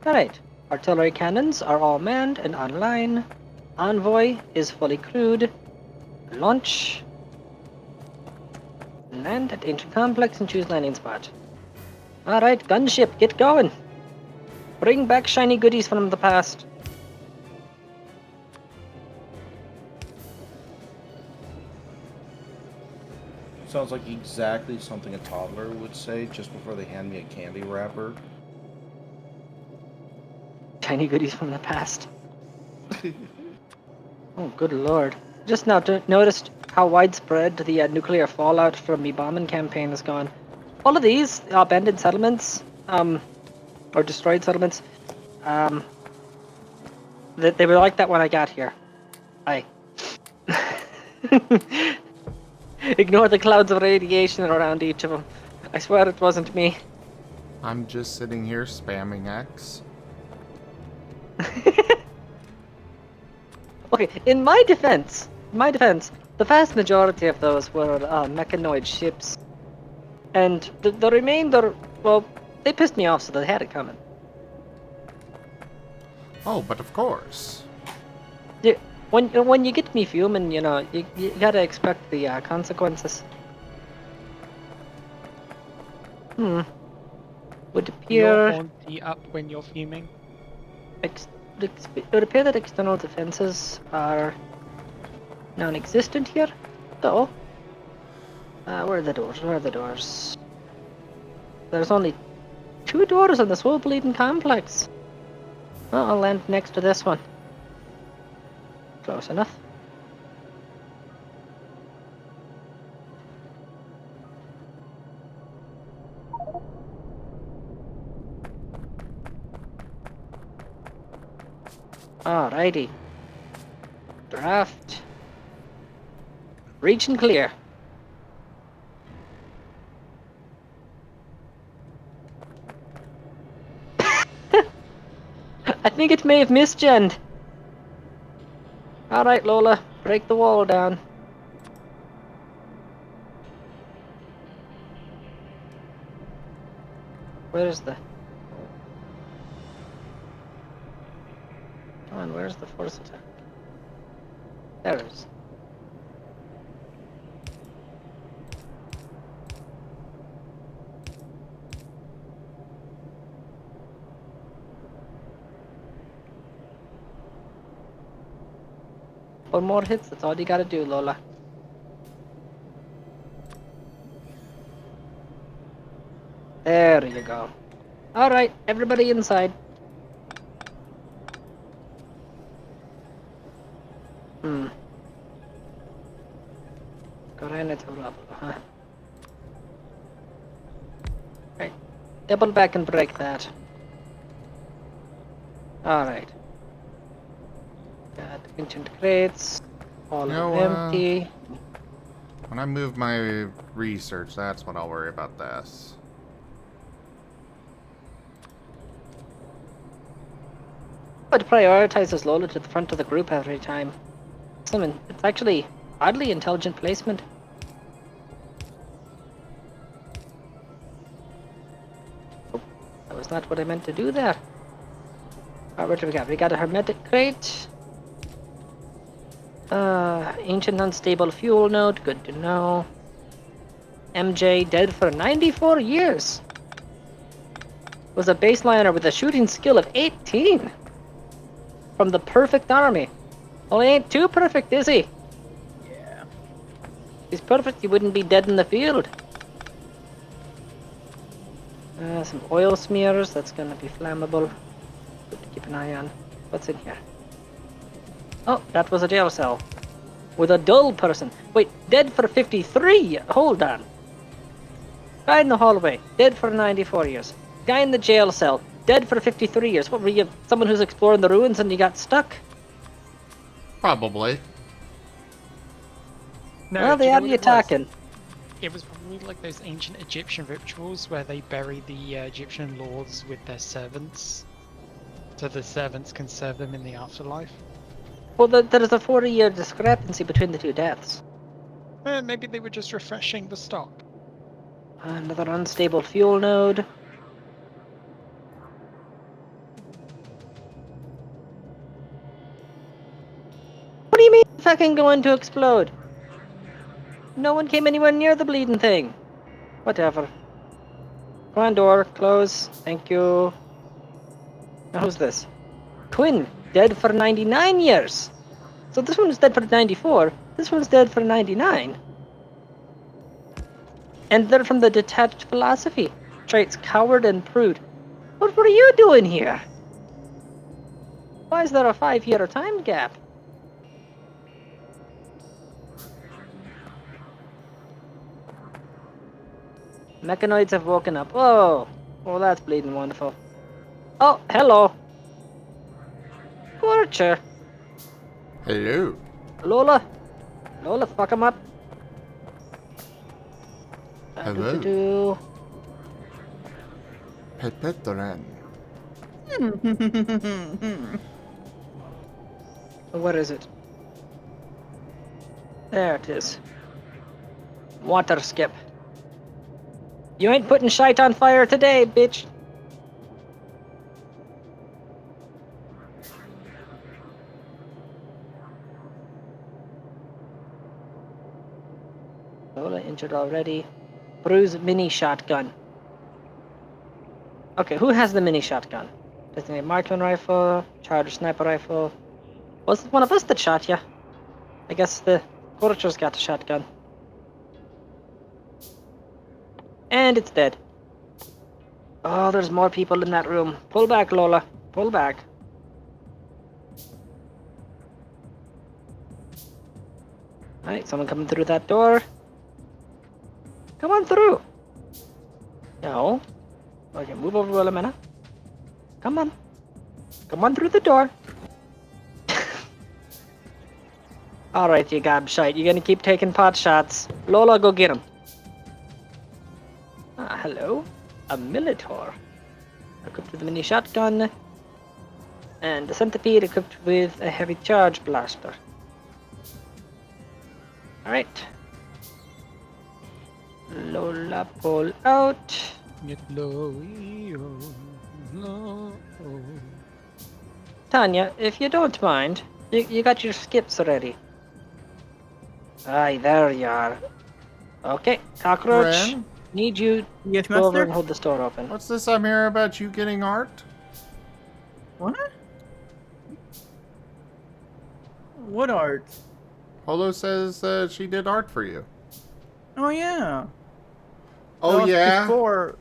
Alright. Artillery cannons are all manned and online. Envoy is fully crewed. Launch. Land at Ancient Complex and choose landing spot. Alright, gunship, get going. Bring back shiny goodies from the past. sounds like exactly something a toddler would say just before they hand me a candy wrapper. Tiny goodies from the past. Oh, good lord. Just now noticed how widespread the nuclear fallout from the bombing campaign has gone. All of these abandoned settlements, or destroyed settlements, they were like that when I got here. Ignore the clouds of radiation around each of them. I swear it wasn't me. I'm just sitting here spamming X. Okay, in my defense, the vast majority of those were mechanoid ships. And the remainder, well, they pissed me off, so they had it coming. Oh, but of course. Yeah, when you get me fuming, you know, you gotta expect the consequences. Would Your appear... Auntie up when you're fuming? It would appear that external defenses are non-existent here, though. Where are the doors? Where are the doors? There's only 2 doors on this whole bleeding complex. Well, I'll land next to this one. Close enough. Alrighty. Draft. Region clear. I think it may have misgened. Alright, Lola. Break the wall down. Where's the... Come on, where's the force attack? There it is. One more hits, that's all you gotta do, Lola. There you go. Alright, everybody inside. Huh? Right. Double back and break that. Alright. Got ancient crates. All of them empty. When I move my research, that's when I'll worry about this. But prioritizes Lola to the front of the group every time. It's actually oddly intelligent placement. Oh, that was not what I meant to do there. Alright, what do we got? We got a hermetic crate. Ancient unstable fuel node, good to know. MJ dead for 94 years. Was a baseliner with a shooting skill of 18. From the perfect army. Only ain't too perfect, is he? Yeah. If he's perfect, he wouldn't be dead in the field. Some oil smears, that's gonna be flammable. Good to keep an eye on. What's in here? Oh, that was a jail cell. With a dull person. Wait, dead for 53? Hold on. Guy in the hallway, dead for 94 years. Guy in the jail cell, dead for 53 years. What were you, someone who's exploring the ruins and you got stuck? Probably. No, well, they had you talking. It was probably like those ancient Egyptian rituals where they bury the Egyptian lords with their servants, so the servants can serve them in the afterlife. Well, there's a 40-year discrepancy between the two deaths. Maybe they were just refreshing the stock. Another unstable fuel node. What do you mean fucking going to explode? No one came anywhere near the bleeding thing. Whatever. Come on, door. Close. Thank you. Now who's this? Twin. Dead for 99 years. So this one's dead for 94. This one's dead for 99. And they're from the detached philosophy. Traits coward and prude. What were you doing here? Why is there a 5-year time gap? Mechanoids have woken up. Oh, oh, that's bleeding wonderful. Oh, hello. Torture. Hello. Lola. Lola, fuck him up. Hello. Pepetoran. Where is it? There it is. Water skip. You ain't putting shite on fire today, bitch. Lola injured already. Bruise mini shotgun. Okay, who has the mini shotgun? Designated Marten rifle, charger sniper rifle. Was it one of us that shot ya? I guess the Torture's got a shotgun. And it's dead. Oh, there's more people in that room. Pull back, Lola. Pull back. Alright, someone coming through that door. Come on through. No. Okay, move over, Wilhelmina. Come on. Come on through the door. Alright, you gobshite. You're gonna keep taking pot shots. Lola, go get him. Ah, hello. A Militor. Equipped with a mini shotgun. And a centipede equipped with a heavy charge blaster. Alright. Lola, pull out. Get low, low. Tanya, if you don't mind, you got your skips ready. Aye, there you are. Okay, cockroach. Ren? Need you Yes, to go over master? and hold this door open. What's this I'm hearing about you getting art? What? What art? Holo says she did art for you. Oh yeah. Oh That was yeah? Before.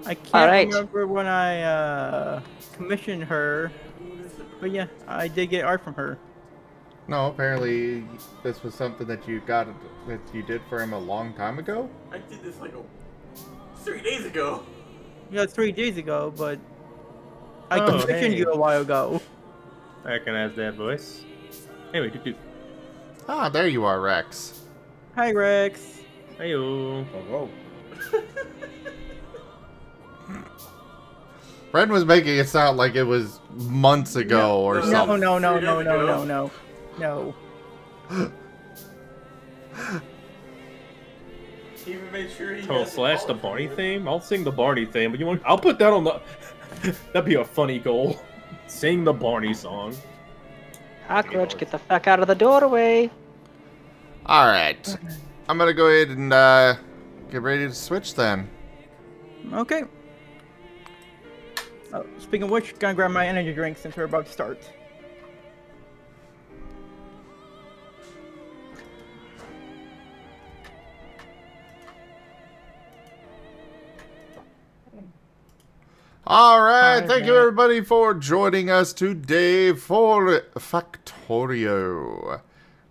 I can't Alright. remember when I commissioned her, but yeah, I did get art from her. No, apparently this was something that you did for him a long time ago? I did this like 3 days ago. Yeah, 3 days ago, but I Oh, commissioned hey. you a while ago. I recognize that voice. Anyway, do. Ah, there you are, Rex. Hi, Rex. Heyo. Oh, Ren was making it sound like it was months ago or something. No. He even made sure he slash the Barney theme? I'll sing the Barney theme, but I'll put that on the... That'd be a funny goal. Sing the Barney song. Cockroach, get the fuck out of the doorway. Alright. I'm gonna go ahead and get ready to switch then. Okay. Oh, speaking of which, gonna grab my energy drink since we're about to start. Alright, thank you everybody for joining us today for Factorio.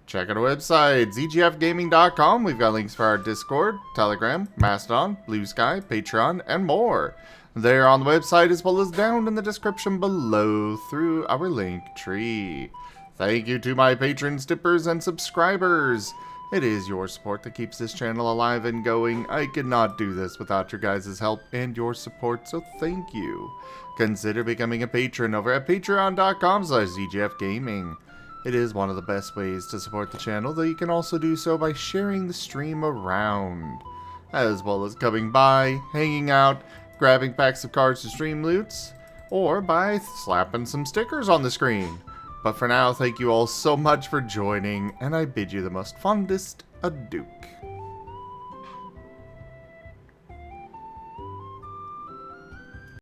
Check out our website, zgfgaming.com. We've got links for our Discord, Telegram, Mastodon, Blue Sky, Patreon, and more. They're on the website as well as down in the description below through our link tree. Thank you to my patrons, tippers, and subscribers. It is your support that keeps this channel alive and going. I could not do this without your guys' help and your support, so thank you. Consider becoming a patron over at patreon.com/zgfgaming. It is one of the best ways to support the channel, though you can also do so by sharing the stream around, as well as coming by, hanging out, grabbing packs of cards to stream loots, or by slapping some stickers on the screen. But for now, thank you all so much for joining, and I bid you the most fondest adieu.